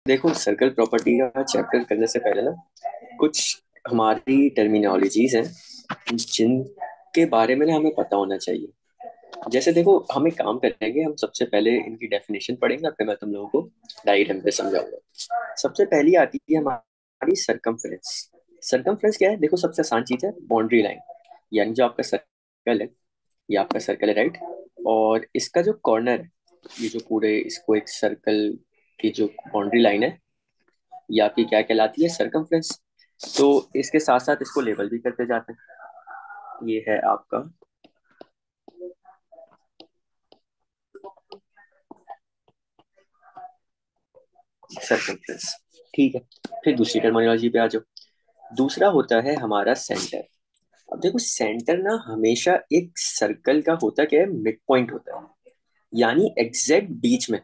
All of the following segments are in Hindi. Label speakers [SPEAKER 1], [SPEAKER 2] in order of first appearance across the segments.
[SPEAKER 1] देखो, सर्कल प्रॉपर्टी का चैप्टर करने से पहले ना कुछ हमारी टर्मिनोलॉजीज हैं जिनके बारे में ना हमें पता होना चाहिए। जैसे देखो, हम एक काम करेंगे, हम सबसे पहले इनकी डेफिनेशन पढ़ेंगे, फिर मैं तुम लोगों को डायग्राम पे समझाऊंगा। सबसे पहली आती है हमारी सरकमफ्रेंस। सरकमफ्रेंस क्या है? देखो, सबसे आसान चीज है बाउंड्री लाइन, यानी जो आपका सर्कल है, ये आपका सर्कल है, राइट। और इसका जो कॉर्नर है, ये जो पूरे इसको एक सर्कल की जो बाउंड्री लाइन है, ये आपकी क्या कहलाती है? सरकमफ्रेंस। तो इसके साथ साथ इसको लेबल भी करते जाते हैं। ये है आपका सरकमफ्रेंस। ठीक है। फिर दूसरी टर्मिनोलॉजी पे आ जाओ। दूसरा होता है हमारा सेंटर। अब देखो, सेंटर ना हमेशा एक सर्कल का होता क्या है? मिड पॉइंट होता है, यानी एग्जैक्ट बीच में।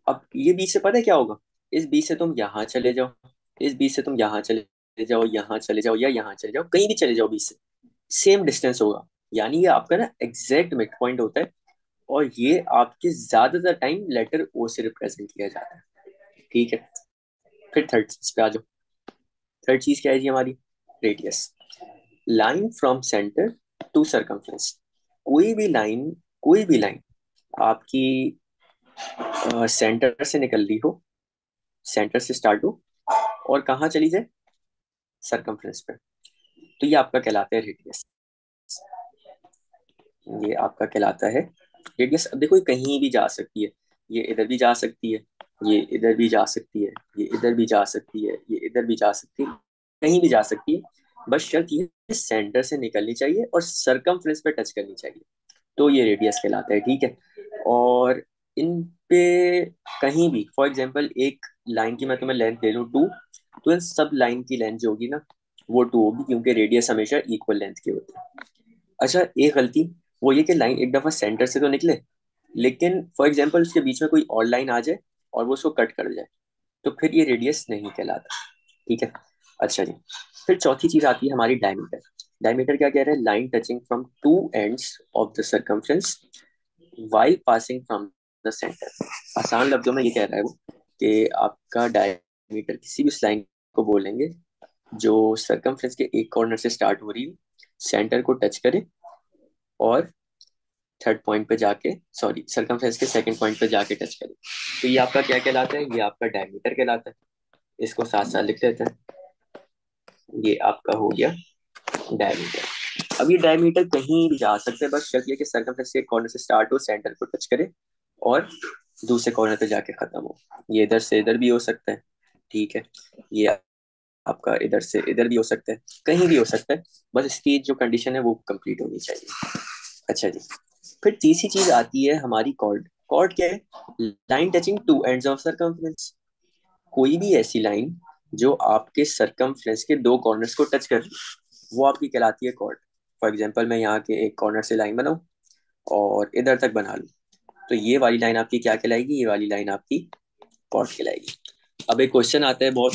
[SPEAKER 1] अब ये बीच से पता है क्या होगा? इस बीच से तुम यहाँ चले जाओ, इस बीच से तुम यहाँ चले जाओ, यहाँ चले जाओ, या यहाँ चले जाओ, कहीं भी चले जाओ बीच से, सेम डिस्टेंस होगा। यानी ये आपका ना एग्जैक्ट मिड पॉइंट होता है। और ये आपके ज्यादातर टाइम लेटर ओ से रिप्रेजेंट किया जाता है। ठीक है। फिर थर्ड चीज पे आ जाओ। थर्ड चीज क्या है जी हमारी? Radius. Line from centre to circumference. कोई भी लाइन आपकी सेंटर से निकल रही हो, सेंटर से स्टार्ट हो, और कहाँ चली जाए? सरकमफ्रेंस पे, तो ये आपका कहलाता है रेडियस। ये आपका कहलाता है रेडियस। अब देखो, ये कहीं भी जा सकती है, ये इधर भी जा सकती है, ये इधर भी जा सकती है, ये इधर भी जा सकती है, ये इधर भी जा सकती है, कहीं भी जा सकती है। बस शर्त ये है, सेंटर से निकलनी चाहिए और सरकमफ्रेंस पे टच करनी चाहिए, तो ये रेडियस कहलाता है। ठीक है। और इन पे कहीं भी, फॉर एग्जांपल, एक लाइन की मैं तुम्हें लेंथ दे दूं 2, तो इन सब लाइन की लेंथ जो होगी ना, वो 2 होगी, क्योंकि रेडियस हमेशा इक्वल लेंथ की होती है। अच्छा, एक गलती वो ये कि लाइन एक दफा सेंटर से तो निकले, लेकिन फॉर एग्जांपल उसके बीच में कोई और लाइन आ जाए और वो उसको कट कर जाए, तो फिर ये रेडियस नहीं कहलाता। ठीक है। अच्छा जी। फिर चौथी चीज आती है हमारी डायमीटर। डायमीटर क्या कह रहे हैं? Line touching from two ends of the circumference while passing from the centre. आसान लफ्जों में ये कह रहा है वो कि आपका डायमीटर किसी भी उस लाइन को बोलेंगे जो सर्कमफ्रेंस के एक कॉर्नर से स्टार्ट हो रही हो, सेंटर को टच करे, और थर्ड पॉइंट पे जाके, सॉरी, सरकमफ्रेंस के सेकंड पॉइंट पे जाके टच करे, तो ये आपका क्या कहलाता है? ये आपका डायमीटर कहलाता है। इसको साथ साथ लिख लेते हैं। ये आपका हो गया डायमीटर। अब ये डायमीटर कहीं भी जा सकते हैं, बस शर्त ये कि सरकमफ्रेंस के कॉर्नर से स्टार्ट हो, सेंटर को टच करे, और दूसरे कॉर्नर पे जाके खत्म हो। ये इधर से इधर भी हो सकता है। ठीक है। ये आपका इधर से इधर भी हो सकता है, कहीं भी हो सकता है, बस इसकी जो कंडीशन है वो कंप्लीट होनी चाहिए। अच्छा जी। फिर तीसरी चीज आती है हमारी कॉर्ड। कॉर्ड क्या है? Line touching two ends of circumference. कोई भी ऐसी लाइन जो आपके सरकमफ्रेंस के दो कॉर्नर्स को टच कर रही है, वो आपकी कहलाती है कॉर्ड। फॉर एग्जांपल, मैं यहाँ के एक कॉर्नर से लाइन बनाऊं और इधर तक बना लूं, तो ये वाली लाइन आपकी क्या कहलाएगी? ये वाली लाइन आपकी कॉर्ड कहलाएगी। अब एक क्वेश्चन आता है बहुत,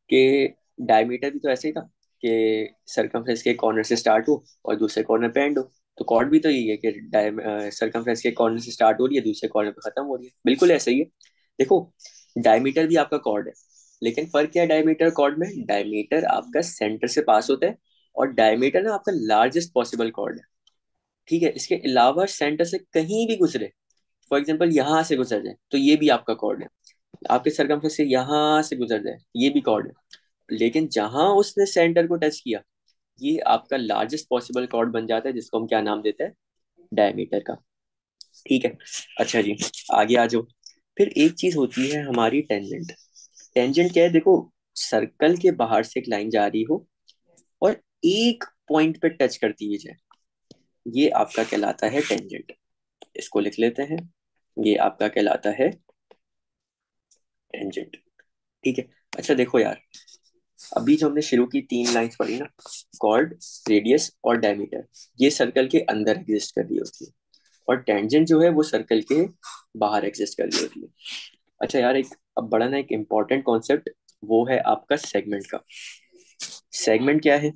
[SPEAKER 1] कि डायमीटर भी तो ऐसे ही था कि सरकमफ्रेंस के कॉर्नर से स्टार्ट हो और दूसरे कॉर्नर पे एंड हो, तो कॉर्ड भी तो यही है कि सरकमफ्रेंस के कॉर्नर से स्टार्ट हो रही है, दूसरे कॉर्नर पे खत्म हो रही है, बिल्कुल ऐसे ही है। देखो, डायमीटर भी आपका कॉर्ड है, लेकिन फर्क क्या है डायमीटर कॉर्ड में? डायमीटर आपका सेंटर से पास होता है, और डायमीटर ना आपका लार्जेस्ट पॉसिबल कॉर्ड है। ठीक है। इसके अलावा सेंटर से कहीं भी गुजरे, फॉर एग्जाम्पल यहाँ से गुजर जाए, तो ये भी आपका कॉर्ड है। आपके सरकमफ्रेंस से यहाँ से गुजर जाए, ये भी कॉर्ड है। लेकिन जहां उसने सेंटर को टच किया, ये आपका लार्जेस्ट पॉसिबल कॉर्ड बन जाता है, जिसको हम क्या नाम देते हैं? डायमीटर का। ठीक है। अच्छा जी, आगे आ जाओ। फिर एक चीज होती है हमारी टेंजेंट। टेंजेंट क्या है? देखो, सर्कल के बाहर से एक लाइन जा रही हो और एक पॉइंट पे टच करती हुई जाए, ये आपका कहलाता है टेंजेंट। इसको लिख लेते हैं। ये आपका कहलाता है टेंजेंट। ठीक है। अच्छा देखो यार, अभी जो हमने शुरू की 3 लाइंस पढ़ी ना, कॉर्ड, रेडियस और डायमीटर, ये सर्कल के अंदर एग्जिस्ट कर रही होती है, और टेंजेंट जो है वो सर्कल के बाहर एग्जिस्ट कर रही होती है। अच्छा यार, एक अब बड़ा ना एक इम्पॉर्टेंट कॉन्सेप्ट, वो है आपका सेगमेंट का। सेगमेंट क्या है?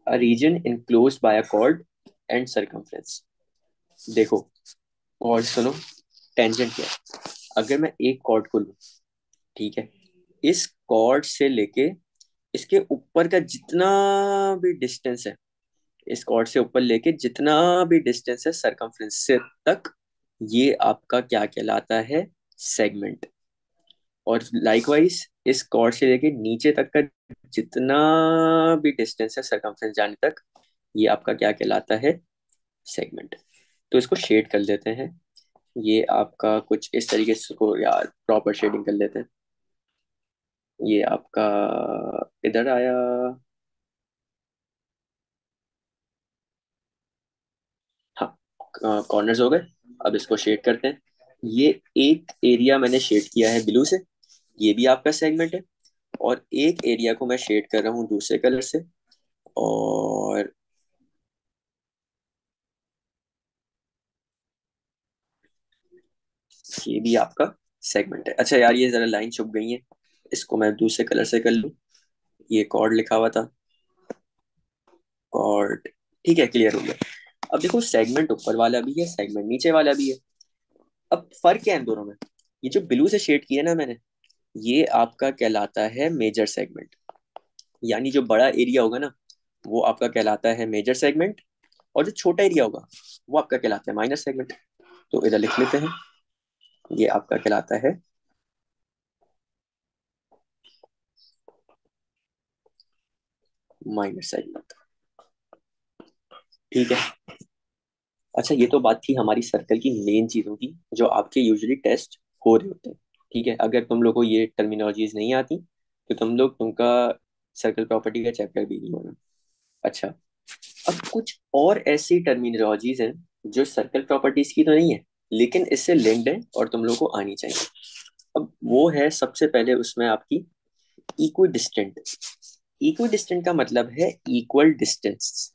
[SPEAKER 1] A region enclosed by a chord and circumference. देखो, कॉर्ड सुनो, टेंजेंट क्या है? अगर मैं एक कॉर्ड को लूं, ठीक है, इस कॉर्ड से लेके इसके ऊपर का जितना भी डिस्टेंस है, इस कॉर्ड से ऊपर लेके जितना भी डिस्टेंस है सरकमफ्रेंस से तक, ये आपका क्या कहलाता है? सेगमेंट। और लाइकवाइज इस कॉर्ड से लेके नीचे तक का जितना भी डिस्टेंस है सरकमफ्रेंस जाने तक, ये आपका क्या कहलाता है? सेगमेंट। तो इसको शेड कर लेते हैं। ये आपका कुछ इस तरीके से, इसको यार प्रॉपर शेडिंग कर लेते हैं। ये आपका इधर आया। हाँ, कॉर्नर्स हो गए। अब इसको शेड करते हैं। ये एक एरिया मैंने शेड किया है ब्लू से, ये भी आपका सेगमेंट है। और एक एरिया को मैं शेड कर रहा हूँ दूसरे कलर से, और ये भी आपका सेगमेंट है। अच्छा यार, ये जरा लाइन छुप गई है, इसको मैं दूसरे कलर से कर लूँ। ये कॉर्ड लिखा हुआ था, कॉर्ड। ठीक है, क्लियर हो गया। अब देखो, सेगमेंट ऊपर वाला भी है, सेगमेंट नीचे वाला भी है। अब फर्क क्या है इन दोनों में? ये जो ब्लू से शेड किया ना मैंने, ये आपका कहलाता है मेजर सेगमेंट। यानी जो बड़ा एरिया होगा ना, वो आपका कहलाता है मेजर सेगमेंट। और जो छोटा एरिया होगा, वो आपका कहलाता है माइनर सेगमेंट। तो इधर लिख लेते हैं, ये आपका कहलाता है माइनर सेगमेंट। ठीक है। अच्छा, ये तो बात थी हमारी सर्कल की मेन चीजों की, जो आपके यूजुअली टेस्ट हो रहे होते हैं। ठीक है, अगर तुम लोग को ये टर्मिनोलॉजीज नहीं आती, तो तुमका सर्कल प्रॉपर्टी का चैप्टर भी नहीं होना। अच्छा, अब कुछ और ऐसी टर्मिनोलॉजीज हैं जो सर्कल प्रॉपर्टीज की तो नहीं है, लेकिन इससे लिंक्ड है और तुम लोग को आनी चाहिए। अब वो है सबसे पहले उसमें आपकी इक्वी डिस्टेंट। इक्वी डिस्टेंट का मतलब है इक्वल डिस्टेंस।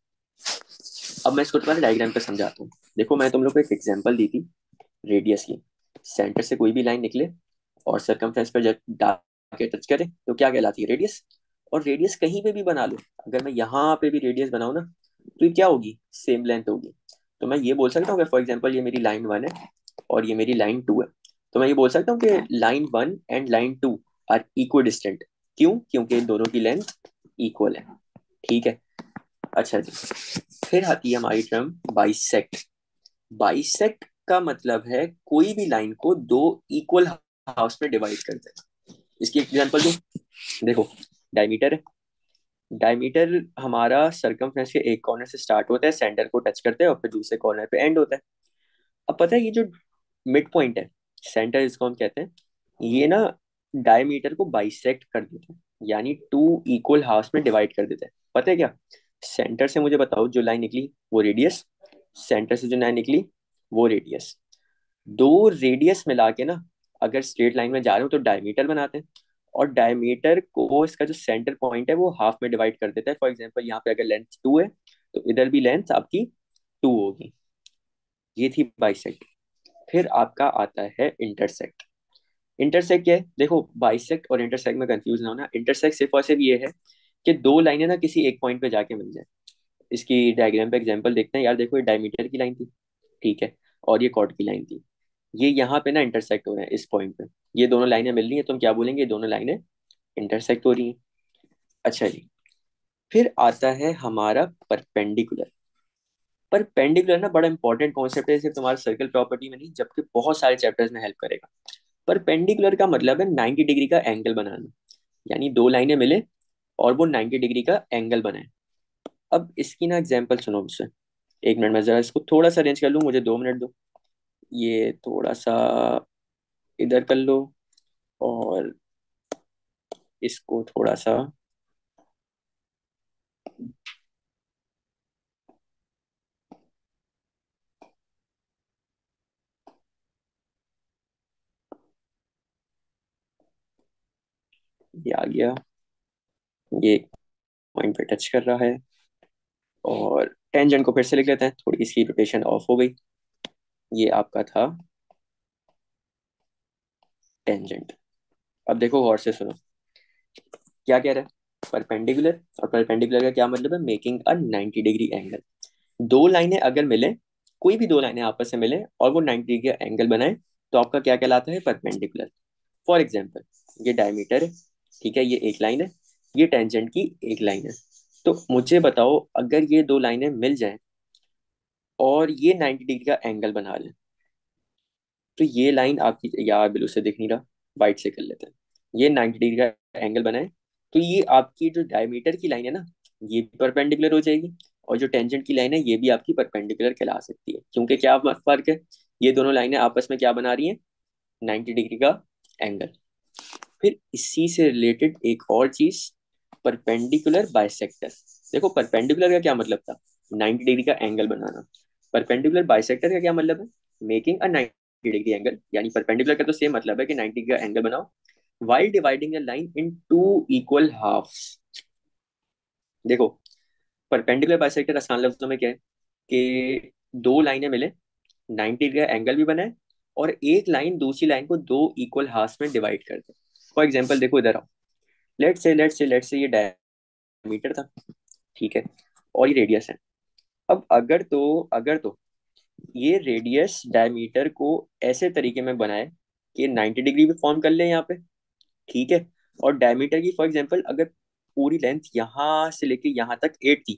[SPEAKER 1] अब मैं इसको तुम्हारे डायग्राम पे समझाता हूँ। देखो, मैं तुम लोग को एक एग्जांपल दी थी रेडियस की। सेंटर से कोई भी लाइन निकले और सरकमफ्रेंस पर जब जाके टच करे तो क्या कहलाती है? रेडियस। और रेडियस कहीं पे भी बना लो, अगर मैं यहाँ पे भी रेडियस बनाऊँ ना, तो ये क्या होगी? सेम लेंथ होगी। तो मैं ये बोल सकता हूँ कि फॉर एग्जाम्पल ये मेरी लाइन 1 है और ये मेरी लाइन 2 है। तो मैं ये बोल सकता हूँ कि line 1 and line 2 are equidistant. क्यों? क्योंकि इन दोनों की लेंथ इक्वल है। ठीक है। अच्छा जी, फिर आती है हमारी टर्म बाइसेक्ट। बाइसेक्ट का मतलब है कोई भी लाइन को दो इक्वल हाफ्स में डिवाइड कर देना। इसकी एग्जांपल दूं? देखो, डायमीटर है। डायमीटर हमारा सरकमफ्रेंस के एक कॉर्नर से स्टार्ट होता है, सेंटर को टच करते हैं, और फिर दूसरे कॉर्नर पे एंड होता है। अब पता है ये जो मिड पॉइंट है, सेंटर इसको हम कहते हैं, ये ना डायमीटर को बाइसेक्ट कर देते हैं, यानी टू इक्वल हाफ्स में डिवाइड कर देते हैं। पता है क्या? सेंटर से मुझे बताओ, जो लाइन निकली वो रेडियस, सेंटर से जो लाइन निकली वो रेडियस। दो रेडियस मिला के ना, अगर स्ट्रेट लाइन में जा रहे हो तो डायमीटर बनाते हैं। और डायमीटर को इसका जो सेंटर पॉइंट है वो हाफ में डिवाइड कर देता है। फॉर एग्जांपल यहाँ पे अगर लेंथ 2 है, तो इधर भी लेंथ आपकी 2 होगी। ये थी बाइसेक्ट। फिर आपका आता है इंटरसेक्ट। इंटरसेक्ट क्या है? देखो, बाइसेक्ट और इंटरसेक्ट में कंफ्यूज ना होना। इंटरसेक्ट सिर्फ और सिर्फ ये है कि दो लाइनें ना किसी एक पॉइंट पे जाके मिल जाए। इसकी डायग्राम पे एग्जांपल देखते हैं। यार देखो, ये डायमीटर की लाइन थी, ठीक है, और ये कॉर्ड की लाइन थी। ये यहाँ पे ना इंटरसेक्ट हो रहे हैं इस पॉइंट पे। ये दोनों लाइनें मिल रही हैं, तो हम क्या बोलेंगे? ये दोनों लाइनें इंटरसेक्ट हो रही हैं। अच्छा जी, फिर आता है हमारा परपेंडिकुलर। परपेंडिकुलर ना बड़ा इंपॉर्टेंट कॉन्सेप्ट है, सिर्फ तुम्हारे सर्कल प्रॉपर्टी में नहीं, जबकि बहुत सारे चैप्टर्स में हेल्प करेगा। परपेंडिकुलर का मतलब है 90 डिग्री का एंगल बनाना। यानी दो लाइनें मिले और वो 90 डिग्री का एंगल बनाए। अब इसकी ना एग्जांपल सुनो मुझसे। एक मिनट में जरा इसको थोड़ा सा अरेंज कर लूँ, मुझे 2 मिनट दो। ये थोड़ा सा इधर कर लो, और इसको थोड़ा सा, ये आ गया। ये पॉइंट पे टच कर रहा है। और टेंजेंट को फिर से लिख लेते हैं, थोड़ी इसकी रोटेशन ऑफ हो गई। ये आपका था टेंजेंट। अब देखो गौर से सुनो, क्या कह रहा है? परपेंडिकुलर। और परपेंडिकुलर का क्या मतलब है? Making a 90 degree angle. दो लाइनें अगर मिले, कोई भी दो लाइनें आपस में मिले और वो 90 डिग्री का एंगल बनाए, तो आपका क्या कहलाता है? परपेंडिकुलर। फॉर एग्जाम्पल, ये डायमीटर है, ठीक है, ये एक लाइन है, ये टेंजेंट की एक लाइन है। तो मुझे बताओ, अगर ये दो लाइनें मिल जाएं और ये 90 डिग्री का एंगल बना लें, तो ये लाइन आपकी, यार ब्लू से दिख नहीं रहा, वाइट से कर लेते हैं, ये 90 डिग्री का एंगल बनाए, तो ये आपकी जो डायमीटर की लाइन है ना, ये भी परपेंडिकुलर हो जाएगी, और जो टेंजेंट की लाइन है ये भी आपकी परपेंडिकुलर कहला सकती है, क्योंकि क्या फर्क है, ये दोनों लाइनें आपस में क्या बना रही हैं, 90 डिग्री का एंगल। फिर इसी से रिलेटेड एक और चीज, परपेंडिकुलर बाइसेक्टर। देखो परपेंडिकुलर का क्या मतलब था, 90 डिग्री का एंगल बनाना। परपेंडिकुलर बाइसेक्टर का क्या मतलब है, मेकिंग अ 90 डिग्री एंगल, यानी परपेंडिकुलर का तो सेम मतलब है कि 90 डिग्री का एंगल बनाओ, while dividing a line in two equal halves। देखो परपेंडिकुलर बाइसेक्टर आसान लफ्जों में क्या है, कि दो लाइनें मिले, 90 डिग्री का एंगल भी बनाए, और एक लाइन दूसरी लाइन को दो इक्वल हाफ्स में डिवाइड कर दे। फॉर एग्जाम्पल देखो इधर आओ, लेट्स से ये डायमीटर था, ठीक है, और ये रेडियस है। अब अगर तो ये रेडियस डायमीटर को ऐसे तरीके में बनाए कि 90 डिग्री भी फॉर्म कर ले यहाँ पे, ठीक है, और डायमीटर की फॉर एग्जांपल अगर पूरी लेंथ यहाँ से लेके यहाँ तक 8 थी,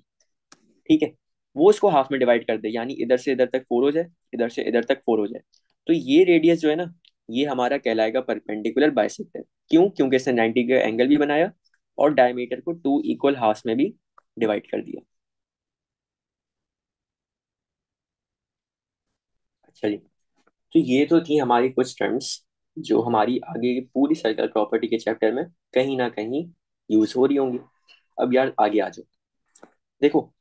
[SPEAKER 1] ठीक है, वो इसको हाफ में डिवाइड कर दे, यानी इधर से इधर तक 4 हो जाए, इधर से इधर तक 4 हो जाए, तो ये रेडियस जो है ना, ये हमारा कहलाएगा परपेंडिकुलर बाइसेक्टर। क्यों, क्योंकि इसने 90 का एंगल भी बनाया और डायमीटर को टू इक्वल हाफ में भी डिवाइड कर दिया। अच्छा जी, तो ये तो थी हमारी कुछ टर्म्स जो हमारी आगे की पूरी सर्कल प्रॉपर्टी के चैप्टर में कहीं ना कहीं यूज हो रही होंगी। अब यार आगे आ जाओ, देखो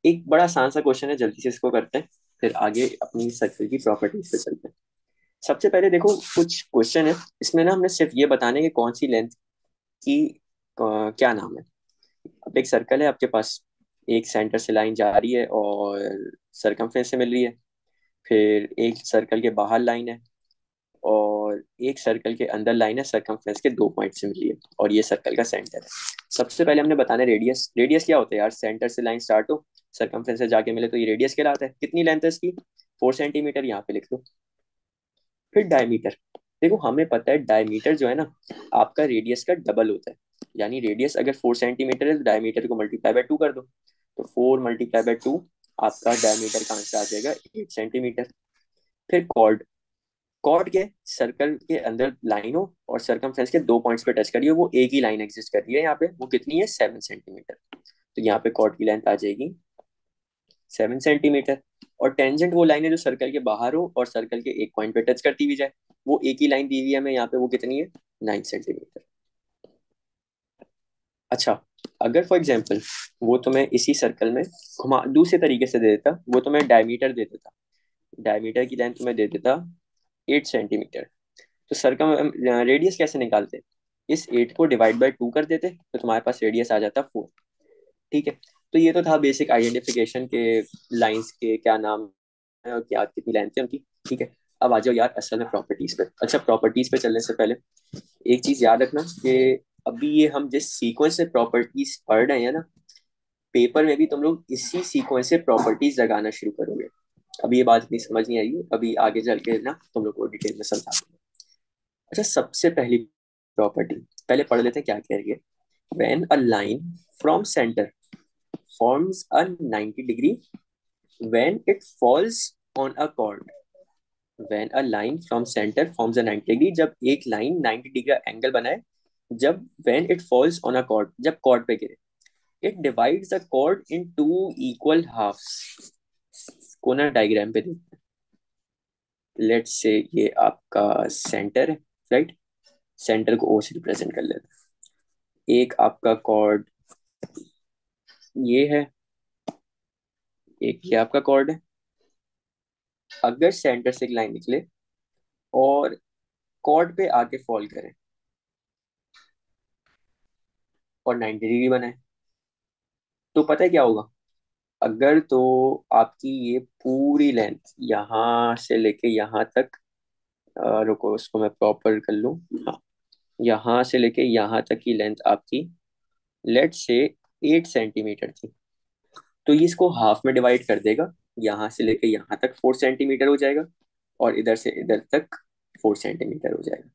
[SPEAKER 1] एक बड़ा आसान सा क्वेश्चन है, जल्दी से इसको करते हैं, फिर आगे अपनी सर्कल की प्रॉपर्टीज पे चलते हैं। सबसे पहले देखो कुछ क्वेश्चन है, इसमें ना हमने सिर्फ ये बताने कि कौन सी लेंथ की क्या नाम है। अब एक सर्कल है आपके पास, एक सेंटर से लाइन जा रही है और सरकमफ्रेंस से मिल रही है, फिर एक सर्कल के बाहर लाइन है, और एक सर्कल के अंदर लाइन है सरकमफ्रेंस के दो पॉइंट से मिली है, और ये सर्कल का सेंटर है। सबसे पहले हमने बताना है रेडियस। रेडियस क्या होता है यार, सेंटर से लाइन स्टार्ट हो, सरकमफ्रेंस से जाके मिले, तो ये रेडियस कहलाता है। कितनी लेंथ है इसकी, 4 सेंटीमीटर, यहाँ पे लिख दो। फिर डायमीटर, देखो हमें पता है डायमीटर जो है ना, आपका रेडियस का डबल होता है, यानी रेडियस अगर 4 सेंटीमीटर है तो डायमीटर को मल्टीप्लाई बाय 2 कर दो, तो 4 × 2 आपका डायमीटर का आंसर आ जाएगा 8 सेंटीमीटर। फिर कॉर्ड, कॉर्ड के सर्कल के अंदर लाइन हो और सरकमफ्रेंस के दो पॉइंट्स पे टच करिए, वो एक ही लाइन एग्जिस्ट कर रही है यहाँ पे, वो कितनी है, 7 सेंटीमीटर, तो यहाँ पे कॉर्ड की लेंथ आ जाएगी 7 सेंटीमीटर। और टेंजेंट वो लाइन है जो सर्कल के बाहर हो और सर्कल के एक पॉइंट पे टच करती हुई जाए, वो एक ही लाइन दी हुई है हमें यहाँ पे, वो कितनी है, 9 सेंटीमीटर। अच्छा, अगर फॉर एग्जाम्पल वो तो मैं इसी सर्कल में घुमा दूसरे तरीके से दे देता, वो तो मैं डायमीटर दे देता, डायमीटर की लेंथ मैं दे देता 8 सेंटीमीटर, तो सरकम रेडियस कैसे निकालते, इस 8 को डिवाइड बाय 2 कर देते, तो तुम्हारे पास रेडियस आ जाता 4। ठीक है, तो ये तो था बेसिक आइडेंटिफिकेशन के, लाइंस के क्या नाम है और क्या कितनी लेंथ है उनकी। ठीक है, अब आ जाओ यार असल में प्रॉपर्टीज पे। अच्छा, प्रॉपर्टीज पे चलने से पहले एक चीज याद रखना कि अभी ये हम जिस सीक्वेंस से प्रॉपर्टीज पढ़ रहे हैं ना, पेपर में भी तुम लोग इसी सीक्वेंस से प्रॉपर्टीज लगाना शुरू करोगे। अभी ये बात इतनी समझ नहीं आई, अभी आगे चल के ना तुम लोग को डिटेल में समझा दूंगा। अच्छा, सबसे पहली प्रॉपर्टी पहले पढ़ लेते हैं क्या कह रही है। When a line from centre forms a 90 degree when it falls on a chord। when a line from center forms a 90 degree, जब एक लाइन 90 डिग्री का एंगल बनाए, जब when it falls on a chord, जब chord पे गिरे, it divides the chord in two equal halves। को ना डायग्राम पे देखते हैं, लेट्स से ये आपका सेंटर है, राइट, सेंटर को ओ से रिप्रेजेंट कर लेते हैं, एक आपका कॉर्ड ये है, एक ये आपका कॉर्ड है। अगर सेंटर से एक लाइन निकले और कॉर्ड पे आके फॉल करे और 90 डिग्री बनाए, तो पता है क्या होगा, अगर तो आपकी ये पूरी लेंथ यहाँ से लेके यहाँ तक, रुको उसको मैं प्रॉपर कर लूँ, हाँ, यहाँ से लेके यहाँ तक की लेंथ आपकी लेट से 8 सेंटीमीटर थी, तो ये इसको हाफ में डिवाइड कर देगा, यहाँ से लेके यहाँ तक 4 सेंटीमीटर हो जाएगा, और इधर से इधर तक 4 सेंटीमीटर हो जाएगा।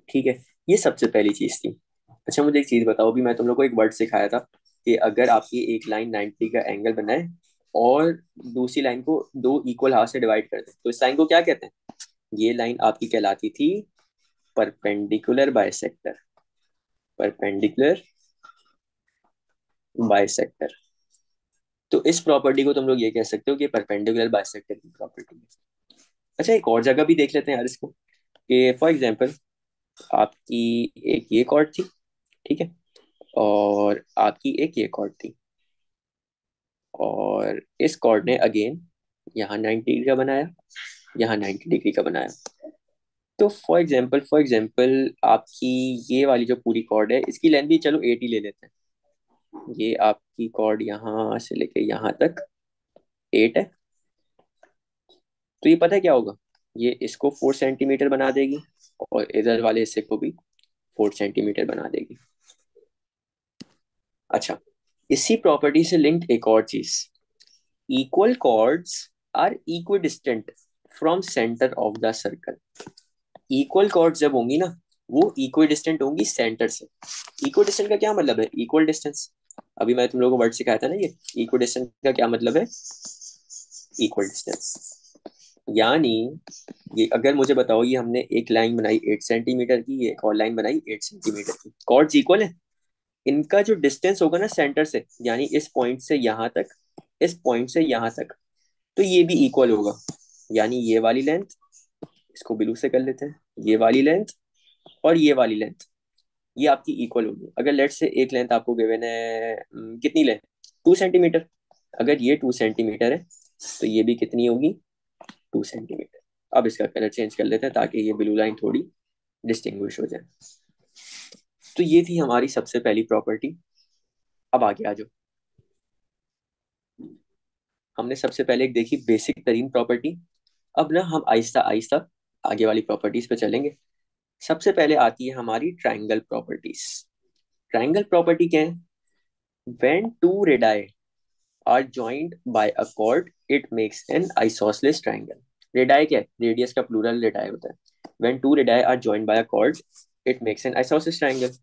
[SPEAKER 1] ठीक है, ये सबसे पहली चीज थी। अच्छा मुझे एक चीज बताओ, अभी मैं तुम लोग को एक वर्ड सिखाया था कि अगर आपकी एक लाइन 90 का एंगल बनाए और दूसरी लाइन को दो इक्वल हाफ से डिवाइड कर दे, तो इस लाइन को क्या कहते हैं? ये लाइन आपकी कहलाती थी परपेंडिकुलर बाइसेक्टर। Perpendicular bisector. तो इस प्रॉपर्टी को तुम लोग ये कह सकते हो कि परपेंडिकुलर बाइसेक्टर की प्रॉपर्टी है। अच्छा एक और जगह भी देख लेते हैं यार इसको, कि फॉर एग्जांपल आपकी एक ये कॉर्ड थी, ठीक है, और आपकी एक ये कॉर्ड थी, और इस कॉर्ड ने अगेन यहाँ 90 डिग्री का बनाया, यहाँ 90 डिग्री का बनाया। तो फॉर एग्जांपल आपकी ये वाली जो पूरी कॉर्ड है इसकी लेंथ भी चलो 80 ले लेते हैं। ये आपकी कॉर्ड यहाँ से लेके यहाँ तक 8 है। तो ये पता है क्या होगा, ये इसको 4 सेंटीमीटर बना देगी और इधर वाले हिस्से को भी 4 सेंटीमीटर बना देगी। अच्छा, इसी प्रॉपर्टी से लिंक्ड एक और चीज, equal chords are equidistant from centre of the circle. Equal chords जब होंगी ना, वो इक्विडिस्टेंट होंगी सेंटर से। इक्विडिस्टेंट का क्या मतलब है? Equal distance. अभी मैं तुम लोगों को वर्ड सिखाया था ना, ये इक्विडिस्टेंट का क्या मतलब है? Equal distance. यानी ये अगर मुझे बताओ, ये हमने एक लाइन बनाई 8 सेंटीमीटर की, ये एक और लाइन बनाई 8 सेंटीमीटर की, कॉर्ड्स इक्वल है। इनका जो डिस्टेंस होगा ना सेंटर से, यानी इस पॉइंट से यहां तक, इस पॉइंट से यहां तक, तो ये भी इक्वल होगा। यानी ये वाली लेंथ, इसको ब्लू से कर लेते हैं, ये वाली लेंथ और ये वाली लेंथ, ये आपकी इक्वल होगी। अगर लेट से एक लेंथ आपको गिवन है, कितनी लेंथ? 2 सेंटीमीटर। अगर ये 2 सेंटीमीटर है तो ये भी कितनी होगी? 2 सेंटीमीटर। अब इसका कलर चेंज कर लेते हैं ताकि ये ब्लू लाइन थोड़ी डिस्टिंग्विश हो जाए। तो ये थी हमारी सबसे पहली प्रॉपर्टी। अब आगे आ जाओ। हमने सबसे पहले एक देखी बेसिक तरीन प्रॉपर्टी। अब ना हम आहिस्ता आहिस्ता आगे वाली प्रॉपर्टीज पे चलेंगे। सबसे पहले आती है हमारी ट्रायंगल प्रॉपर्टीज। ट्रायंगल प्रॉपर्टी क्या है? When two radii are joined by a chord it makes an isosceles triangle। Radii क्या है? रेडियस का प्लूरल रेडाई होता है। when two radii are joined by a chord it makes an isosceles triangle।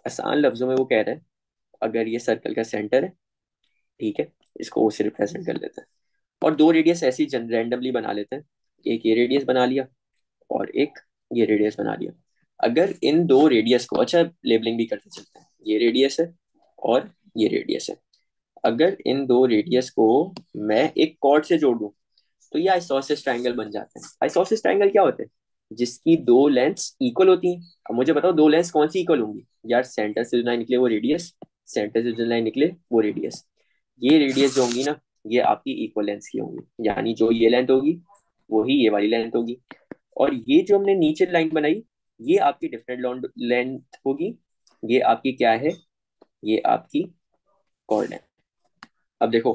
[SPEAKER 1] आसान लफ्जों में वो कह रहा है, अगर ये सर्कल का सेंटर है, ठीक है, इसको ओ से रिप्रेजेंट कर लेते हैं, और दो रेडियस ऐसी रैंडमली बना लेते हैं, एक ये रेडियस बना लिया और एक ये रेडियस बना लिया। अगर इन दो रेडियस को, अच्छा लेबलिंग भी करते चलते हैं, ये रेडियस है और ये रेडियस है, अगर इन दो रेडियस को मैं एक कॉर्ड से जोड़ दूं तो ये आइसोसेलेस ट्रायंगल बन जाते हैं। आइसोसेलेस ट्रायंगल क्या होते हैं? जिसकी दो लेंथ्स इक्वल होती हैं। अब मुझे बताओ दो लेंथ्स कौन सी इक्वल होंगी? यार सेंटर से जो लाइन निकले वो रेडियस, सेंटर से जो लाइन निकले वो रेडियस। ये रेडियस जो होंगी ना, ये आपकी इक्वल लेंथ की होंगी, यानी जो ये लेंथ होगी वही ये वाली लेंथ होगी। और ये जो हमने नीचे लाइन बनाई, ये आपकी डिफरेंट लेंथ होगी। ये आपकी क्या है? ये आपकी कॉर्ड है। अब देखो,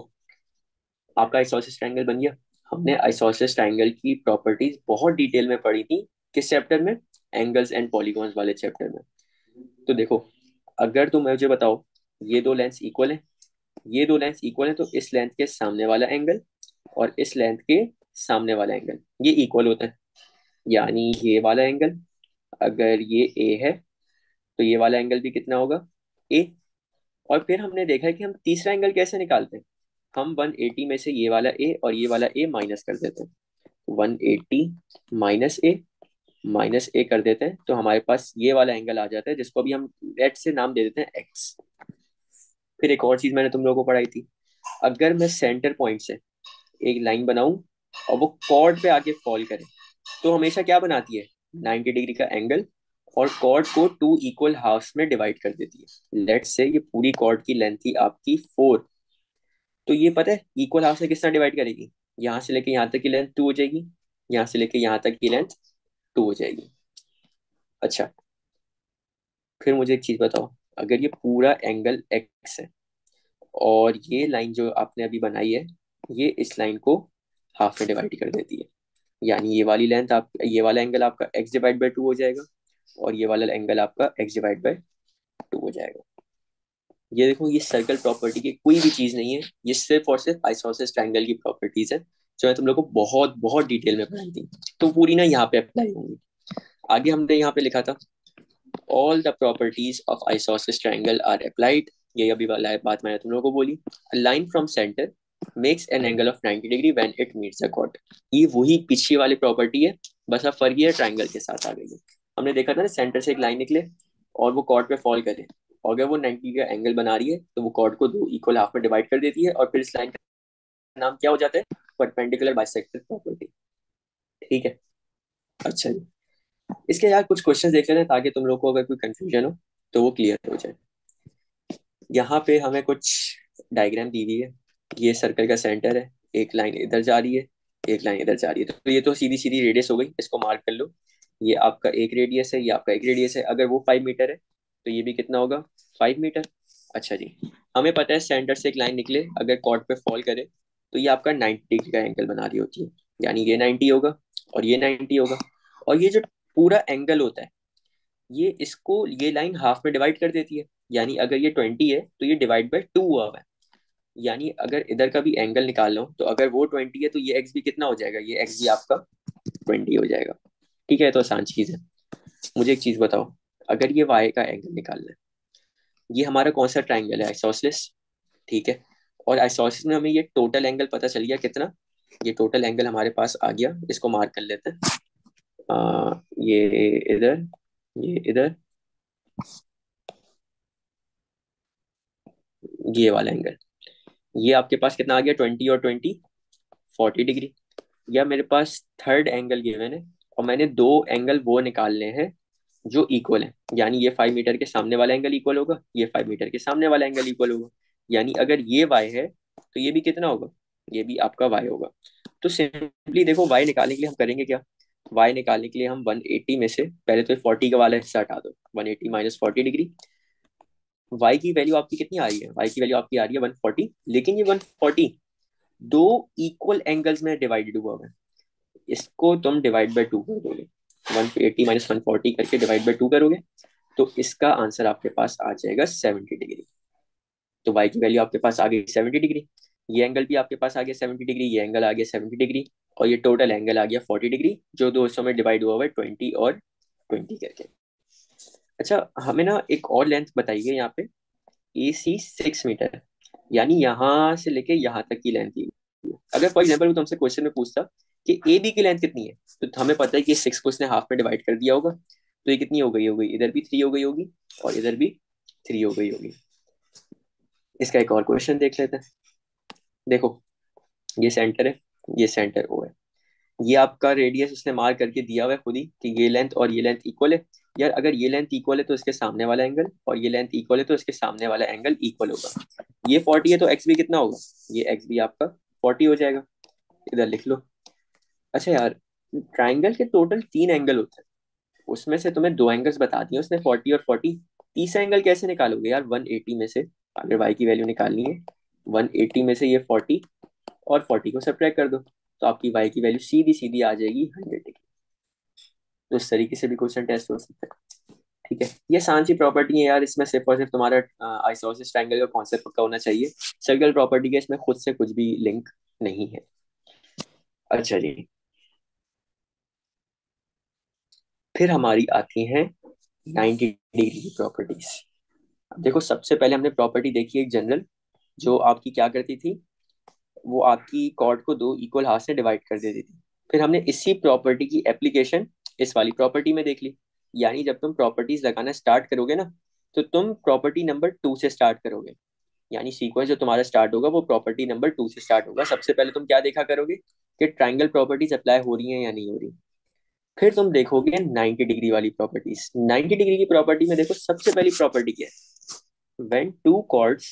[SPEAKER 1] आपका आइसोसेलेस ट्रायंगल बन गया। हमने आइसोसेलेस ट्रायंगल की प्रॉपर्टीज बहुत डिटेल में पढ़ी थी। किस चैप्टर में? एंगल्स एंड पॉलीगॉन्स वाले चैप्टर में। तो देखो, अगर तुम मुझे बताओ ये दो लेंथ्स इक्वल है, ये दो लेंथ्स इक्वल है, तो इस लेंथ के सामने वाला एंगल और इस लेंथ के सामने वाला एंगल ये इक्वल होता है। यानी ये वाला एंगल, अगर ये ए है तो ये वाला एंगल भी कितना होगा? ए। और फिर हमने देखा है कि हम तीसरा एंगल कैसे निकालते हैं। हम 180 में से ये वाला ए और ये वाला ए माइनस कर देते हैं। 180 माइनस ए कर देते हैं, तो हमारे पास ये वाला एंगल आ जाता है, जिसको अभी हम लेट से नाम दे देते हैं एक्स। फिर एक और चीज मैंने तुम लोगों को पढ़ाई थी, अगर मैं सेंटर पॉइंट से एक लाइन बनाऊं और वो कॉर्ड पे आके फॉल करे, तो हमेशा क्या बनाती है? 90 डिग्री का एंगल, और कॉर्ड को टू इक्वल हाफ्स में डिवाइड कर देती है। लेट्स से ये पूरी कॉर्ड की लेंथ थी आपकी 4, तो ये पता है इक्वल हाफ से किस तरह डिवाइड करेगी? यहाँ से लेके यहाँ तक की लेंथ 2 हो जाएगी, यहाँ से लेके यहाँ तक की लेंथ 2 हो जाएगी। अच्छा, फिर मुझे एक चीज बताओ, अगर ये पूरा एंगल एक्स है और ये लाइन जो आपने अभी बनाई है, ये इस लाइन को हाफ में डिवाइड कर देती है, यानी ये वाली लेंथ आप, ये वाला एंगल आपका एक्स डिवाइड बाई 2 हो जाएगा और ये वाला एंगल आपका एक्स डिवाइड बाई 2 हो जाएगा। ये देखो, ये सर्कल प्रॉपर्टी की कोई भी चीज नहीं है, ये सिर्फ और सिर्फ आइसोसेलेस ट्रायंगल की प्रॉपर्टीज है, जो मैं तुम लोग को बहुत बहुत डिटेल में पढ़ाई थी। तो पूरी ना यहाँ पे अप्लाई होंगी। आगे हमने यहाँ पे लिखा था all the properties of isosceles triangle are applied. ये अभी वाला बात मैंने तुम लोगों को बोली। Line from centre makes an angle of 90 degree when it meets the chord. ये वही पिछली वाली प्रॉपर्टी है, बस अब फर्क ये ट्रायंगल के साथ आ गई है। हमने देखा था ना, सेंटर से एक लाइन निकले और वो कॉर्ड पे फॉल करे, और अगर वो 90 का एंगल बना रही है तो वो कॉर्ड को दो इक्वल हाफ में डिवाइड कर देती है, और फिर इस लाइन का नाम क्या हो जाता है? Perpendicular bisector property. ठीक है। अच्छा जी, इसके यार कुछ क्वेश्चन देख लेते हैं ताकि तुम लोग को अगर कोई कंफ्यूजन हो तो वो क्लियर हो जाए। यहाँ पे हमें कुछ डायग्राम दी हुई है। ये सर्कल का सेंटर है, एक लाइन इधर जा रही है, एक लाइन इधर जा रही है, तो ये तो सीधी सीधी रेडियस हो गई, इसको मार्क कर लो। ये आपका एक रेडियस है, ये आपका एक रेडियस है। अगर वो 5 मीटर है तो ये भी कितना होगा? 5 मीटर। अच्छा जी, हमें पता है सेंटर से एक लाइन निकले अगर कॉर्ड पे फॉल करे तो ये आपका 90 डिग्री का एंगल बना रही होती है, यानी ये 90 होगा और ये 90 होगा। और ये जो पूरा एंगल होता है, ये इसको ये लाइन हाफ में डिवाइड कर देती है, यानी अगर ये 20 है तो ये डिवाइड बाय 2 हुआ हुआ है। यानी अगर इधर का भी एंगल निकाल लो तो अगर वो 20 है तो ये एक्स भी कितना हो जाएगा? ये एक्स भी आपका 20 हो जाएगा। ठीक है, तो आसान चीज है। मुझे एक चीज बताओ, अगर ये वाई का एंगल निकालना है, ये हमारा कौन सा ट्राइंगल है? आइसोसेलेस। ठीक है, और आइसोसेलेस में हमें ये टोटल एंगल पता चल गया कितना। ये टोटल एंगल हमारे पास आ गया, इसको मार्क कर लेते हैं। ये इधर, ये इधर, ये वाला एंगल, ये आपके पास कितना आ गया? 20 और 20, 40 डिग्री। या मेरे पास थर्ड एंगल गिवन है और मैंने दो एंगल वो निकालने हैं जो इक्वल है, यानी ये 5 मीटर के सामने वाला एंगल इक्वल होगा, ये 5 मीटर के सामने वाला एंगल इक्वल होगा। यानी अगर ये वाई है तो ये भी कितना होगा? ये भी आपका वाई होगा। तो सिंपली देखो, वाई निकालने के लिए हम करेंगे क्या? वाई निकालने के लिए हम 180 में से पहले तो 40 का वाला हिस्सा हटा दो, 180 माइनस 40 डिग्री। वाई की वैल्यू आपकी कितनी आ रही है? वाई की वैल्यू आपकी आ रही है 140, लेकिन ये 140 दो इक्वल एंगल्स में डिवाइडेड हुआ है। इसको तुम डिवाइड बाय 2 कर दोगे, 180 माइनस 140 करके डिवाइड बाय 2 करोगे तो इसका आंसर आपके पास आ जाएगा 70 डिग्री। तो वाई की वैल्यू आपके पास आ गई 70 डिग्री, ये एंगल भी आपके पास आ गया 70 डिग्री, ये एंगल आ गया 70 डिग्री, और ये टोटल एंगल आ गया 40 डिग्री, जो दो हिस्सों में डिवाइड हुआ हुआ है 20 और 20 करके। अच्छा, हमें ना एक और लेंथ बताई गई यहाँ पे, ए सी 6 मीटर है, यानी यहाँ से लेके यहाँ तक की लेंथ दी है। अगर फॉर एग्जाम्पल तुमसे क्वेश्चन में पूछता कि ए बी की लेंथ कितनी है, तो हमें पता है कि 6 को इसने हाफ में डिवाइड कर दिया होगा, तो ये कितनी हो गई होगी? इधर भी 3 हो गई होगी और इधर भी 3 हो गई होगी। इसका एक और क्वेश्चन देख लेते हैं। देखो, ये सेंटर है, ये सेंटर ओ है, ये आपका रेडियस उसने मार्क करके दिया हुआ है खुद ही कि ये लेंथ और ये लेंथ इक्वल है। यार अगर ये लेंथ इक्वल है तो इसके सामने वाला एंगल, और ये लेंथ इक्वल है तो इसके सामने वाला एंगल इक्वल होगा। ये 40 है तो एक्स भी कितना होगा? ये एक्स भी आपका 40 हो जाएगा। इधर लिख लो। अच्छा यार, ट्राइंगल के टोटल 3 एंगल होते हैं, उसमें से तुम्हें दो एंगल्स बता दिए उसने, 40 और 40। तीसरा एंगल कैसे निकालोगे यार? 180 में से, अगर वाई की वैल्यू निकालनी है, 180 में से ये 40 और 40 को सब्ट्रैक्ट कर दो, तो आपकी वाई की वैल्यू सीधी सीधी आ जाएगी 100 डिग्री। तो इस तरीके से भी क्वेश्चन टेस्ट हो सकता है। ठीक है, ये आसान सी प्रॉपर्टी है यार, इसमें सिर्फ और सिर्फ तुम्हारा आइसोसेलेस ट्रायंगल का कॉन्सेप्ट पक्का होना चाहिए। सर्कल प्रॉपर्टी का इसमें खुद से कुछ भी लिंक नहीं है। अच्छा जी, फिर हमारी आती हैं 90 डिग्री की प्रॉपर्टीज। देखो, सबसे पहले हमने प्रॉपर्टी देखी एक जनरल, जो आपकी क्या करती थी, वो आपकी कॉर्ड को दो इक्वल हाफ से डिवाइड कर देती थी। फिर हमने इसी प्रॉपर्टी की एप्लीकेशन इस वाली प्रॉपर्टी में देख ली। यानी जब तुम प्रॉपर्टीज लगाना स्टार्ट करोगे ना, तो तुम प्रॉपर्टी नंबर 2 से स्टार्ट करोगे, यानी सीक्वेंस जो तुम्हारा स्टार्ट होगा वो प्रॉपर्टी नंबर 2 से स्टार्ट होगा। सबसे पहले तुम क्या देखा करोगे कि ट्राइंगल प्रॉपर्टीज अप्लाई हो रही हैं या नहीं हो रही। फिर तुम देखोगे 90 डिग्री वाली प्रॉपर्टीज। 90 डिग्री की प्रॉपर्टी में देखो, सबसे पहली प्रॉपर्टी क्या है? When two chords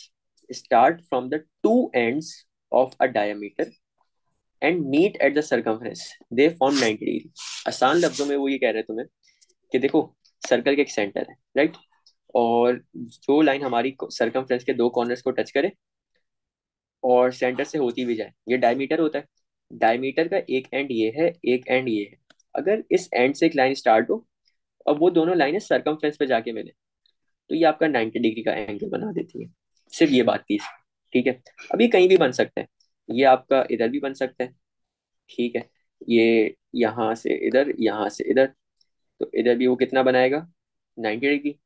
[SPEAKER 1] start from the two ends of a diameter and meet at the circumference they form 90 degree. आसान लफ्जों में वो ये कह रहे हैं तुम्हें कि देखो, सर्कल के एक सेंटर है, राइट, और जो लाइन हमारी सर्कमफ्रेंस के दो कॉर्नर्स को टच करे और सेंटर से होती भी जाए, ये डायमीटर होता है। डायमीटर का एक एंड ये है, एक एंड ये है। अगर इस एंड से एक लाइन स्टार्ट हो और वो दोनों लाइनें सर्कमफ्रेंस पे जाके मिले, तो ये आपका 90 डिग्री का एंगल बना देती है। सिर्फ ये बात थी। ठीक है, अब ये कहीं भी बन सकता है, ये आपका इधर भी बन सकता है। ठीक है, ये यहाँ से इधर, यहाँ से इधर, तो इधर भी वो कितना बनाएगा? 90 डिग्री।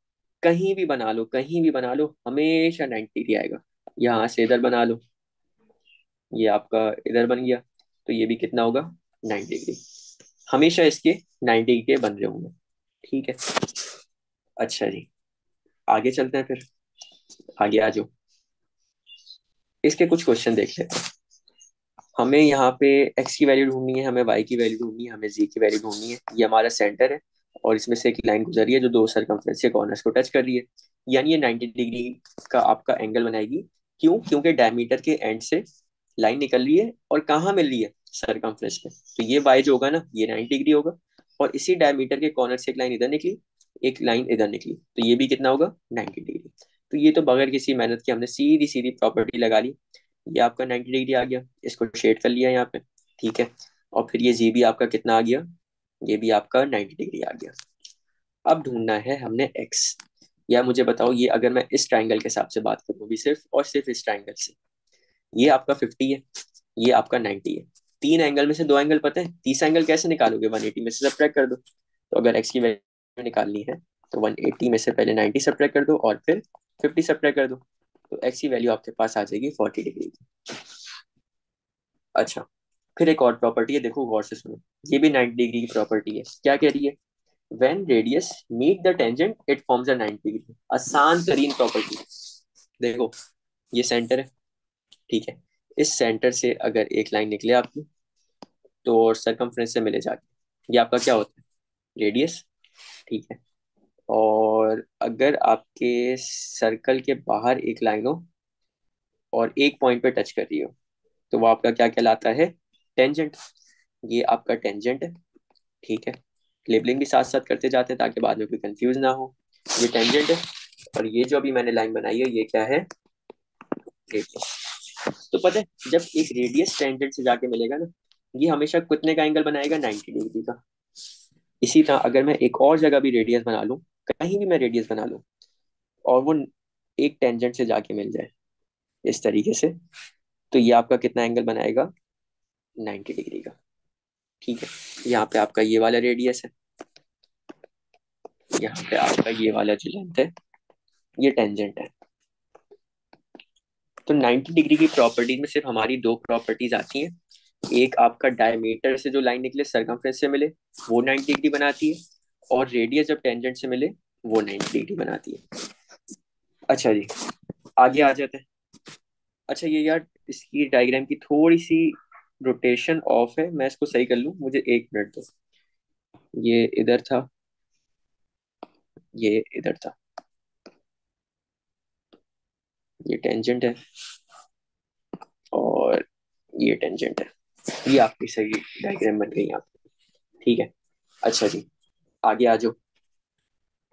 [SPEAKER 1] कहीं भी बना लो, कहीं भी बना लो, हमेशा 90 डिग्री आएगा। यहाँ से इधर बना लो, ये आपका इधर बन गया, तो ये भी कितना होगा, 90 डिग्री। हमेशा इसके 90 के बन रहे होंगे। ठीक है। अच्छा जी, आगे चलते हैं फिर। आगे आ जाओ, इसके कुछ क्वेश्चन देख लेते हैं। हमें यहाँ पे एक्स की वैल्यू ढूंढनी है, हमें वाई की वैल्यू ढूंढनी है, हमें जी की वैल्यू ढूंढनी है। ये हमारा सेंटर है, और इसमें से एक लाइन गुजर रही है जो दो सरकमफ्रेंस के कॉर्नर्स को टच कर रही है। यानी ये 90 डिग्री का आपका एंगल बनाएगी। क्यों? क्योंकि डायमीटर के एंड से लाइन निकल रही है और कहाँ मिल रही है, सरकमफ्रेंस में। तो ये वाई जो होगा ना, ये 90 डिग्री होगा। और इसी डायमीटर के कॉर्नर से एक लाइन इधर निकली, एक लाइन इधर निकली, तो ये भी कितना होगा, 90 डिग्री। तो ये तो बगैर किसी मेहनत के हमने सीधी सीधी प्रॉपर्टी लगा ली। ये आपका 90 डिग्री आ गया, इसको शेड कर लिया यहाँ पे। ठीक है। और फिर ये जी भी आपका कितना आ गया, ये भी आपका 90 डिग्री आ गया। अब ढूंढना है हमने एक्स। या मुझे बताओ, ये अगर मैं इस ट्राइंगल के हिसाब से बात करूँ भी, सिर्फ और सिर्फ इस ट्राइंगल से, ये आपका 50 है, ये आपका 90 है। तीन एंगल में से दो एंगल पता है, तीसरा एंगल कैसे निकालोगे, 180 में से सब्ट्रैक्ट कर दो। तो अगर एक्स की वैल्यू निकालनी है, तो 180 में से पहले 90 सब्ट्रैक्ट कर दो और फिर 50 सब्ट्रैक्ट कर दो। तो एक्स की वैल्यू आपके पास आ जाएगी 40 डिग्री की। अच्छा, फिर एक और प्रॉपर्टी है, देखो गौर से सुनो। ये भी 90 डिग्री की प्रॉपर्टी है। क्या कह रही है? When radius meet the tangent it forms a 90 degree. आसान तरीन प्रॉपर्टी। देखो, ये सेंटर है, ठीक है। इस सेंटर से अगर एक लाइन निकले आपकी, तो सरकमफ्रेंस से मिले जाके, ये आपका क्या होता है, रेडियस। ठीक है। और अगर आपके सर्कल के बाहर एक लाइन हो और एक पॉइंट पे टच कर रही हो, तो वो आपका क्या कहलाता है, टेंजेंट। ये आपका टेंजेंट है। ठीक है। लेबलिंग भी साथ साथ करते जाते हैं ताकि बाद में कोई कंफ्यूज ना हो। ये टेंजेंट है, और ये जो अभी मैंने लाइन बनाई है, ये क्या है, रेडियस। तो पता है, जब एक रेडियस टेंजेंट से जाके मिलेगा ना, ये हमेशा कितने का एंगल बनाएगा, 90 डिग्री का। इसी तरह अगर मैं एक और जगह भी रेडियस बना लूं, कहीं भी मैं रेडियस बना लूं, और वो एक टेंजेंट से जाके मिल जाए इस तरीके से, तो ये आपका कितना एंगल बनाएगा, 90 डिग्री का। ठीक है। यहाँ पे आपका ये वाला रेडियस है, यहाँ पे आपका ये वाला जो लेंथ है, ये टेंजेंट है। तो 90 डिग्री की प्रॉपर्टी में सिर्फ हमारी दो प्रॉपर्टीज आती हैं। एक आपका डायमीटर से जो लाइन निकले सरकमफ्रेंस से मिले, वो 90 डिग्री बनाती है। और रेडियस जब टेंजेंट से मिले, वो 90 डिग्री बनाती है। अच्छा जी, आगे आ जाते हैं। अच्छा ये यार, इसकी डायग्राम की थोड़ी सी रोटेशन ऑफ है, मैं इसको सही कर लूँ, मुझे 1 मिनट दो। ये इधर था, ये इधर था, ये टेंजेंट है और ये टेंजेंट है। ये आपकी सही डायग्राम बन गई यहाँ पे। ठीक है। अच्छा जी, आगे आ जाओ,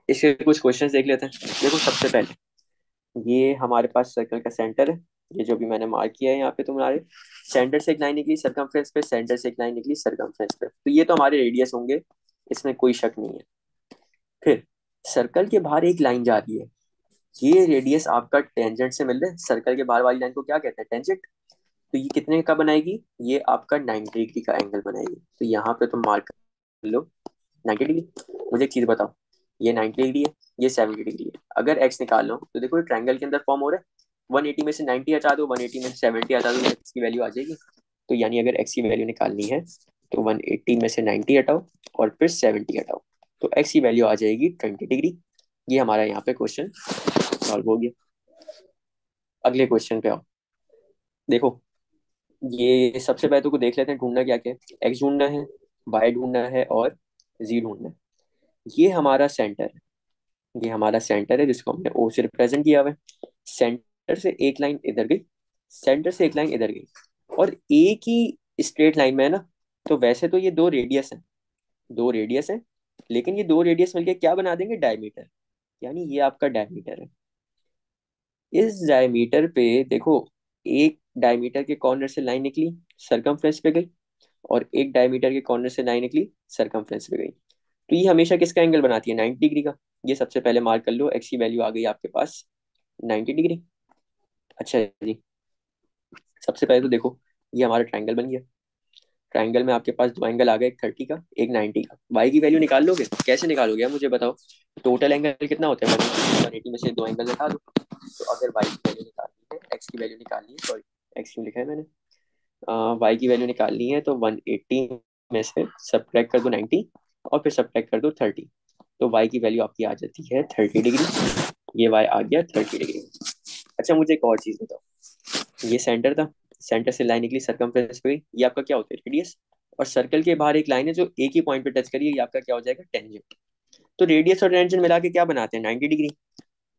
[SPEAKER 1] इसके कुछ क्वेश्चंस देख लेते हैं। देखो सबसे पहले, ये हमारे पास सर्कल का सेंटर है, ये जो भी मैंने मार्क किया है यहाँ पे तुम्हारे। सेंटर से एक लाइन निकली सरकमफ्रेंस पे, सेंटर से एक लाइन निकली सरकमफ्रेंस पे, तो ये तो हमारे रेडियस होंगे, इसमें कोई शक नहीं है। फिर सर्कल के बाहर एक लाइन जा रही है, ये रेडियस आपका टेंजेंट से मिल रहा है। सर्कल के बाहर वाली लाइन को क्या कहते हैं, टेंजेंट। तो ये कितने का बनाएगी, ये आपका 90 डिग्री का एंगल बनाएगी। तो यहाँ पे तुम मार्क कर लो 90 डिग्री। मुझे एक चीज बताओ, ये 90 डिग्री है, ये 70 डिग्री है। अगर एक्स निकाल लो, तो देखो ट्रायंगल के अंदर फॉर्म हो रहा है। 180 में से 90 हटा दो, 180 में से 70 हटा दो, एक्स की वैल्यू आ जाएगी। तो यानी अगर एक्स की वैल्यू निकालनी है, तो 180 में से 90 हटाओ और फिर 70 हटाओ, तो एक्स की वैल्यू आ जाएगी 20 डिग्री। ये हमारा यहाँ पे क्वेश्चन सॉल्व हो गया। अगले क्वेश्चन पे आओ। देखो, ये सबसे पहले तो को देख लेते हैं, ढूंढना क्या क्या है। एक्स ढूंढना है, वाई ढूंढना है और जी ढूंढना है। ये हमारा सेंटर है, ये हमारा सेंटर है जिसको हमने ओ से रिप्रेजेंट किया हुआ है। सेंटर से एक लाइन इधर गई, सेंटर से एक लाइन इधर गई, और एक ही स्ट्रेट लाइन में है ना। तो वैसे तो ये दो रेडियस है, दो रेडियस है, लेकिन ये दो रेडियस मिलके क्या बना देंगे, डायमीटर। यानी ये आपका डायमीटर है। इस डायमीटर पे देखो, एक डायमीटर के कॉर्नर से लाइन निकली, सरकमफ्रेंस पे गई, और एक डायमीटर के कॉर्नर से लाइन निकली, सरकमफ्रेंस पे गई। तो ये हमेशा किसका एंगल बनाती है, 90 डिग्री का। ये सबसे पहले मार्क कर लो, एक्स की वैल्यू आ गई आपके पास 90 डिग्री। अच्छा जी, सबसे पहले तो देखो, ये हमारा ट्रायंगल बन गया। ट्राइंगल में आपके पास दो एंगल आ गए, एक 30 का एक 90 का। वाई की वैल्यू निकाल लोगे? कैसे निकालोगे आप मुझे बताओ। टोटल एंगल कितना होता है? 180 में से दो एंगल निकाल दो। तो अगर वाई की वैल्यू निकालनी है, एक्स की वैल्यू निकालनी है, सॉरी एक्स क्यों लिखा है मैंने, वाई की वैल्यू निकालनी है तो 180 में से सब्ट्रैक्ट कर दो 90 और फिर सब्ट्रैक्ट कर दो 30। तो वाई की वैल्यू आपकी आ जाती है 30 डिग्री। ये वाई आ गया 30 डिग्री। अच्छा मुझे एक और चीज बताओ, ये सेंटर था, सेंटर से लाइन निकली सर्कमफ्रेंस पे गई, ये आपका क्या होता है? रेडियस। और सर्कल के बाहर एक लाइन है जो एक ही पॉइंट पे टच करिए, ये आपका क्या हो जाएगा? टेंजेंट। तो रेडियस और टेंजेंट मिला के क्या बनाते हैं? 90 डिग्री।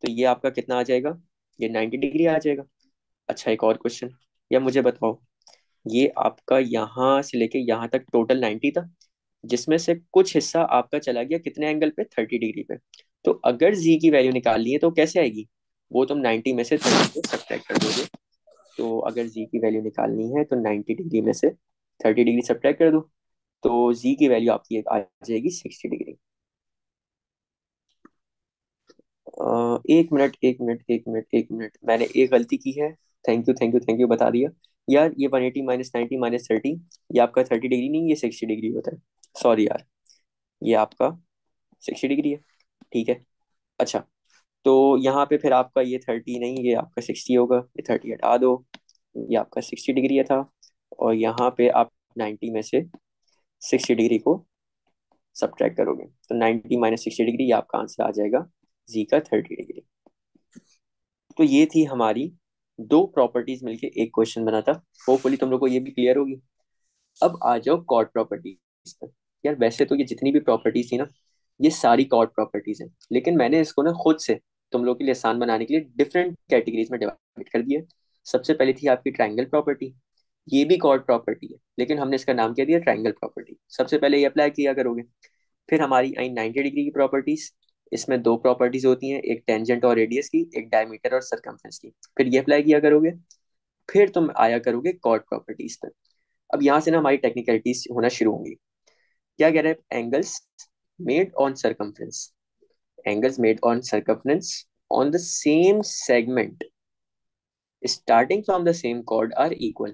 [SPEAKER 1] तो ये आपका कितना आ जाएगा? ये 90 डिग्री आ जाएगा। अच्छा एक और क्वेश्चन, या मुझे बताओ, ये आपका यहाँ से लेके यहाँ तक टोटल 90 था, जिसमें से कुछ हिस्सा आपका चला गया कितने एंगल पे? 30 डिग्री पे। तो अगर जी की वैल्यू निकालनी है तो कैसे आएगी? वो तुम 90 में से 30 को सब्ट्रैक्ट कर दोगे। तो अगर जी की वैल्यू निकालनी है तो 90 डिग्री में से 30 डिग्री सब्ट्रैक्ट कर दो। तो जी की वैल्यू आपकी आ जाएगी 60 डिग्री। एक मिनट एक मिनट एक मिनट एक मिनट, मैंने एक गलती की है। Thank you thank you thank you, बता दिया। यार ये 180 माइनस 90 माइनस 30, ये आपका 30 डिग्री नहीं, ये 60 डिग्री होता है। सॉरी यार, ये आपका 60 डिग्री है। ठीक है। अच्छा, तो यहाँ पे फिर आपका ये 30 नहीं, ये आपका 60 होगा, ये 30 हटा दो। ये आपका 60 डिग्री था। और यहाँ पे आप 90 में से 60 डिग्री को सब्ट्रैक्ट करोगे तो 90 माइनस 60 डिग्री, ये आपका आंसर आ जाएगा जी का 30 डिग्री। तो ये थी हमारी दो प्रॉपर्टीज मिलके एक क्वेश्चन बना था। होपफुली तुम लोग को ये भी क्लियर होगी। अब आ जाओ कॉर्ड प्रॉपर्टीज पर। यार वैसे तो ये जितनी भी प्रॉपर्टीज थी ना, ये सारी कॉर्ड प्रॉपर्टीज हैं, लेकिन मैंने इसको ना खुद से तुम लोग के लिए आसान बनाने के लिए डिफरेंट कैटेगरीज में डिवाइड कर दिया। सबसे पहले थी आपकी ट्राइंगल प्रॉपर्टी। ये भी कॉर्ड प्रॉपर्टी है, लेकिन हमने इसका नाम क्या दिया? Triangle property. सबसे पहले ये अप्लाई किया करोगे। फिर हमारी आई 90 डिग्री की प्रॉपर्टीज। इसमें दो प्रॉपर्टीज होती हैं, एक टेंजेंट और रेडियस की, एक डायमीटर और सरकमफ्रेंस की। फिर ये अप्लाई किया करोगे। फिर तुम आया करोगे कॉर्ड प्रॉपर्टीज पर। अब यहाँ से ना हमारी टेक्निकलिटीज होना शुरू होंगी। क्या कह रहे हैं? Angles made on circumference, angles made on circumference on the same segment starting from the same chord are equal.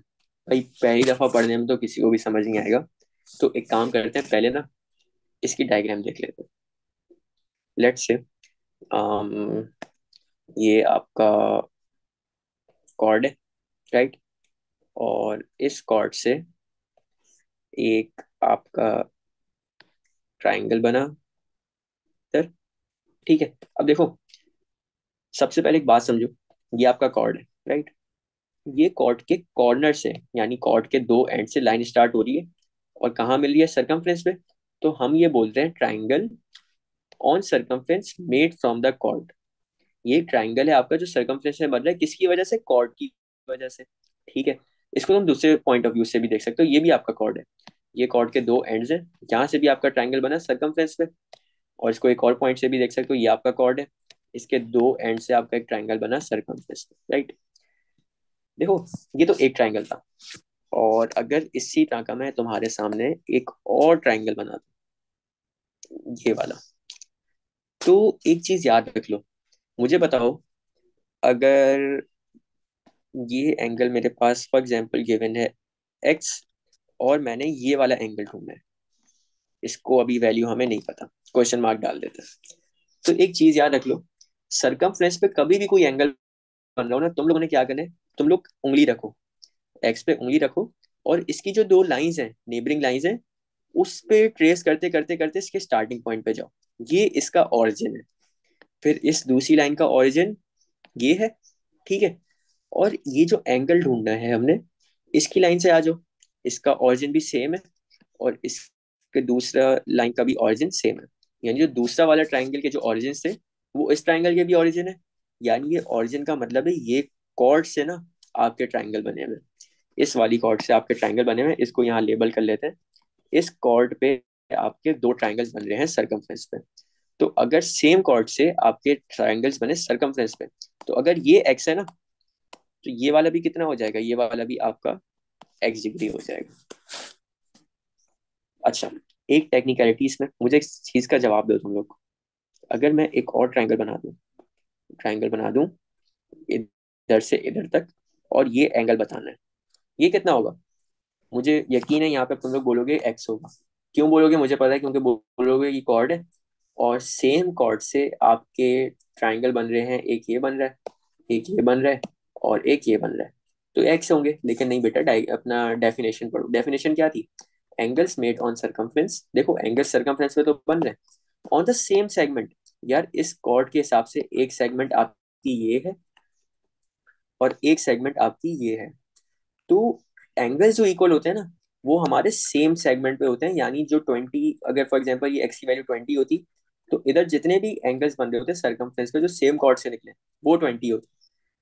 [SPEAKER 1] भाई पहली दफा पढ़ने में तो किसी को भी समझ नहीं आएगा, तो एक काम करते हैं, पहले ना इसकी डायग्राम देख लेते हैं। लेट्स से ये आपका कॉर्ड है, राइट? और इस कॉर्ड से एक आपका ट्राइंगल बना सर। ठीक है। अब देखो, सबसे पहले एक बात समझो, ये आपका कॉर्ड है, राइट? ये कॉर्ड के कॉर्नर से, यानी कॉर्ड के दो एंड से लाइन स्टार्ट हो रही है और कहाँ मिल रही है? सरकमफ्रेंस पे। तो हम ये बोलते हैं triangle on circumference made from the chord. ये ट्राइंगल है आपका जो सरकमफ्रेंस में बन रहा है, किसकी वजह से? कॉर्ड की वजह से। ठीक है। इसको तुम दूसरे पॉइंट ऑफ व्यू से भी देख सकते हो, ये भी आपका कॉर्ड है। ये कॉर्ड के दो एंड्स हैं, जहां से भी आपका ट्राइंगल बना सरकमफ्रेंस पे। और इसको एक और पॉइंट से भी देख सकते हो, ये आपका कॉर्ड है, इसके दो एंड से आपका एक ट्राइंगल बना सरकमफ्रेंस पे, राइट? देखो, ये तो एक ट्राइंगल था। और अगर इसी तरह का मैं तुम्हारे सामने एक और ट्राइंगल बना दूं, ये वाला, तो एक चीज याद रख लो। मुझे बताओ, अगर ये एंगल मेरे पास फॉर एग्जांपल गिवन है एक्स, और मैंने ये वाला एंगल ढूंढना है, इसको अभी वैल्यू हमें नहीं पता, क्वेश्चन मार्क डाल देते हैं। तो एक चीज याद रख लो, सरकमफ्रेंस पे कभी भी कोई एंगल बन रहा हो ना, तुम लोगों ने क्या करना है? तुम लोग उंगली रखो, एक्स पे उंगली रखो, और इसकी जो दो लाइंस हैं, नेबरिंग लाइंस हैं, उस पे ट्रेस करते करते करते इसके स्टार्टिंग पॉइंट पे जाओ। ये इसका ओरिजिन है। फिर इस दूसरी लाइन का ओरिजिन ये है, ठीक है? और ये जो एंगल ढूंढना है हमने, इसकी लाइन से आ जाओ, इसका ओरिजिन भी सेम है, और इसके दूसरा लाइन का भी ओरिजिन सेम है। यानी जो दूसरा वाला ट्राइंगल के जो ओरिजिन थे, वो इस ट्राइंगल के भी ओरिजिन है। यानी ये ओरिजिन का मतलब है ये कॉर्ड से ना आपके ट्राइंगल बने हुए हैं। इस वाली कॉर्ड से आपके ट्राइंगल बने हुए हैं, इसको यहाँ लेबल कर लेते हैं। इस कॉर्ड पे आपके दो ट्राइंगल्स बन रहे हैं सरकमफ्रेंस पे। तो अगर सेम कॉर्ड से आपके ट्राइंगल्स बने सरकमफ्रेंस पे, तो अगर ये एक्स है ना, तो ये वाला भी कितना हो जाएगा? ये वाला भी आपका एक्स डिग्री हो जाएगा। अच्छा, एक टेक्निकलिटी इसमें, मुझे एक चीज का जवाब दो तुम लोग। अगर मैं एक और ट्राइंगल बना दूं इधर से इधर तक, और ये एंगल बताना है, ये कितना होगा? मुझे यकीन है यहाँ पे तुम लोग बोलोगे एक्स होगा। क्यों बोलोगे मुझे पता है, क्योंकि बोलोगे कि कॉर्ड है, और सेम कॉर्ड से आपके ट्राइंगल बन रहे हैं, एक ये बन रहा है, एक ये बन रहा है, और एक ये बन रहा है, तो एक्स होंगे। लेकिन नहीं बेटा, अपना डेफिनेशन पढ़ो। डेफिनेशन क्या थी? Angles made on circumference. देखो एंगल्स सरकमफ्रेंस में तो बन रहे हैं ऑन द सेम सेगमेंट। यार इस कॉर्ड के हिसाब से एक सेगमेंट आपकी ये है और एक सेगमेंट आपकी ये है। तो एंगल्स जो इक्वल होते हैं ना, वो हमारे सेम सेगमेंट पे होते हैं। यानी जो 20, अगर फॉर एग्जांपल ये एक्स की वैल्यू 20 होती, तो इधर जितने भी एंगल्स बन रहे होते हैं सरकमफ्रेंस पे जो सेम कॉर्ड से निकले, वो 20 होते।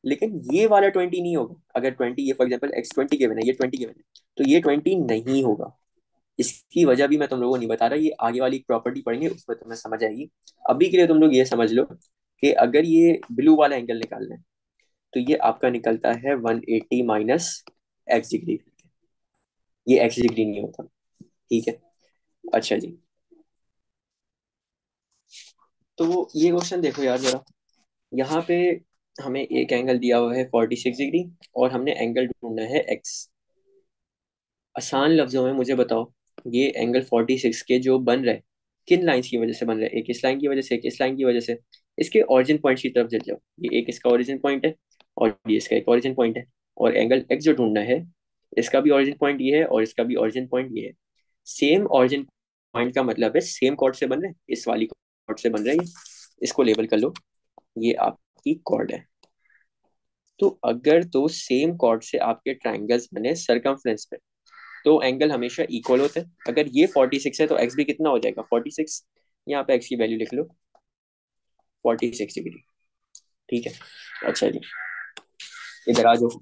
[SPEAKER 1] लेकिन ये वाला 20 नहीं होगा। अगर 20, ये फॉर एग्जांपल एक्स 20 के बने, ये 20 के बने, तो ये 20 नहीं होगा। इसकी वजह भी मैं तुम लोगों को नहीं बता रहा, ये आगे वाली प्रॉपर्टी पढ़ेंगे उसमें तुम्हें समझ आएगी। अभी के लिए तुम लोग ये समझ लो कि अगर ये ब्लू वाला एंगल निकालना है, तो ये आपका निकलता है 180 माइनस एक्स डिग्री। ये एक्स डिग्री नहीं होता। ठीक है। अच्छा जी, तो ये क्वेश्चन देखो यार जरा। यहाँ पे हमें एक एंगल दिया हुआ है 46 डिग्री, और हमने एंगल ढूंढना है एक्स। आसान लफ्जों में मुझे बताओ, ये एंगल 46 के जो बन रहा है, किन लाइंस की वजह से बन रहा है? एक इस लाइन की वजह से, एक इस लाइन की वजह से। इसके ओरिजिन पॉइंट की तरफ चल जाओ। ये एक इसका ओरिजिन पॉइंट है, और ये इसका एक ओरिजिन पॉइंट है। और एंगल एक्स जो ढूंढना है, इसका भी ओरिजिन पॉइंट ये है और इसका भी ओरिजिन पॉइंट ये है। सेम ओरिजिन पॉइंट का मतलब है सेम कॉर्ड से बन रहे हैं, इस वाली कॉर्ड से बन रहे हैं ये। इसको लेबल कर लो, ये आपकी कॉर्ड है। तो अगर तो सेम कॉर्ड से आपके ट्राइंगल्स बने सरकमफ्रेंस पे, तो एंगल हमेशा इक्वल होते हैं। अगर ये 46 है तो एक्स भी कितना हो जाएगा? 46। यहाँ पे एक्स की वैल्यू लिख लो, 46 डिग्री। ठीक है। अच्छा जी, इधर आ जाओ।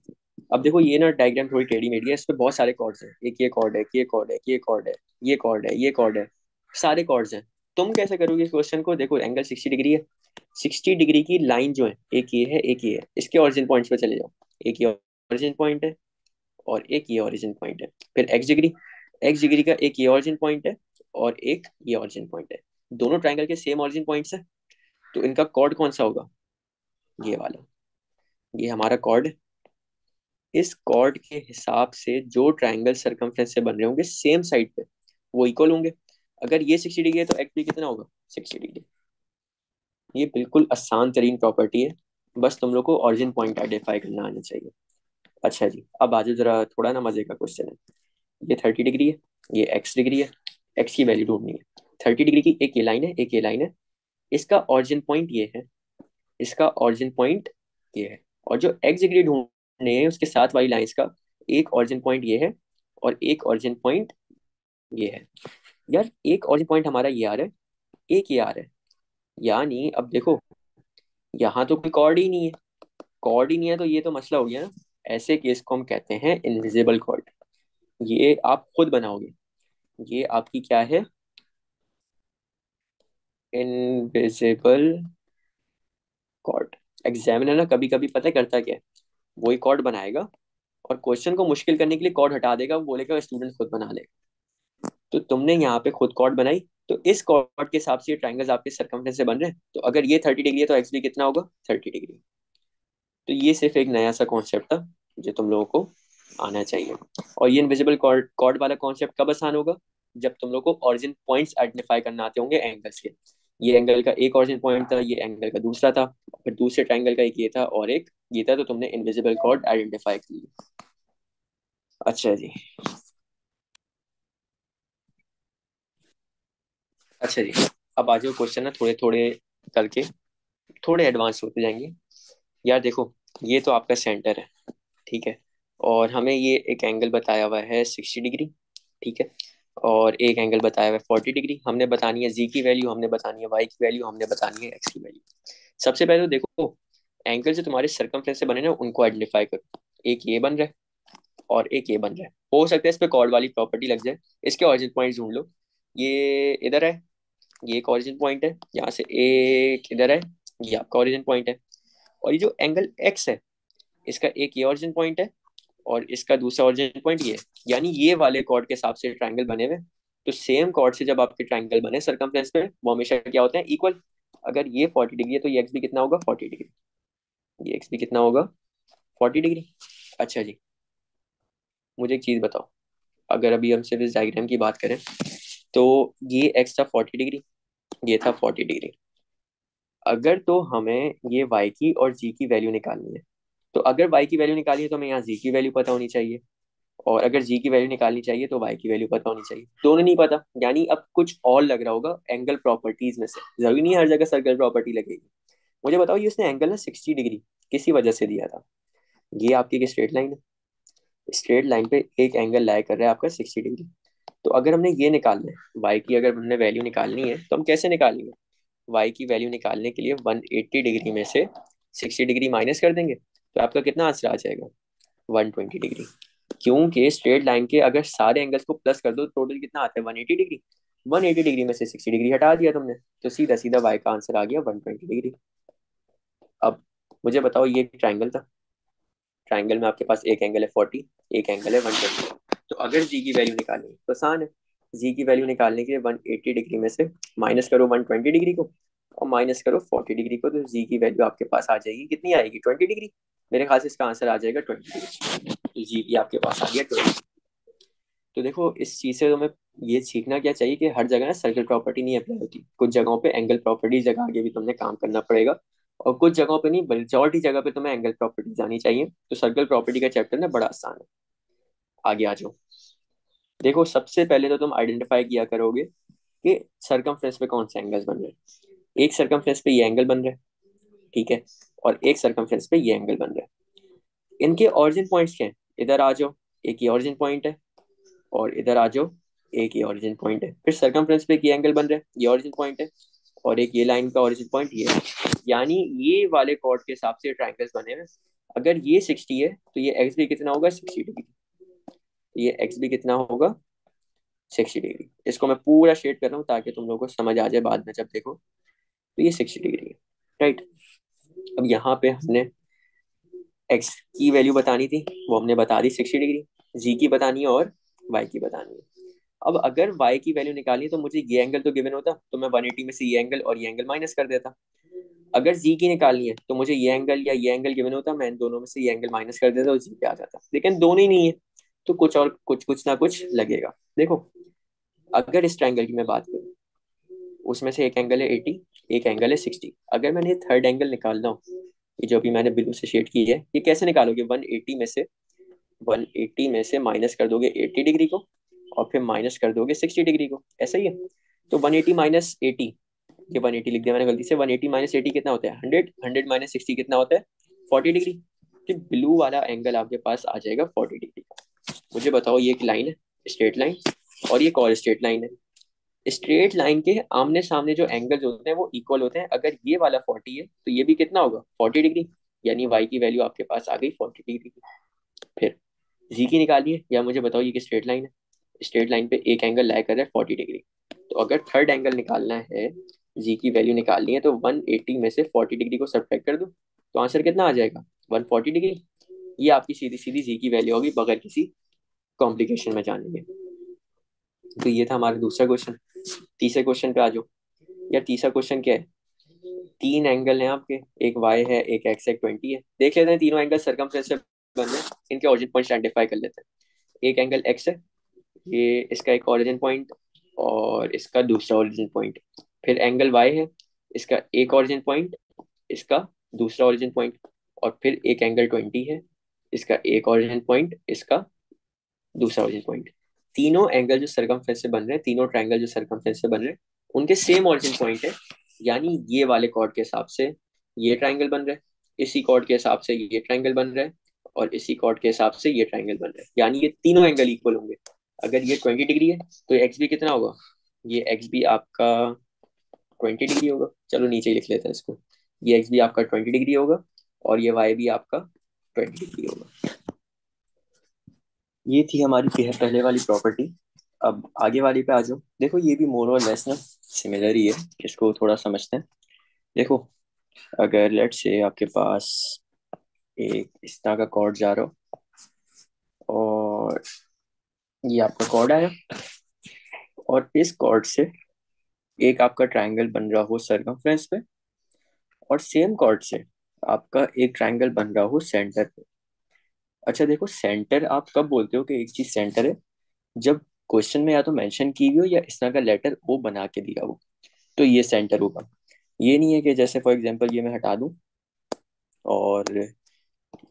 [SPEAKER 1] अब देखो ये ना डायग्राम थोड़ी टेढ़ी मेढ़ी है, इस पे बहुत सारे कॉर्ड्स हैं। एक ये कॉर्ड है, ये कॉर्ड है, ये कॉर्ड है, ये कॉर्ड है, ये कॉर्ड है, सारे कॉर्ड्स हैं। तुम कैसे करोगे इस क्वेश्चन को? देखो एंगल 60 डिग्री है, 60 डिग्री की लाइन जो है, एक ये है, एक ये है, इसके ओरिजिन पॉइंट्स पे चले जाओ। एक ये ओरिजिन पॉइंट है और एक ये ओरिजिन पॉइंट है। फिर एक्स डिग्री, एक्स डिग्री का एक ये ओरिजिन पॉइंट है और एक ये ओरिजिन पॉइंट है। दोनों ट्राइंगल के सेम ओरिजिन पॉइंट्स है, तो इनका कॉर्ड कौन सा होगा? ये वाला। ये हमारा कॉर्ड। इस कॉर्ड के हिसाब से जो ट्राइंगल सरकमफ्रेंस से बन रहे होंगे सेम साइड पे, वो इक्वल होंगे। अगर ये 60 डिग्री है तो एक्स भी कितना होगा? 60 डिग्री। ये बिल्कुल आसान तरीन प्रॉपर्टी है, बस तुम लोग को ओरिजिन पॉइंट आइडेंटिफाई करना आना चाहिए। अच्छा जी, अब आज जरा थोड़ा ना मजे का क्वेश्चन है। ये 30 डिग्री है, ये एक्स डिग्री है, एक्स की वैल्यू ढूंढनी है। 30 डिग्री की एक ये लाइन है, एक ये लाइन है, इसका ऑरिजिन पॉइंट ये है, इसका ऑरिजिन पॉइंट ये है। और जो एक्स डिग्री ढूंढने हैं उसके साथ वाली लाइंस का एक ऑरिजिन पॉइंट ये है और एक ऑरिजिन पॉइंट ये है। यार एक ऑरिजिन पॉइंट हमारा ये आ रहा है, एक ये आ रहा है। यानी अब देखो, यहाँ तो कोई कॉर्ड ही नहीं है। कॉर्ड ही नहीं है तो ये तो मसला हो गया ना। ऐसे केस को हम कहते हैं इनविजिबल कॉर्ड। ये आप खुद बनाओगे। ये आपकी क्या है? Invisible cord. एग्जामिनर ना कभी कभी पता है करता क्या है, वही कॉर्ड बनाएगा और क्वेश्चन को मुश्किल करने के लिए कॉर्ड हटा देगा, वो बोलेगा स्टूडेंट खुद बना ले। तो तुमने यहाँ पे खुद कॉर्ड बनाई, तो इस कॉर्ड के हिसाब से ये ट्राइंगल्स आपके सरकमफ्रेंस से बन रहे हैं। तो अगर ये 30 डिग्री है तो एक्स भी कितना होगा? 30 डिग्री। तो ये सिर्फ एक नया सा कॉन्सेप्ट था जो तुम लोगों को आना चाहिए। और ये इनविजिबल कॉर्ड कॉर्ड वाला कॉन्सेप्ट कब आसान होगा? जब तुम लोग को ऑरिजिन पॉइंट्स आइडेंटिफाई करना आते होंगे एंगल्स के। ये एंगल का एक ऑरिजिन पॉइंट था, ये एंगल का दूसरा था, फिर दूसरे ट्राइंगल का एक ये था और एक ये था, तो तुमने इनविजिबल कॉर्ड आइडेंटिफाई कर लिया। अच्छा जी। अच्छा जी, अब आ जाओ क्वेश्चन ना थोड़े थोड़े करके, थोड़े एडवांस होते जाएंगे। यार देखो, ये तो आपका सेंटर है, ठीक है, और हमें ये एक एंगल बताया हुआ है 60 डिग्री, ठीक है, और एक एंगल बताया हुआ है 40 डिग्री। हमने बतानी है जी की वैल्यू, हमने बतानी है वाई की वैल्यू, हमने बतानी है एक्स की वैल्यू। सबसे पहले तो देखो, एंगल जो तुम्हारे सर्कमफ्रेंस से बने ना उनको आइडेंटिफाई करो। एक ये बन रहा है और एक ये बन रहा है। हो सकता है इस पे कॉर्ड वाली प्रॉपर्टी लग जाए। इसके ऑरिजिन पॉइंट ढूंढ लो। ये इधर है, ये एक ओरिजिन पॉइंट है, यहाँ से एक इधर है, ये आपका ओरिजिन पॉइंट है। और ये जो एंगल एक्स है, इसका एक ये ओरिजिन पॉइंट है और इसका दूसरा ओरिजिन पॉइंट ये है। यानी ये वाले कॉर्ड के हिसाब से ट्राइंगल बने हुए। तो सेम कॉर्ड से जब आपके ट्राइंगल बने सरकमफ्रेंस पे, वो हमेशा क्या होते हैं? इक्वल। अगर ये 40 डिग्री है तो ये एक्स भी कितना होगा? 40 डिग्री। ये एक्स भी कितना होगा? 40 डिग्री। अच्छा जी, मुझे एक चीज बताओ, अगर अभी हम सिर्फ इस डायग्राम की बात करें तो ये एक्स था 40 डिग्री, ये था 40 डिग्री। अगर तो हमें ये वाई की और जी की वैल्यू निकालनी है, तो अगर वाई की वैल्यू निकालनी है तो हमें यहाँ जी की वैल्यू पता होनी चाहिए, और अगर जी की वैल्यू निकालनी चाहिए तो वाई की वैल्यू पता होनी चाहिए। दोनों नहीं पता, यानी अब कुछ और लग रहा होगा एंगल प्रॉपर्टीज में से। जरूरी नहीं है हर जगह सर्कल प्रॉपर्टी लगेगी। मुझे बताओ, ये उसने एंगल ना 60 डिग्री किसी वजह से दिया था। ये आपकी एक स्ट्रेट लाइन है, स्ट्रेट लाइन पे एक एंगल लाई कर रहा है आपका 60 डिग्री। तो अगर हमने ये निकालना है वाई की, अगर हमने वैल्यू निकालनी है तो हम कैसे निकालेंगे? वाई की वैल्यू निकालने के लिए 180 डिग्री में से 60 डिग्री माइनस कर देंगे, तो आपका कितना आंसर आ जाएगा? 120 डिग्री। क्योंकि स्ट्रेट लाइन के अगर सारे एंगल्स को प्लस कर दो तो टोटल कितना आता है? 180 डिग्री। 180 डिग्री में से 60 डिग्री हटा दिया तुमने, तो सीधा सीधा वाई का आंसर आ गया 120 डिग्री। अब मुझे बताओ, ये ट्राइंगल था, ट्राइंगल में आपके पास एक एंगल है 40, एक एंगल है 120। तो अगर जी की वैल्यू निकालनी है तो आसान है। जी की वैल्यू निकालने के लिए 180 डिग्री में से माइनस करो 120 डिग्री को, और माइनस करो 40 डिग्री को, तो जी की वैल्यू आपके पास आ जाएगी, कितनी आएगी? 20 डिग्री। मेरे ख्याल से इसका आंसर आ जाएगा 20 डिग्री। तो जी भी आपके पास आ गया 20। तो देखो, इस चीज से तुम्हें ये सीखना क्या चाहिए कि हर जगह ना सर्कल प्रॉपर्टी नहीं अप्लाई होती, कुछ जगहों पे एंगल प्रॉपर्टी जगह आगे भी तुमने काम करना पड़ेगा, और कुछ जगहों पे नहीं, मेजॉरिटी जगह पे तुम्हें एंगल प्रॉपर्टीज आनी चाहिए। तो सर्कल प्रॉपर्टी का चैप्टर ना बड़ा आसान है। आगे आ जाओ। देखो, सबसे पहले तो तुम आइडेंटिफाई किया करोगे कि सरकमफ्रेंस पे कौन से एंगल्स बन रहे हैं। एक सरकमफ्रेंस पे ये एंगल बन रहा है, ठीक है, और एक सरकमफ्रेंस पे ये एंगल बन रहा है। इनके ऑरिजिन पॉइंट्स क्या हैं? इधर आ जाओ, एक ही ऑरिजिन पॉइंट है, और इधर आ जाओ, एक ही ओरिजिन पॉइंट है। फिर सरकमफ्रेंस पे एक ये एंगल बन रहा है, ये ओरिजिन पॉइंट है, और एक ये लाइन का ओरिजिन पॉइंट ये है। यानी ये वाले कॉर्ड के हिसाब से ट्राइंगल्स बने हुए हैं। अगर ये 60 है तो ये एक्स भी कितना होगा? 60 डिग्री। ये एक्स भी कितना होगा? 60 डिग्री। इसको मैं पूरा शेड कर रहा हूँ ताकि तुम लोगों को समझ आ जाए बाद में जब देखो। तो ये 60 डिग्री है, राइट। अब यहाँ पे हमने एक्स की वैल्यू बतानी थी, वो हमने बता दी 60 डिग्री। जी की बतानी है और वाई की बतानी है। अब अगर y की वैल्यू निकालनी है तो मुझे ये एंगल तो गिवन होता, तो मैं 180 में से ये एंगल और ये एंगल माइनस कर देता। अगर z की निकालनी है तो मुझे ये एंगल या ये एंगल गिवन होता, मैं इन दोनों में से ये एंगल माइनस कर देता और जी पे आ जाता। लेकिन दोनों ही नहीं है, तो कुछ और कुछ ना कुछ लगेगा। देखो, अगर इस ट्रायंगल की मैं बात करूँ, उसमें से एक एंगल है 80, एक एंगल है 60। अगर मैंने थर्ड एंगल निकालना हो, ये जो अभी मैंने ब्लू से शेड की है, ये कैसे निकालोगे? 180 में से माइनस कर दोगे 80 डिग्री को, और फिर माइनस कर दोगे 60 डिग्री को, ऐसा ही है। तो 180 - 80, ये 180 लिख दिया मैंने गलती से। 180 - 80 कितना होता है? 100। 100 - 60 कितना होता है? 40 डिग्री। तो ब्लू वाला एंगल आपके पास आ जाएगा 40 डिग्री का। मुझे बताओ, ये एक लाइन है, स्ट्रेट लाइन, और ये और स्ट्रेट लाइन है। स्ट्रेट लाइन के आमने सामने जो एंगल्स होते हैं वो इक्वल होते हैं। अगर ये वाला 40 है तो ये भी कितना होगा? 40 डिग्री। यानी वाई की वैल्यू आपके पास आ गई 40 डिग्री की। फिर जी की निकालिए, या मुझे बताओ ये कि स्ट्रेट लाइन है, स्ट्रेट लाइन पे एक एंगल लाई कर रहा है 40 डिग्री। तो अगर थर्ड एंगल निकालना है, जी की वैल्यू निकालनी है, तो 180 में से 40 डिग्री को सब्ट्रैक्ट कर दो, तो आंसर कितना आ जाएगा? 140 डिग्री। ये आपकी सीधी सीधी जी की वैल्यू होगी बगैर किसी कॉम्प्लिकेशन में जाने के। तो ये था हमारा दूसरा क्वेश्चन। तीसरे क्वेश्चन पे आ जाओ। यार, तीसरा क्वेश्चन क्या है? तीन एंगल हैं आपके, एक वाई है, एक एक्स है, एक 20 है। देख लेते हैं तीनों एंगल सरकमफ्रेंस से बन रहे हैं, इनके ऑरिजिन पॉइंट आइडेंटिफाई कर लेते हैं। एक एंगल एक्स है, ये इसका एक ओरिजिन पॉइंट और इसका दूसरा ओरिजिन पॉइंट। फिर एंगल वाई है, इसका एक ओरिजिन पॉइंट, इसका दूसरा ओरिजिन पॉइंट। और फिर एक एंगल 20 है, इसका एक ओरिजिन पॉइंट, इसका दूसरा ओरिजिन पॉइंट। तीनों एंगल जो सरकमफ्रेंस से बन रहे हैं, तीनों ट्रायंगल जो सरकमफ्रेंस से बन रहे हैं, उनके सेम ओरिजिन पॉइंट है। यानी ये वाले कॉर्ड के हिसाब से ये ट्रायंगल बन रहा है, इसी कॉर्ड के हिसाब से ये ट्रायंगल बन रहा है, और इसी कॉर्ड के हिसाब से ये ट्रायंगल बन रहा है। यानी ये तीनों एंगल इक्वल होंगे। अगर ये 20 डिग्री है तो एक्स भी कितना होगा? ये एक्स भी आपका 20 डिग्री होगा। चलो नीचे ही लिख लेते हैं इसको। ये एक्स भी आपका 20 डिग्री होगा, और ये वाई भी आपका 20 डिग्री होगा। ये थी हमारी पहले वाली प्रॉपर्टी। अब आगे वाली पे आ जाओ। देखो, ये भी मोर और लेस ना सिमिलर ही है, इसको थोड़ा समझते हैं। देखो, अगर लेट से आपके पास एक इस तरह का कॉर्ड जा रहा हो, और ये आपका कॉर्ड आया, और इस कॉर्ड से एक आपका ट्रायंगल बन रहा हो सरकमफ्रेंस पे, और सेम कॉर्ड से आपका एक ट्रायंगल बन रहा हो सेंटर पे। अच्छा देखो, सेंटर आप कब बोलते हो कि एक चीज सेंटर है? जब क्वेश्चन में या तो मेंशन की हुई हो या इस तरह का लेटर ओ बना के दिया हो, तो ये सेंटर होगा। ये नहीं है कि जैसे फॉर एग्जांपल ये मैं हटा दूं और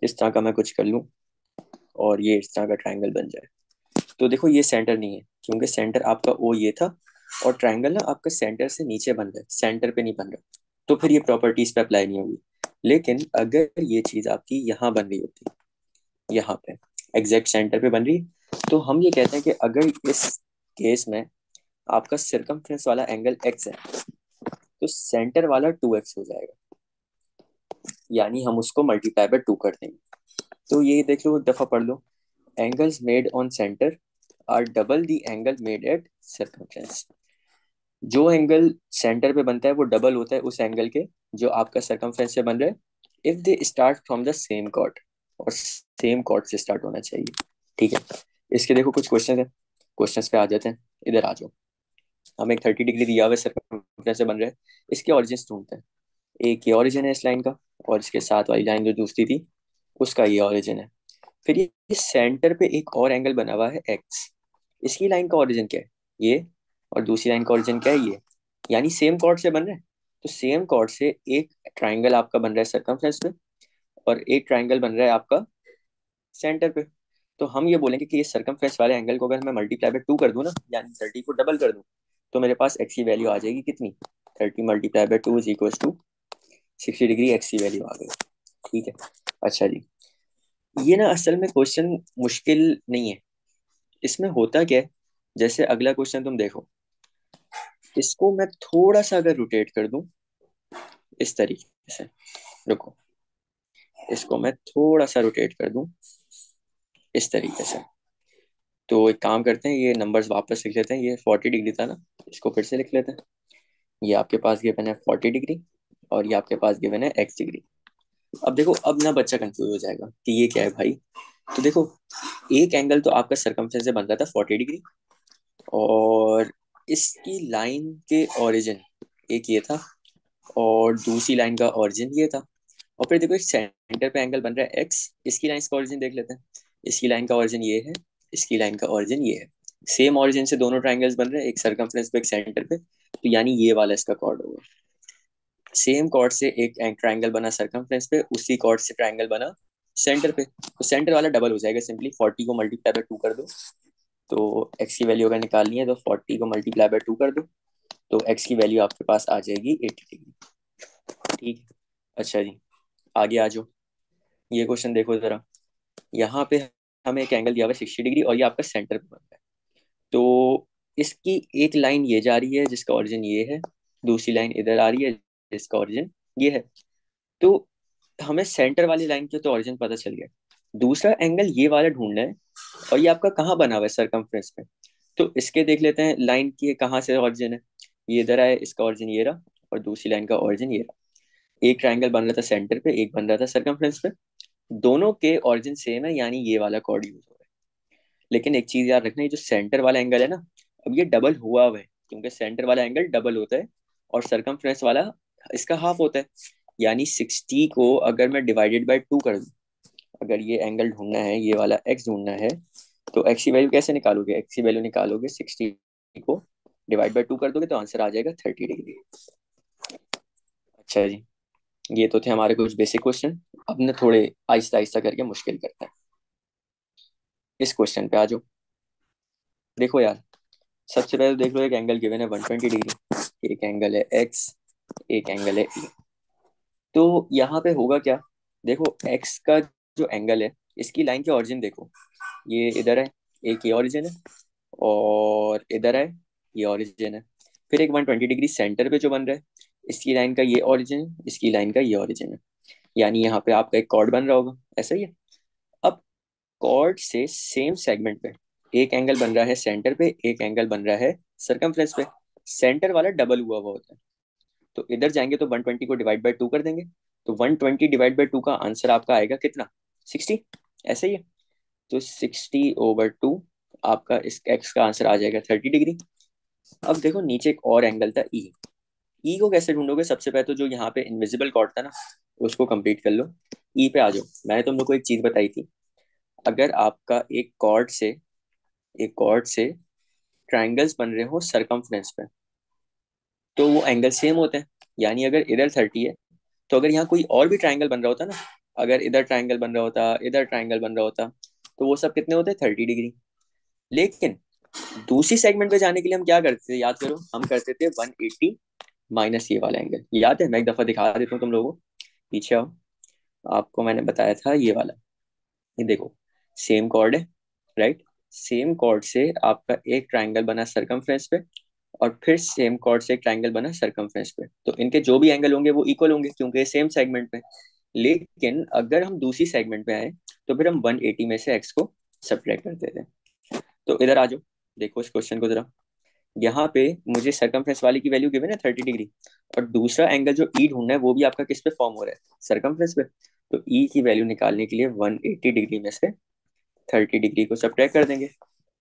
[SPEAKER 1] इस तरह का मैं कुछ कर लूं और ये इस तरह का ट्रायंगल बन जाए। तो देखो ये सेंटर नहीं है, क्योंकि सेंटर आपका ओ ये था और ट्रायंगल ना आपका सेंटर से नीचे बन रहा है, सेंटर पे नहीं बन रहा। तो फिर ये प्रॉपर्टीज पे अप्लाई नहीं होगी। लेकिन अगर ये चीज आपकी यहाँ बन रही होती, यहाँ पे एग्जैक्ट सेंटर पे बन रही, तो हम ये कहते हैं कि अगर इस केस में आपका सिरकमफ्रेंस वाला एंगल एक्स है, तो सेंटर वाला 2x हो जाएगा, यानी हम उसको मल्टीप्लाई बाय 2 कर देंगे। तो ये देख लो, एक दफा पढ़ लो। Angles made on centre are double the angle made at circumference. जो एंगल सेंटर पे बनता है वो डबल होता है उस एंगल के जो आपका सर्कमफ्रेंस से बन रहा है, if they start from the same chord, और सेम कॉर्ड से स्टार्ट होना चाहिए। ठीक है। इसके देखो कुछ क्वेश्चन है, क्वेश्चंस पे आ जाते हैं। इधर आ जाओ। हमें एक 30 डिग्री दिया हुआ है, सर्कमफ्रेंस से बन रहा है। इसके ऑरिजिन ढूंढते हैं। एक ये ऑरिजिन है इस लाइन का, और इसके साथ वाली लाइन जो दूसरी थी उसका ये ऑरिजिन है। फिर ये सेंटर पे एक और एंगल बना हुआ है एक्स, इसकी लाइन का ओरिजिन क्या है, ये। और दूसरी लाइन का ओरिजिन क्या है, ये। यानी सेम कॉर्ड से बन रहे हैं। तो सेम कॉर्ड से एक ट्राइंगल आपका बन रहा है सर्कमफ्रेंस पे, और एक ट्राइंगल बन रहा है आपका सेंटर पे। तो हम ये बोलेंगे कि ये सर्कमफ्रेंस वाले एंगल को अगर मैं मल्टीप्लाई बाय 2 कर दूं ना, यानी 30 को डबल कर दूं, तो मेरे पास एक्स की वैल्यू आ जाएगी कितनी, 30 multiply by 2 is equal to 60 degree, x की वैल्यू आ गई। ठीक है। अच्छा जी, ये ना असल में क्वेश्चन मुश्किल नहीं है। इसमें होता क्या है, जैसे अगला क्वेश्चन तुम देखो, इसको मैं थोड़ा सा अगर रोटेट कर दूं इस तरीके से, रुको, इसको मैं थोड़ा सा रोटेट कर दूं इस तरीके से, तो एक काम करते हैं, ये नंबर्स वापस लिख लेते हैं। ये 40 डिग्री था ना, इसको फिर से लिख लेते हैं। ये आपके पास गिवन है 40 डिग्री, और ये आपके पास गिवन है x डिग्री। अब देखो, अब ना बच्चा कंफ्यूज हो जाएगा कि ये क्या है भाई। तो देखो, एक एंगल तो आपका सरकमफ्रेंस से बन रहा था 40 डिग्री, और इसकी लाइन के ओरिजिन एक ये था, और दूसरी लाइन का ओरिजिन ये था। और फिर देखो, इस सेंटर पे एंगल बन रहा है एक्स, इसकी लाइन का ओरिजिन देख लेते हैं। इसकी लाइन का ओरिजिन ये है, इसकी लाइन का ओरिजिन ये है। सेम ओरिजिन से दोनों ट्राइंगल्स बन रहे हैं, एक सर्कमफ्रेंस पे एक सेंटर पे, तो यानी ये वाला इसका कॉर्ड होगा। सेम कॉर्ड से एक ट्राइंगल बना सर्कमफ्रेंस पे, उसी कॉर्ड से ट्राइंगल बना सेंटर पे, तो सेंटर वाला डबल हो जाएगा। सिंपली 40 को मल्टीप्लाई बाय 2 कर दो, तो एक्स की वैल्यू अगर निकालनी है तो 40 को मल्टीप्लाई बाय 2 कर दो, तो एक्स की वैल्यू आपके पास आ जाएगी 80 डिग्री। ठीक है। अच्छा जी, आगे आ जाओ। ये क्वेश्चन देखो जरा। यहाँ पे हमें एक एंगल दिया हुआ है 60 डिग्री, और ये आपका सेंटर पे बन रहा है। तो इसकी एक लाइन ये जा रही है जिसका ओरिजिन ये है, दूसरी लाइन इधर आ रही है जिसका ओरिजिन ये है। तो हमें सेंटर वाली लाइन के तो ओरिजिन पता चल गया, दूसरा एंगल ये वाला ढूंढना है। और ये आपका कहाँ बना हुआ है, सरकमफ्रेंस पे। तो इसके देख लेते हैं लाइन की कहाँ से ओरिजिन है। ये इधर आया, इसका ओरिजिन ये रहा, और दूसरी लाइन का ओरिजिन ये रहा। एक ट्राइंगल बन रहा था सेंटर पे, एक बन रहा था सरकमफ्रेंस पे। दोनों के ओरिजिन सेम है, यानी ये वाला कॉर्ड यूज हो रहा है। लेकिन एक चीज याद रखना, ये जो सेंटर वाला एंगल है ना, अब ये डबल हुआ हुआ है, क्योंकि सेंटर वाला एंगल डबल होता है और सरकमफ्रेंस वाला इसका हाफ होता है। यानी 60 को अगर मैं डिवाइडेड बाय 2 कर दूं, अगर ये एंगल ढूंढना है, ये वाला एक्स ढूंढना है, तो एक्स की वैल्यू कैसे निकालोगे, एक्स की वैल्यू निकालोगे 60 को डिवाइड बाय 2 कर दोगे, तो आंसर आ जाएगा 30 डिग्री। अच्छा जी, ये तो थे हमारे कुछ बेसिक क्वेश्चन। अब न थोड़े आहिस्ता आहिस्ता करके मुश्किल करते हैं। इस क्वेश्चन पे आ जाओ। देखो यार, सबसे पहले देख लो, एक एंगल गिवन है 120 डिग्री, एक एंगल है एक्स, एक एंगल है ई। तो यहाँ पे होगा क्या, देखो एक्स का जो एंगल है, इसकी लाइन के ओरिजिन देखो, ये इधर है, एक ये ओरिजिन है, और इधर है, ये ओरिजिन है। फिर एक 120 डिग्री सेंटर पे जो बन रहा है, इसकी लाइन का ये ओरिजिन है, इसकी लाइन का ये ओरिजिन है। यानी यहाँ पे आपका एक कॉर्ड बन रहा होगा, ऐसा ही है। अब कॉर्ड से सेम सेगमेंट पे एक एंगल बन रहा है सेंटर पे, एक एंगल बन रहा है सरकमफ्रेंस पे। सेंटर वाला डबल हुआ हुआ होता है, तो इधर जाएंगे तो 120 को डिवाइड बाय 2 कर देंगे, तो 120 डिवाइड बाय 2 का आंसर आपका आएगा कितना, 60। ऐसे ही है। तो 60/2 आपका इस एक्स का आंसर आ जाएगा 30 डिग्री। अब देखो, नीचे एक और एंगल था ई। ई को कैसे ढूंढोगे, सबसे पहले तो जो यहाँ पे इनविजिबल कॉर्ड था ना, उसको कंप्लीट कर लो। ई पे आ जाओ। मैंने तुम लोग को एक चीज बताई थी, अगर आपका एक कॉर्ड से एक कॉर्ड से ट्राइंगल्स बन रहे हो सरकमफ्रेंस पे, तो वो एंगल सेम होते हैं। यानी अगर इधर 30 है, तो अगर यहाँ कोई और भी ट्राइंगल बन रहा होता ना, अगर इधर ट्राइंगल बन रहा होता, इधर ट्राइंगल बन रहा होता, तो वो सब कितने होते? 30 डिग्री। लेकिन दूसरी सेगमेंट पे जाने के लिए हम क्या करते थे, याद करो, हम करते थे 180 माइनस ये वाला एंगल। याद है? मैं एक दफा दिखा देता हूँ तुम लोगों को, पीछे आओ। आपको मैंने बताया था ये वाला, ये देखो, सेम कॉर्ड है, राइट? सेम कॉर्ड से आपका एक ट्राइंगल बना सरकमफ्रेंस पे, और फिर सेम कॉर्ड से एक ट्राइंगल बना सरकमफ्रेंस पे, तो इनके जो भी एंगल होंगे वो इक्वल होंगे, क्योंकि सेम सेगमेंट पे। लेकिन अगर हम दूसरी सेगमेंट पे आए, तो फिर हम 180 में से एक्स को सब्ट्रैक्ट करते थे। तो इधर आ जाओ, देखो इस क्वेश्चन को जरा। यहाँ पे मुझे सरकमफ्रेंस वाले की वैल्यू गिवन है 30 डिग्री, और दूसरा एंगल जो ई ढूंढना है वो भी आपका किस पे फॉर्म हो रहा है? सरकमफ्रेंस पे। तो ई की वैल्यू निकालने के लिए 180 डिग्री में से 30 डिग्री को सब्ट्रैक्ट कर देंगे।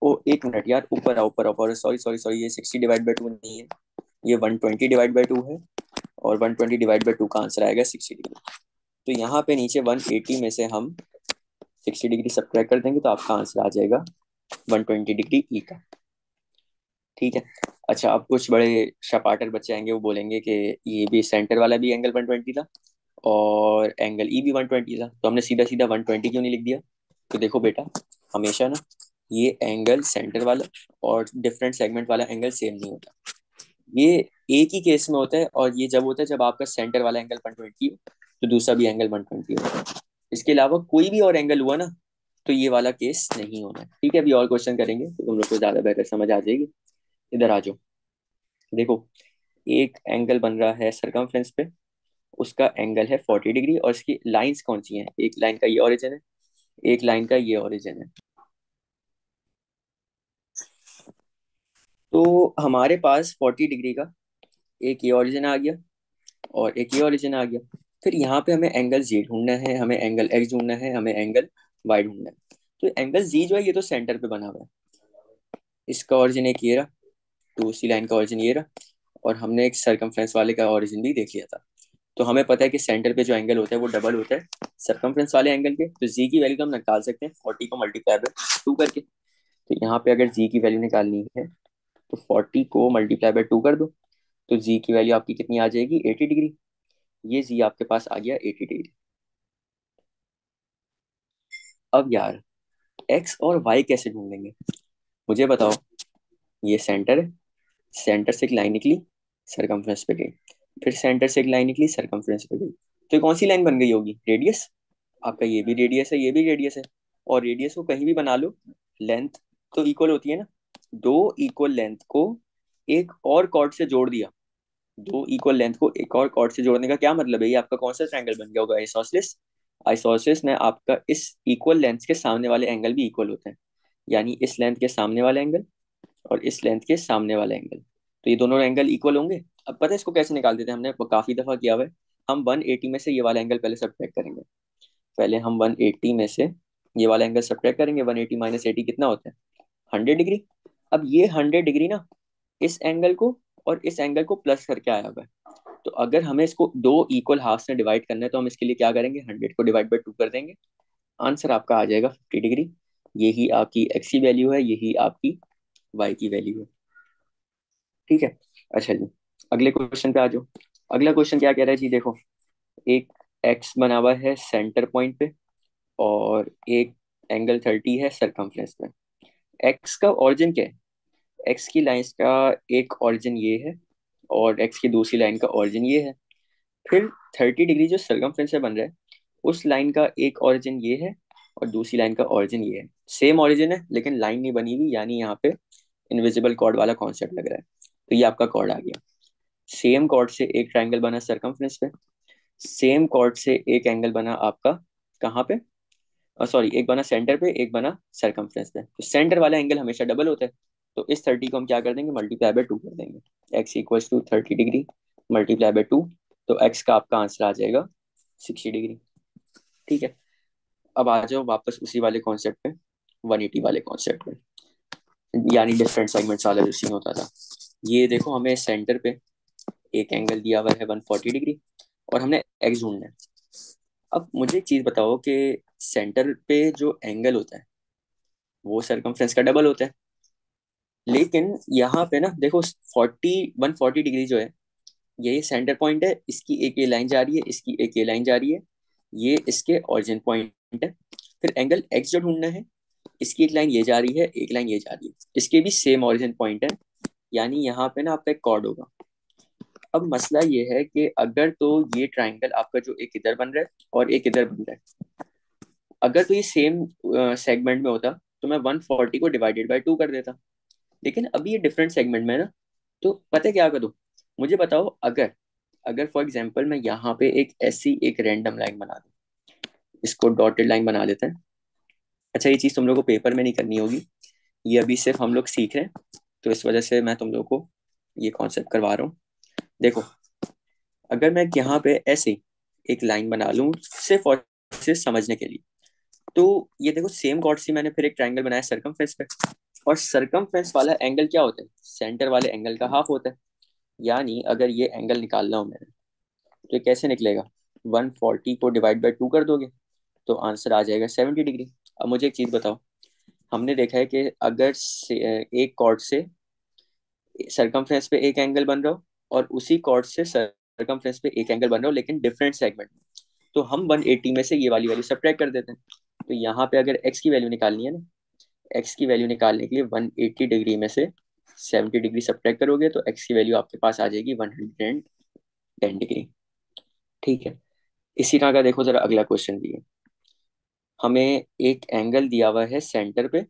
[SPEAKER 1] ओ एक मिनट यार, ऊपर आओ, ऊपर आओ, सॉरी सॉरी सॉरी, ये 60/2 नहीं है, ये 120/2 है, और 120/2 का आंसर आएगा 60 डिग्री। तो यहाँ पे नीचे 180 में से हम 60 डिग्री सब्ट्रैक्ट कर देंगे, तो आपका आंसर आ जाएगा 120 डिग्री ई का। ठीक है। अच्छा, अब कुछ बड़े शपाटर बच्चे आएंगे, वो बोलेंगे कि ये भी सेंटर वाला भी एंगल 120 था, और एंगल ई भी 120 था, तो हमने सीधा सीधा 120 क्यों नहीं लिख दिया? तो देखो बेटा, हमेशा ना, ये एंगल सेंटर वाला और डिफरेंट सेगमेंट वाला एंगल सेम नहीं होता। ये एक ही केस में होता है, और ये जब होता है जब आपका सेंटर वाला एंगल 120 हो, तो दूसरा भी एंगल 120 होता है। इसके अलावा कोई भी और एंगल हुआ ना, तो ये वाला केस नहीं होना है। ठीक है, अभी और क्वेश्चन करेंगे तो तुम लोग को ज्यादा बेहतर समझ आ जाएगी। इधर आ जाओ, देखो, एक एंगल बन रहा है सरकमफ्रेंस पे, उसका एंगल है 40 डिग्री, और इसकी लाइंस कौन सी हैं? एक लाइन का ये ओरिजिन है, एक लाइन का ये ओरिजिन है। तो हमारे पास 40 डिग्री का एक ये ओरिजिन आ गया, और एक ये ओरिजिन आ गया। फिर यहाँ पे हमें एंगल जी ढूंढना है, हमें एंगल एक्स ढूंढना है, हमें एंगल वाई ढूंढना है। तो एंगल जी जो है ये तो सेंटर पे बना हुआ है, इसका ओरिजिन एक ये रहा, तो उसी लाइन का ओरिजिन ये रहा, और हमने एक सरकमफ्रेंस वाले का ओरिजिन भी देख लिया था। तो हमें पता है कि सेंटर पे जो एंगल होता है वो डबल होता है सरकमफ्रेंस वाले एंगल के। तो जी की वैल्यू तो हम निकाल सकते हैं 40 को मल्टीप्लाई बाय 2 करके। तो यहाँ पे अगर जी की वैल्यू निकालनी है, तो 40 को मल्टीप्लाई बाय 2 कर दो, तो जी की वैल्यू आपकी कितनी आ जाएगी? 80 डिग्री। ये जी आपके पास आ गया 80 डिग्री। अब यार, एक्स और वाई कैसे ढूंढेंगे? मुझे बताओ। ये सेंटर है, सेंटर से एक लाइन निकली, सरकमफ्रेंस पे गई, फिर सेंटर से एक लाइन निकली, सरकमफ्रेंस पे गई, तो ये कौन सी लाइन बन गई होगी? रेडियस। आपका ये भी रेडियस है, ये भी रेडियस है, और रेडियस को कहीं भी बना लो, लेंथ तो इक्वल होती है ना। दो इक्वल लेंथ को एक और कॉर्ड से जोड़ दिया, दो इक्वल लेंथ को एक और कॉर्ड से जोड़ने का क्या मतलब है? ये आपका कौन सा ट्रायंगल बन गया होगा? आइसोसेलेस। आइसोसेलेस में आपका इस इक्वल लेंथ के सामने वाले एंगल भी इक्वल होते हैं, यानी इस लेंथ के सामने वाला एंगल और इस लेंथ के सामने वाला एंगल, तो ये दोनों एंगल इक्वल होंगे। अब पता है इसको कैसे निकालते थे? हमने काफी दफा किया हुआ है। हम 180 में से ये वाला एंगल पहले सब्ट्रैक्ट करेंगे, पहले हम 180 में से ये वाला एंगल सब्ट्रैक्ट करेंगे। 180 माइनस 80 कितना होता है? 100 डिग्री। अब ये 100 डिग्री ना, इस एंगल को और इस एंगल को प्लस करके आया हुआ है। तो अगर हमें इसको दो इक्वल हाफ से डिवाइड करना है, तो हम इसके लिए क्या करेंगे? 100 को डिवाइड बाई 2 कर देंगे, आंसर आपका आ जाएगा 50 डिग्री। यही आपकी एक्स की वैल्यू है, यही आपकी वाई की वैल्यू है। ठीक है। अच्छा जी, अगले क्वेश्चन पे आ जाओ। अगला क्वेश्चन क्या कह रहा है जी? देखो, एक एक्स बना हुआ है सेंटर पॉइंट पे, और एक एंगल 30 है सरकमफ्रेंस में। एक्स का ओरिजिन क्या है? एक्स की लाइन का एक ओरिजिन ये है, और एक्स की दूसरी लाइन का ओरिजिन ये है। फिर 30 डिग्री जो सरकमफ्रेंस से बन रहा है, उस लाइन का एक ओरिजिन ये है, और दूसरी लाइन का ओरिजिन ये है। सेम ओरिजिन है लेकिन लाइन नहीं बनी हुई, यानी यहाँ पे इनविजिबल कॉर्ड वाला कॉन्सेप्ट लग रहा है। तो ये आपका कॉर्ड आ गया। सेम कॉर्ड से एक ट्राइंगल बना सरकमफ्रेंस पे, सेम कॉर्ड से एक एंगल बना आपका कहाँ पे? सॉरी, एक बना सेंटर पे, एक बना सरकमफ्रेंस पे। तो सेंटर वाला एंगल हमेशा डबल होता है, तो इस 30 को हम क्या कर देंगे? मल्टीप्लाई बाय 2 कर देंगे। X equals to 30 degree multiply by 2, तो एक्स का आपका आंसर आ जाएगा 60 डिग्री। ठीक है। अब आ जाओ वापस उसी वाले कॉन्सेप्ट पे, 180 वाले कॉन्सेप्ट पे, यानी डिफरेंट सेगमेंट्स वाला जो सीन होता था। ये देखो, हमें सेंटर पे एक एंगल दिया हुआ है 140 डिग्री, और हमने एक्स ढूंढना है। अब मुझे एक चीज बताओ कि सेंटर पे जो एंगल होता है वो सरकमफ्रेंस का डबल होता है। लेकिन यहाँ पे ना देखो 140 डिग्री जो है, ये सेंटर पॉइंट है, इसकी एक ये लाइन जा रही है, इसकी एक ये लाइन जा रही है, ये इसके ओरिजिन पॉइंट है। फिर एंगल एक्स जो ढूंढना है, इसकी एक लाइन ये जा रही है, एक लाइन ये जा रही है, इसके भी सेम ओरिजिन पॉइंट है, यानी यहाँ पे ना आपका एक कॉर्ड होगा। अब मसला ये है कि अगर तो ये ट्राइंगल आपका जो एक इधर बन रहा है और एक इधर बन रहा है, अगर तो ये सेम सेगमेंट में होता तो मैं 140 को डिवाइडेड बाय 2 कर देता। लेकिन अभी ये डिफरेंट सेगमेंट में है ना, तो पता है क्या करूँ? मुझे बताओ, अगर अगर फॉर एग्जांपल मैं यहाँ पे एक ऐसी एक रैंडम लाइन बना दूँ, इसको डॉटेड लाइन बना देते हैं। अच्छा, ये चीज़ तुम लोग को पेपर में नहीं करनी होगी, ये अभी सिर्फ हम लोग सीख रहे हैं, तो इस वजह से मैं तुम लोग को ये कॉन्सेप्ट करवा रहा हूँ। देखो, अगर मैं यहाँ पे ऐसे एक लाइन बना लूँ सिर्फ और सिर्फ समझने के लिए, तो ये देखो सेम कॉर्ड से मैंने फिर एक ट्रायंगल बनाया सरकमफ्रेंस पे, और सरकमफ्रेंस वाला एंगल क्या होता है? सेंटर वाले एंगल का हाफ होता है। यानी अगर ये एंगल निकालना हो मैंने, तो ये कैसे निकलेगा? 140 को डिवाइड बाय 2 कर दोगे तो आंसर आ जाएगा 70 डिग्री। अब मुझे एक चीज बताओ, हमने देखा है कि अगर एक कॉर्ड से सरकमफ्रेंस पे एक एंगल बन रहा हो, और उसी कॉर्ड से सरकमफ्रेंस पे एक एंगल बन रहा हो लेकिन डिफरेंट सेगमेंट में, तो हम 180 में से ये वाली वैल्यू सब्ट्रैक्ट कर देते हैं। तो यहाँ पे अगर एक्स की वैल्यू निकालनी है ना, एक्स की वैल्यू निकालने के लिए 180 डिग्री में से 70 डिग्री सब्ट्रैक्ट करोगे तो एक्स की वैल्यू आपके पास आ जाएगी 110 डिग्री। ठीक है। इसी तरह का देखो जरा अगला क्वेश्चन दिए, हमें एक एंगल दिया हुआ है सेंटर पे,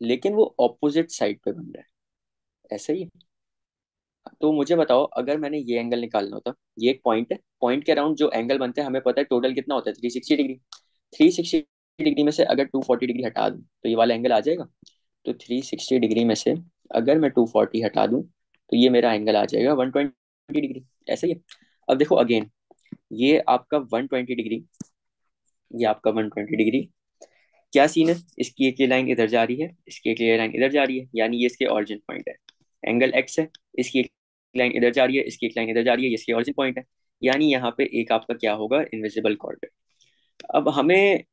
[SPEAKER 1] लेकिन वो ऑपोजिट साइड पे बन रहा है, ऐसा ही है। तो मुझे बताओ, अगर मैंने ये एंगल निकालना होता, ये एक पॉइंट है, पॉइंट के अराउंड जो एंगल बनते हैं हमें पता है टोटल कितना होता है, 360 डिग्री। 360 डिग्री में से अगर 240 डिग्री हटा दूं तो ये वाला एंगल आ जाएगा। तो 360 डिग्री में से अगर मैं 240 हटा दूं तो ये मेरा एंगल आ जाएगा 120 डिग्री, ऐसा ही है। अब देखो अगेन, ये आपका 120 डिग्री, ये आपका 120 डिग्री, क्या सीन है? इसकी एक ये लाइन इधर जा रही है, इसकी एक ये लाइन इधर जा रही है, यानी ये इसके ऑरिजिन पॉइंट है। एंगल एक्स है, इसकी एक लाइन इधर जा रही है, इसकी एक लाइन इधर जा रही है, ये इसके ऑरिजिन पॉइंट है। यानी यहाँ पे एक आपका क्या होगा? Invisible chord. अब हमें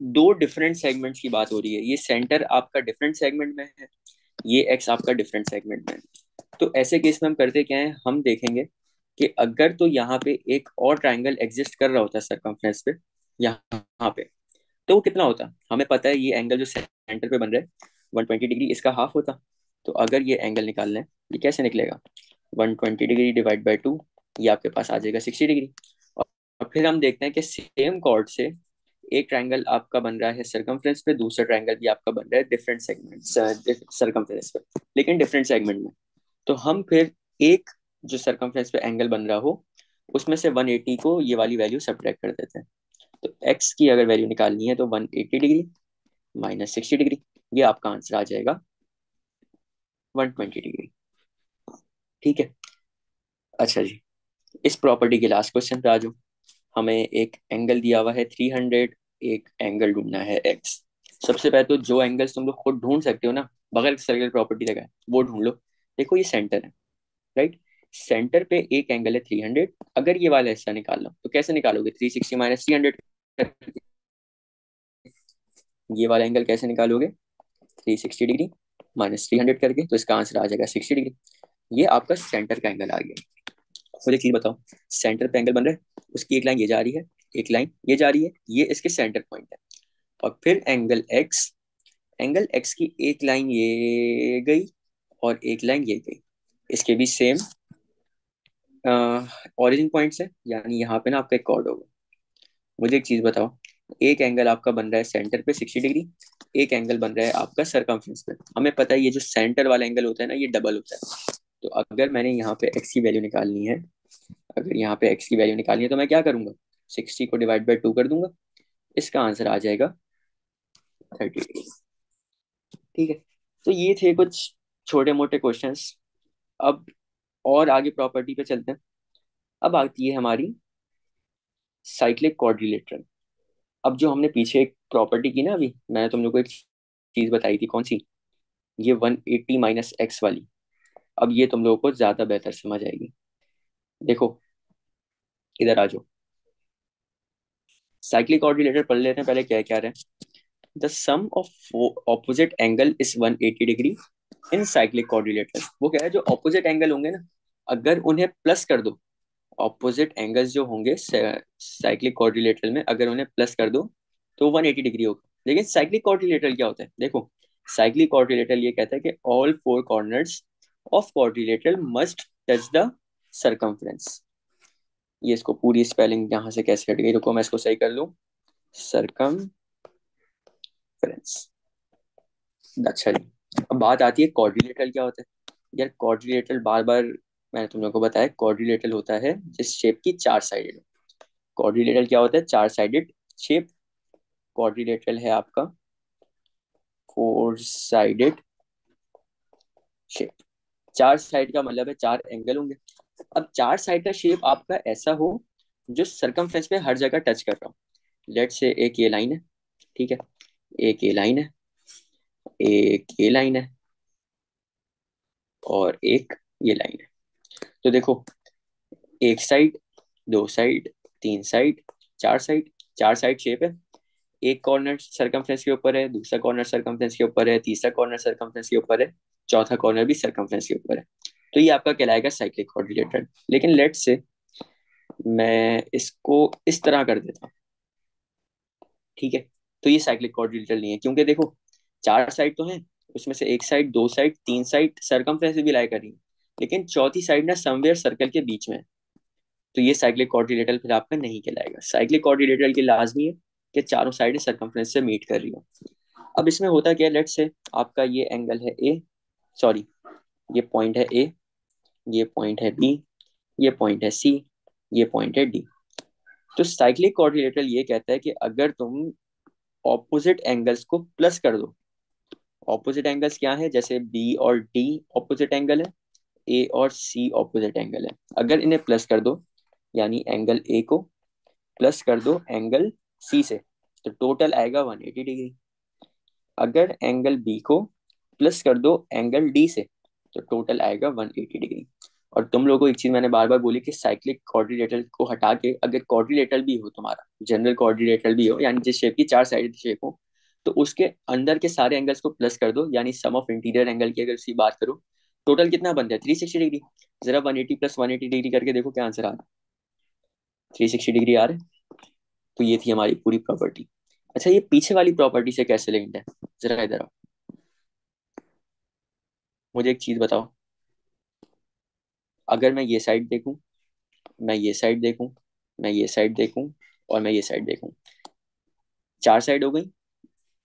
[SPEAKER 1] दो डिफरेंट सेगमेंट्स की बात हो रही है, ये सेंटर आपका डिफरेंट सेगमेंट में है, ये एक्स आपका डिफरेंट सेगमेंट में है। तो ऐसे केस में हम करते क्या है, हम देखेंगे कि अगर तो यहाँ पे एक और ट्राइंगल एग्जिस्ट कर रहा होता है सरकमफ्रेंस पे, यहाँ पे, तो वो कितना होता? हमें पता है ये एंगल जो सेंटर पे बन रहा है 120 डिग्री, इसका हाफ होता। तो अगर ये एंगल निकालना है, ये कैसे निकलेगा? 120 डिग्री डिवाइड बाई 2, ये आपके पास आ जाएगा 60 डिग्री। और फिर हम देखते हैं कि सेम कॉर्ड से एक ट्रायंगल आपका बन रहा है सरकमफ्रेंस पे, दूसरा ट्रायंगल भी आपका बन रहा है डिफरेंट सेगमेंट सरकमफ्रेंस पे, लेकिन डिफरेंट सेगमेंट में। तो हम फिर एक जो सरकमफ्रेंस पे एंगल बन रहा हो, उसमें से 180 को ये वाली वैल्यू सब्ट्रैक्ट कर देते हैं। तो एक्स की अगर वैल्यू निकालनी है तो 180 डिग्री माइनस 60 डिग्री, ये आपका आंसर आ जाएगा 120 डिग्री। ठीक है। अच्छा जी, इस प्रॉपर्टी के लास्ट क्वेश्चन पे आ जाओ। हमें एक एंगल दिया हुआ है 300, एक एंगल ढूंढना है एक्स। सबसे पहले तो जो एंगल्स तुम लोग खुद ढूंढ सकते हो ना, बगैर सर्कल प्रॉपर्टी लगाए, वो ढूंढ लो। देखो ये सेंटर है, राइट? सेंटर पे एक एंगल है 300, अगर ये वाला हिस्सा निकालना तो कैसे निकालोगे? 360 माइनस 300, ये वाला एंगल कैसे निकालोगे? 360 डिग्री माइनस 300 करके, तो इसका आंसर आ जाएगा 60 डिग्री। ये आपका सेंटर का एंगल आ गया। मुझे एक चीज बताओ, सेंटर पे एंगल बन रहा है, उसकी एक लाइन ये जा रही है, एक लाइन ये जा रही है, ये इसके सेंटर पॉइंट है। और फिर एंगल एक्स की एक लाइन ये गई और एक लाइन ये गई, इसके भी सेम ओरिजिन पॉइंट्स है, यानी यहाँ पे ना आपका एक कॉर्ड होगा। मुझे एक चीज बताओ, एक एंगल आपका बन रहा है सेंटर पे 60 डिग्री, एक एंगल बन रहा है आपका सरकमफ्रेंस पे। हमें पता है ये जो सेंटर वाला एंगल होता है ना, ये डबल होता है। तो अगर मैंने यहाँ पे एक्स की वैल्यू निकालनी है, अगर यहाँ पे एक्स की वैल्यू निकालनी है तो मैं क्या करूंगा? 60 को डिवाइड बाई 2 कर दूंगा, इसका आंसर आ जाएगा 30 डिग्री। ठीक है। तो ये थे कुछ छोटे मोटे क्वेश्चंस। अब और आगे प्रॉपर्टी पे चलते हैं। अब आती है हमारी साइक्लिक क्वाड्रिलेटरल। अब जो हमने पीछे एक प्रॉपर्टी की ना, अभी मैंने तुम लोग को एक चीज बताई थी, कौन सी? ये 180 माइनस एक्स वाली। अब ये तुम लोगों को ज्यादा बेहतर समझ आएगी। देखो, इधर आ जाओ, साइक्लिक क्वाड्रिलेटरल पढ़ लेते हैं पहले क्या क्या रहे हैं। The sum of opposite angle is 180 degree in cyclic quadrilateral. वो कह रहा है जो ऑपोजिट एंगल होंगे ना, अगर उन्हें प्लस कर दो, ऑपोजिट एंगल्स जो होंगे साइक्लिक क्वाड्रिलेटरल में अगर उन्हें प्लस कर दो तो 180 डिग्री होगा। लेकिन साइक्लिक क्वाड्रिलेटरल क्या होता है, देखो साइक्लिक क्वाड्रिलेटरल ये कहता है कि all four corners of quadrilateral must touch the circumference. ये इसको पूरी स्पेलिंग यहाँ से कैसे हट गई, रुको मैं इसको सही कर लूँ। सरकमफ्रेंस। अच्छा जी, अब बात आती है क्वाड्रिलेटरल क्या होता है। यार क्वाड्रिलेटरल बार बार मैंने तुम लोगों को बताया, क्वाड्रिलेटरल होता है जिस शेप की चार साइडेड हो। क्वाड्रिलेटरल क्या होता है, चार साइडेड शेप। क्वाड्रिलेटरल है आपका फोर साइडेड शेप। चार साइड का मतलब है चार एंगल होंगे। अब चार साइड का शेप आपका ऐसा हो जो सरकमफ्रेंस पे हर जगह टच कर रहा हो। लेट से एक ये लाइन है, ठीक है, एक ये लाइन है, एक ये लाइन है, और एक ये लाइन है। तो देखो, एक साइड, दो साइड, तीन साइड, चार साइड, चार साइड शेप है। एक कॉर्नर सरकमफ्रेंस के ऊपर है, दूसरा कॉर्नर सरकमफ्रेंस के ऊपर है, तीसरा कॉर्नर सरकमफ्रेंस के ऊपर है, चौथा कॉर्नर भी सरकमफ्रेंस के ऊपर है। तो ये आपका कहलाएगा साइक्लिक क्वाड्रिलेटरल। लेकिन लेट से मैं इसको इस तरह कर देता हूँ, ठीक है, तो ये साइक्लिक क्वाड्रिलेटरल नहीं है, क्योंकि देखो चार साइड तो है, उसमें से एक साइड, दो साइड, तीन साइड सरकमफ्रेंस भी लाई कर रही है, लेकिन चौथी साइड ना समवेयर सर्कल के बीच में है। तो ये साइक्लिक क्वाड्रिलेटरल फिर आपका नहीं कहलाएगा। साइक्लिक क्वाड्रिलेटरल की लाजमी है कि चारों साइड सरकमफ्रेंस से मीट कर रही हो। अब इसमें होता क्या है, लेट से आपका ये एंगल है ए, सॉरी, ये पॉइंट है ए, ये पॉइंट है बी, ये पॉइंट है सी, ये पॉइंट है डी। तो साइक्लिक क्वाड्रिलेटरल ये कहता है कि अगर तुम ऑपोजिट एंगल्स को प्लस कर दो, ऑपोजिट एंगल्स क्या है, जैसे बी और डी ऑपोजिट एंगल है, ए और सी ऑपोजिट एंगल है, अगर इन्हें प्लस कर दो, यानी एंगल ए को प्लस कर दो एंगल सी से, तो टोटल आएगा 180 डिग्री। अगर एंगल बी को प्लस कर दो एंगल डी से, तो टोटल आएगा 180 डिग्री। और तुम लोगों को एक चीज मैंने बार बार बोली कि साइक्लिक क्वाड्रिलेटरल को हटा के अगर क्वाड्रिलेटरल भी हो तुम्हारा, जनरल क्वाड्रिलेटरल भी हो, यानी जिस शेप की चार साइड शेप हो, तो उसके अंदर के सारे एंगल्स को प्लस कर दो, यानी सम ऑफ इंटीरियर एंगल की अगर उसकी बात करो, टोटल कितना बनता है 360 डिग्री। जरा 180 प्लस 180 डिग्री करके देखो क्या आंसर आ रहा है, 360 डिग्री आ रहा है। तो ये थी हमारी पूरी प्रॉपर्टी। अच्छा, ये पीछे वाली प्रॉपर्टी से कैसे लिंक्ड है, जरा इधर आओ, मुझे एक चीज बताओ। अगर मैं ये साइड देखूं, मैं ये साइड देखूं, मैं ये साइड देखूं, और मैं ये साइड देखूं, चार साइड हो गई।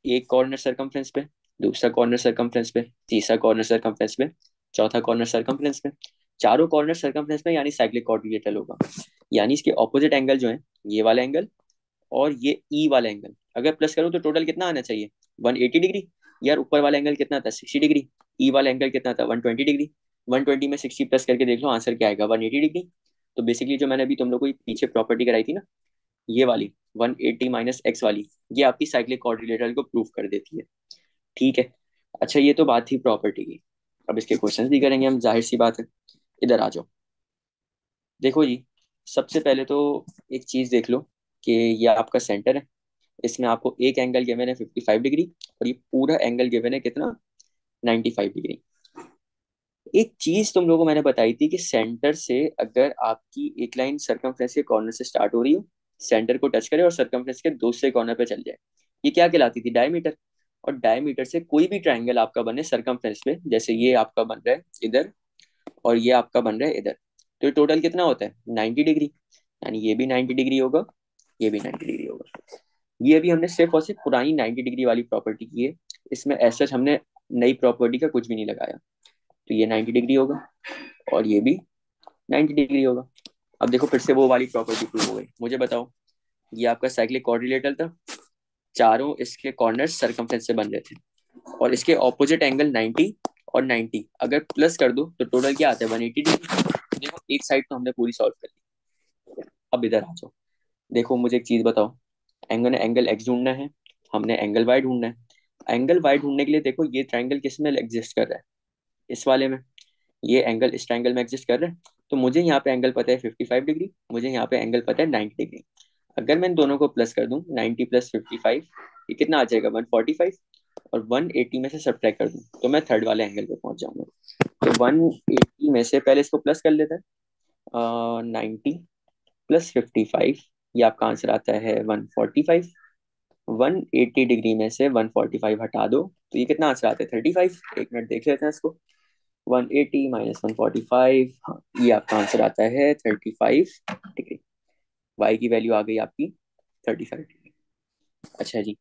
[SPEAKER 1] एक कॉर्नर सरकमफ्रेंस पे, दूसरा कॉर्नर सरकमफ्रेंस पे, तीसरा कॉर्नर सरकमफ्रेंस पे, चौथा कॉर्नर सरकमफ्रेंस पे, चारों कॉर्नर सरकमफ्रेंस में, यानी साइक्लिक क्वाड्रिलेटरल होगा। यानी इसके ऑपोजिट एंगल जो है, ये वाला एंगल और ये ई वाला एंगल अगर प्लस करूँ तो टोटल कितना आना चाहिए, 180 डिग्री। यार ऊपर वाला एंगल कितना था, 60 डिग्री। ई वाला एंगल कितना था, 120 डिग्री। 120 में 60 प्लस करके देख लो आंसर क्या आएगा, 180 डिग्री। तो बेसिकली जो मैंने अभी तुम लोगों को पीछे प्रॉपर्टी कराई थी ना, ये वाली 180 माइनस एक्स वाली, ये आपकी साइक्लिक क्वाड्रिलेटरल को प्रूव कर देती है, ठीक है। अच्छा, ये तो बात थी प्रॉपर्टी की। अब इसके क्वेश्चंस भी करेंगे हम, जाहिर सी बात है। इधर आ जाओ, देखो जी, सबसे पहले तो एक चीज देख लो कि ये आपका सेंटर है, इसमें आपको एक एंगल गिवन है 55 डिग्री, और ये पूरा एंगल गिवन है कितना, 95 डिग्री। एक चीज तुम लोगों को मैंने बताई थी कि सेंटर से अगर आपकी एक लाइन सरकमफ्रेंस के कॉर्नर से स्टार्ट हो रही हो, सेंटर को टच करे और सरकमफ्रेंस के दूसरे कॉर्नर पे चल जाए, ये क्या कहलाती थी, डायमीटर। और डायमीटर से कोई भी ट्राइंगल आपका बने सरकमफ्रेंस पे, जैसे ये आपका बन रहा है इधर और ये आपका बन रहा है इधर, तो ये टोटल कितना होता है, 90 डिग्री। यानी ये भी 90 डिग्री होगा, ये भी 90 डिग्री होगा। ये अभी हमने सिर्फ और सिर्फ पुरानी 90 डिग्री वाली प्रॉपर्टी की है, इसमें ऐसा हमने नई प्रॉपर्टी का कुछ भी नहीं लगाया। तो ये 90 डिग्री होगा और ये भी 90 डिग्री होगा। अब देखो फिर से वो वाली प्रॉपर्टी प्रूव हो गई। मुझे बताओ, ये आपका साइक्लिक क्वाड्रिलेटरल था, चारों इसके कॉर्नर्स सरकमफ्रेंस से बन रहे थे, और इसके ऑपोजिट एंगल 90 और 90 अगर प्लस कर दो तो टोटल क्या आता है, 180 डिग्री। देखो एक साइड तो हमने पूरी सॉल्व कर ली। अब इधर आ जाओ, देखो मुझे एक चीज बताओ, एंगल एंगल एक्स ढूंढना है, हमने एंगल वाई ढूंढना है। एंगल वाई ढूंढने के लिए देखो ये ट्राइंगल किस में एग्जिस्ट कर रहा है, इस वाले में। ये एंगल इस ट्राइंगल में एग्जिस्ट कर रहा है, तो मुझे यहाँ पे एंगल पता है 55 डिग्री, मुझे यहाँ पे एंगल पता है 90 डिग्री। अगर मैं इन दोनों को प्लस कर दूं, 90 प्लस 55 ये कितना आ जाएगा 145, और 180 में से सब्ट्रैक्ट कर दूं तो मैं थर्ड वाले एंगल पे पहुंच जाऊंगा। तो 180 में से पहले इसको प्लस कर लेते हैं, 90 प्लस 55, ये आपका आंसर आता है 145। 180 डिग्री में से 145 हटा दो तो ये कितना आंसर आता है 35। एक मिनट देख लेते हैं इसको, 180 माइनस 145, हाँ ये आपका आंसर आता है 35 डिग्री। वाई की वैल्यू आ गई आपकी 35 डिग्री। अच्छा जी,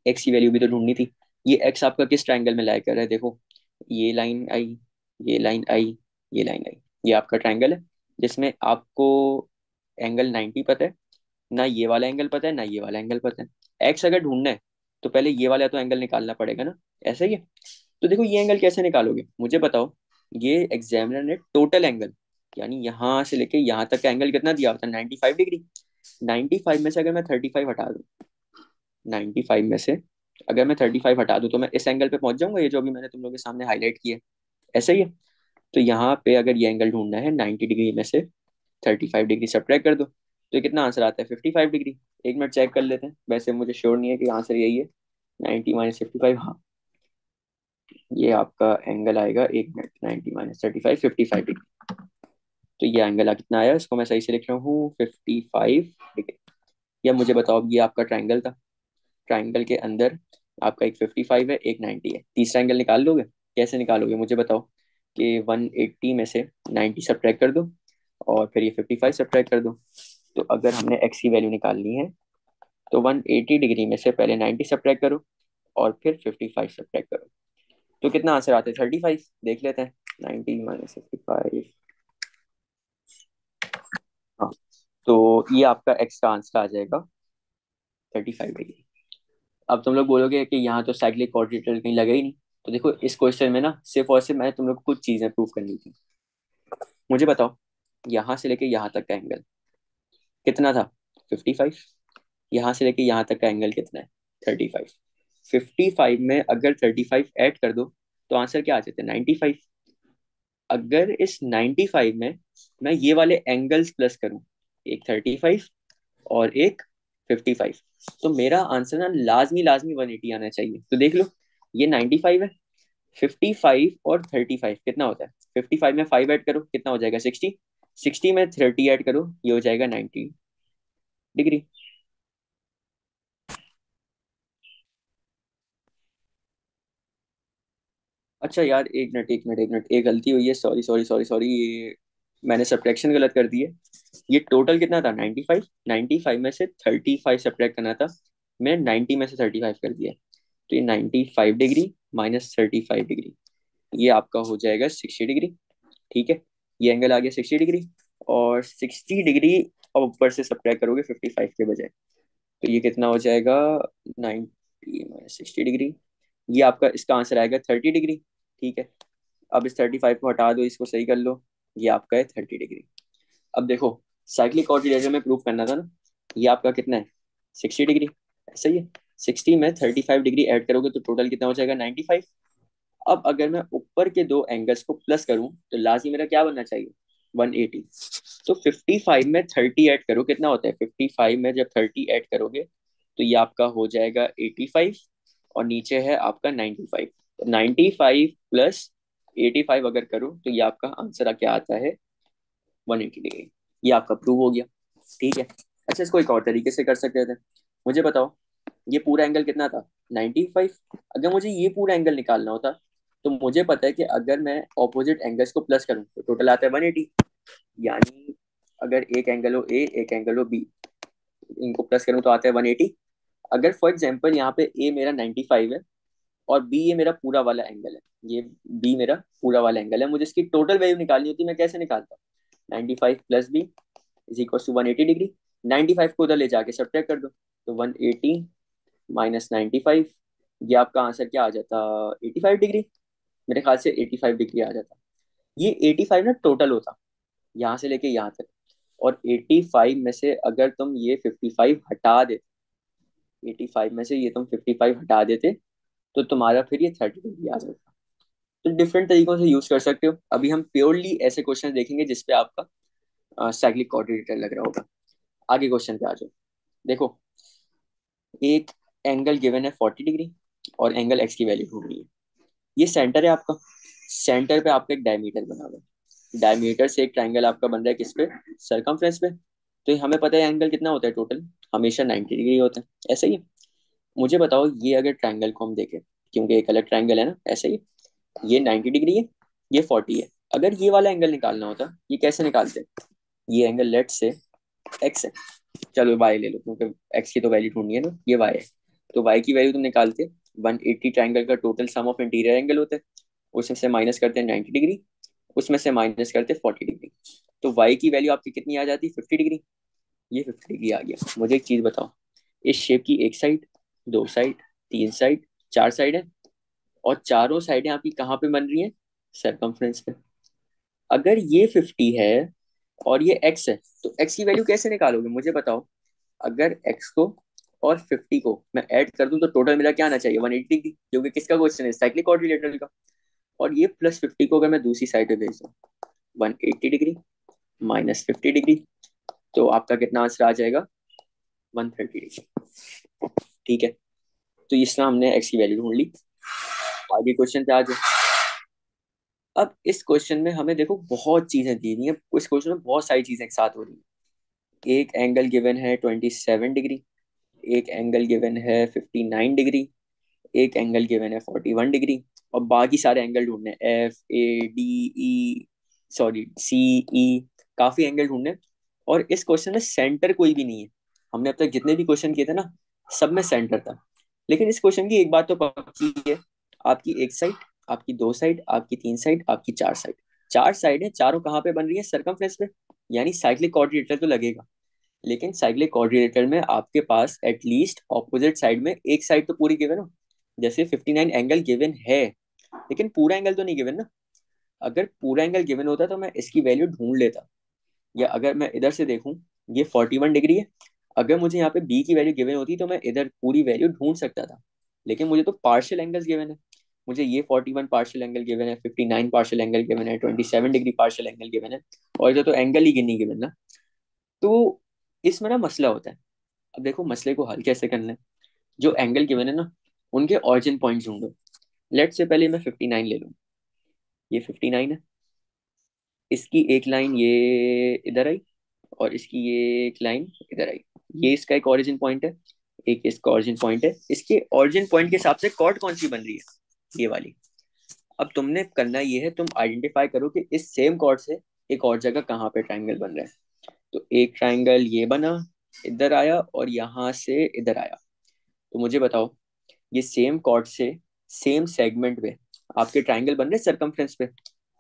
[SPEAKER 1] एक्स की वैल्यू भी तो ढूंढनी थी। ये एक्स आपका किस ट्रायंगल में लाई कर रहा है, देखो ये लाइन आई, ये लाइन आई, ये लाइन आई, ये आपका ट्रायंगल है जिसमें आपको एंगल 90 पता है, ना ये वाला एंगल पता है ना ये वाला एंगल पता है। एक्स अगर ढूंढना है तो पहले ये वाला तो एंगल निकालना पड़ेगा ना, ऐसा ही है। तो देखो ये एंगल कैसे निकालोगे मुझे बताओ। ये एग्जामिनर ने टोटल एंगल, यानी यहाँ से लेके यहाँ तक का एंगल कितना दिया होता है 95 डिग्री। 95 में से अगर मैं 35 हटा दूँ, 95 में से अगर मैं 35 हटा दूँ तो मैं इस एंगल पे पहुंच जाऊंगा, ये जो अभी मैंने तुम लोगों के सामने हाईलाइट किया है, ऐसा ही है। तो यहाँ पे अगर ये एंगल ढूंढना है 90 डिग्री में से 35 डिग्री सब्ट्रैक्ट कर दो तो ये कितना आंसर आता है 55 डिग्री। एक मिनट चेक कर लेते हैं, वैसे मुझे श्योर नहीं है कि आंसर यही है। 90 माइनस 55, हाँ ये आपका एंगल आएगा, एक मिनट, 90 माइनस 35, 55 डिग्री। तो ये एंगल कितना आया, इसको मैं सही से लिख रहा हूँ 55 डिग्री। या मुझे बताओ, अब ये आपका ट्राइंगल था, ट्राइंगल के अंदर आपका एक 55 है एक 90 है, तीसरा एंगल निकाल लोगे, कैसे निकालोगे मुझे बताओ। कि 180 में से 90 सब्ट्रैक्ट कर दो और फिर ये 55 सब्ट्रैक्ट कर दो। तो अगर हमने एक्स की वैल्यू निकालनी है तो 180 डिग्री में से पहले 90 सब्ट्रैक्ट करो और फिर 55 सब्ट्रैक्ट करो तो कितना आंसर आता है 35। देख लेते हैं, 90 माइनस 55, हाँ तो ये आपका एक्स का आंसर आ जाएगा 35 डिग्री। अब तुम लोग बोलोगे कि यहाँ तो साइक्लिक क्वाड्रिलेटरल कहीं लगा ही नहीं। तो देखो इस क्वेश्चन में ना सिर्फ और सिर्फ मैंने तुम लोग को कुछ चीजें प्रूव करनी थी। मुझे बताओ, यहाँ से लेके यहाँ तक का एंगल कितना था 55, यहाँ से लेके यहाँ तक का एंगल कितना है 35। 55 में अगर 35 ऐड कर दो तो आंसर क्या आ जाता है 95। अगर इस 95 में मैं ये वाले एंगल्स प्लस करूं, एक 35 और एक 55, तो मेरा आंसर ना लाजमी लाजमी 180 आना चाहिए। तो देख लो, ये 95 है, 55 और 35 कितना होता है, 55 में 5 ऐड करो कितना हो जाएगा 60, 60 में 30 ऐड करो ये हो जाएगा 90 डिग्री। अच्छा यार, एक मिनट एक मिनट एक मिनट, एक गलती हुई है, सॉरी सॉरी सॉरी सॉरी, ये मैंने सब्ट्रैक्शन गलत कर दी है। ये टोटल कितना था 95, 95 में से 35 सब्ट्रैक्ट करना था, मैं 90 में से 35 कर दिया। तो ये 95 डिग्री माइनस 35 डिग्री, ये आपका हो जाएगा 60 डिग्री। ठीक है, ये एंगल आ गया 60 डिग्री, और 60 डिग्री अब ऊपर से सब्ट्रैक्ट करोगे 55 के बजाय तो ये कितना हो जाएगा 90 माइनस 60 डिग्री, ये आपका इसका आंसर आएगा 30 डिग्री। ठीक है, अब इस 35 को हटा दो, इसको सही कर लो, ये आपका है 30 डिग्री। अब देखो साइक्लिक क्वाड्रिलेटरल में प्रूफ करना था ना, ये आपका कितना है 60 डिग्री, ऐसा ही है। 60 में 35 डिग्री ऐड करोगे तो टोटल कितना हो जाएगा 95। अब अगर मैं ऊपर के दो एंगल्स को प्लस करूं तो लाजमी मेरा क्या बनना चाहिए 180। तो 55 में 30 ऐड करो कितना होता है 55 में जब 30 ऐड करोगे तो ये आपका हो जाएगा 85, और नीचे है आपका 95। 95 प्लस 85 अगर करो तो ये आपका आंसर क्या आता है 180 डिग्री। ये आपका प्रूव हो गया। ठीक है, अच्छा इसको एक और तरीके से कर सकते थे। मुझे बताओ, ये पूरा एंगल कितना था 95। अगर मुझे ये पूरा एंगल निकालना होता तो मुझे पता है कि अगर मैं ऑपोजिट एंगल्स को प्लस करूं तो टोटल आता है 180। यानी अगर एक एंगल हो ए एक एंगल हो बी, इनको प्लस करूं तो आता है 180। अगर फॉर एग्जांपल यहाँ पे ए मेरा 95 है और बी ये मेरा पूरा वाला एंगल है, ये बी मेरा पूरा वाला एंगल है, मुझे इसकी टोटल वैल्यू निकालनी होती, मैं कैसे निकालता हूँ 95 plus B is equal to 180 degree. 95 को उधर ले जाके सब्ट्रैक्ट कर दो तो 180 माइनस 95, ये आपका आंसर क्या आ जाता 85 डिग्री। मेरे ख्याल से 85 डिग्री आ जाता। ये 85 ना टोटल होता यहाँ से लेके यहाँ तक, और 85 में से अगर तुम ये 55 हटा देते, 85 में से ये तुम 55 हटा देते तो तुम्हारा फिर ये 30 डिग्री आ जाता। तो डिफरेंट तरीकों से यूज कर सकते हो। अभी हम प्योरली ऐसे क्वेश्चन देखेंगे जिसपे आपका साइक्लिक कोऑर्डिनेटर लग रहा होगा। आगे क्वेश्चन पे आ जाओ। देखो, एक एंगल गिवन है 40 डिग्री और एंगल एक्स की वैल्यू ढूंढनी है। ये सेंटर है आपका, सेंटर पे आपका एक डायमीटर बना हुआ है, डायमीटर से एक ट्राइंगल आपका बन रहा है किस पे, सरकमफ्रेंस पे। तो हमें पता है एंगल कितना होता है टोटल, हमेशा 90 डिग्री होता है, ऐसा ही है। मुझे बताओ ये अगर ट्राइंगल को हम देखें, क्योंकि एक अलग ट्राइंगल है ना, ऐसे ही ये 90 डिग्री है, ये 40 है। अगर ये वाला एंगल निकालना होता, ये कैसे निकालते, ये एंगल लेट से एक्स है, चलो वाई ले लो क्योंकि एक्स की तो वैल्यू ढूंढनी है ना, ये वाई है। तो वाई की वैल्यू तुम निकालते, 180 ट्राइंगल का total sum of interior angle होता है, उसमें से माइनस करते हैं 90 डिग्री, उसमें से माइनस करते हैं 40 डिग्री। तो वाई की वैल्यू आपकी कितनी आ जाती है, 50 डिग्री। ये 50 डिग्री आ गया। मुझे एक चीज बताओ, इस शेप की एक साइड, दो साइड, तीन साइड, चार साइड है, और चारों साइडें आपकी कहाँ पे बन रही हैं, सरकमफ्रेंस पे। अगर ये 50 है और ये एक्स है, तो एक्स की वैल्यू कैसे निकालोगे मुझे बताओ। अगर एक्स को और 50 को मैं ऐड कर दूं तो टोटल मिला क्या आना चाहिए, 180 डिग्री, क्योंकि किसका क्वेश्चन है, साइक्लिक क्वाड्रिलेटरल का। और ये प्लस 50 को अगर मैं दूसरी साइड पे भेज दूं, 180 डिग्री माइनस 50 डिग्री, तो आपका कितना आंसर आ जाएगा, 130 डिग्री। ठीक है, तो इसमें हमने एक्स की वैल्यू ढूंढ ली। आगे क्वेश्चन पे आ जाओ। अब इस क्वेश्चन में हमें देखो बहुत चीजें दी हुई हैं, इस क्वेश्चन में बहुत सारी चीजें एक साथ हो रही हैं। एक एंगल गिवन है 27 डिग्री, एक एंगल गिवन है 59 डिग्री, एक एंगल गिवन है 41 डिग्री, और बाकी सारे एंगल ढूंढने हैं, F A D E, sorry C E, काफी एंगल ढूंढने हैं। और इस क्वेश्चन में सेंटर कोई भी नहीं है। हमने अब तक जितने भी क्वेश्चन किए थे ना, सब में सेंटर था। लेकिन इस क्वेश्चन की एक बात तो पक्की है, आपकी एक साइड, आपकी दो साइड, आपकी तीन साइड, आपकी चार साइड, चार साइड है, चारों कहाँ पे बन रही है, सरकमफ्रेंस पे। यानी साइक्लिक कोऑर्डिनेटर तो लगेगा। लेकिन साइक्लिक कोऑर्डिनेटर में आपके पास एटलीस्ट ऑपोजिट साइड में एक साइड तो पूरी गिवन हो। जैसे 59 एंगल गिवन है, लेकिन पूरा एंगल तो नहीं गिवन ना। अगर पूरा एंगल गिवन होता तो मैं इसकी वैल्यू ढूंढ लेता। या अगर मैं इधर से देखूं, ये 41 डिग्री है, अगर मुझे यहाँ पे बी की वैल्यू गिवन होती तो मैं इधर पूरी वैल्यू ढूंढ सकता था। लेकिन मुझे तो पार्शियल एंगल्स गिवन है, मुझे ये 41 पार्शियल एंगल गिवन है, 59 पार्शियल एंगल गिवन है, 27 डिग्री पार्शियल एंगल गिवन है, और इधर तो एंगल ही गिनी गिवन ना। तो इसमें ना मसला होता है। अब देखो मसले को हल कैसे करना है। जो एंगल गिवन है ना, उनके ऑरिजिन पॉइंट ढूंढो। लेट से पहले मैं 59 ले लूँ, ये 59 है, इसकी एक लाइन ये इधर आई, और इसकी ये एक लाइन इधर आई। ये इसका एक ऑरिजिन पॉइंट है, एक इसका ऑरिजिन पॉइंट है। इसके ऑरिजिन पॉइंट के हिसाब से कॉर्ड कौन सी बन रही है, ये वाली। अब तुमने करना ये है, तुम आइडेंटिफाई करो कि इस सेम कॉर्ड से एक और जगह कहाँ पे ट्राइंगल बन रहा है। तो एक ट्राइंगल ये बना, इधर आया, और यहाँ से इधर आया। तो मुझे बताओ, ये सेम कॉर्ड से सेम सेगमेंट पे आपके ट्राइंगल बन रहे सरकमफ्रेंस पे।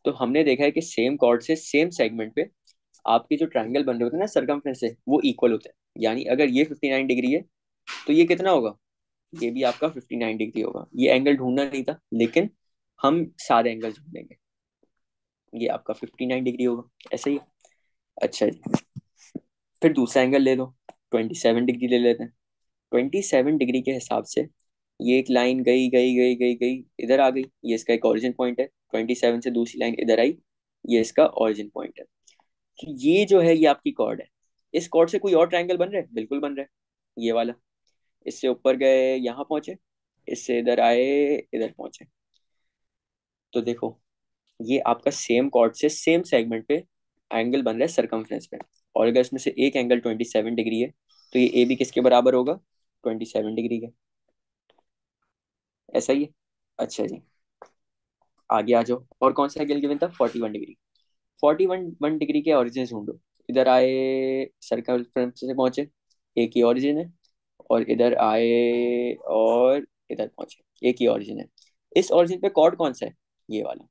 [SPEAKER 1] तो हमने देखा है कि सेम कॉर्ड से सेम सेगमेंट पे आपके जो ट्राइंगल बन रहे होते हैं ना सरकमफ्रेंस से, वो इक्वल होते हैं। यानी अगर ये 59 डिग्री है, तो ये कितना होगा, ये भी आपका 59 डिग्री होगा। ये एंगल ढूंढना नहीं था, लेकिन हम सारे एंगल ढूंढेंगे। ये आपका 59 डिग्री होगा, ऐसा ही है। अच्छा जी, फिर दूसरा एंगल ले लो, 27 डिग्री ले लेते हैं। 27 डिग्री के हिसाब से ये एक लाइन गई गई गई गई गई, इधर आ गई, ये इसका एक ओरिजिन पॉइंट है। 27 से दूसरी लाइन इधर आई, ये इसका ओरिजिन पॉइंट है। तो ये जो है, ये आपकी कॉर्ड है। इस कॉर्ड से कोई और ट्रायंगल बन रहा है, बिल्कुल बन रहा है, ये वाला। इससे ऊपर गए, यहाँ पहुंचे, इससे इधर आए, इधर पहुंचे। तो देखो, ये आपका सेम कॉर्ड से सेम सेगमेंट पे एंगल बन रहा है सरकमफ्रेंस पे। और अगर इसमें से एक एंगल 27 डिग्री है, तो ये ए बी किसके बराबर होगा, 27 डिग्री के। ऐसा ही है। अच्छा जी, आगे आ जाओ। और कौन सा एंगल गिवन था, 41 डिग्री। 41 डिग्री के ऑरिजिन ढूंढो। इधर आए, सर्कल से पहुंचे, एक ही ऑरिजिन है। और इधर आए और इधर पहुंचे, एक ही ऑरिजिन है। इस ऑरिजिन पे कॉर्ड कौन सा है, ये वाला।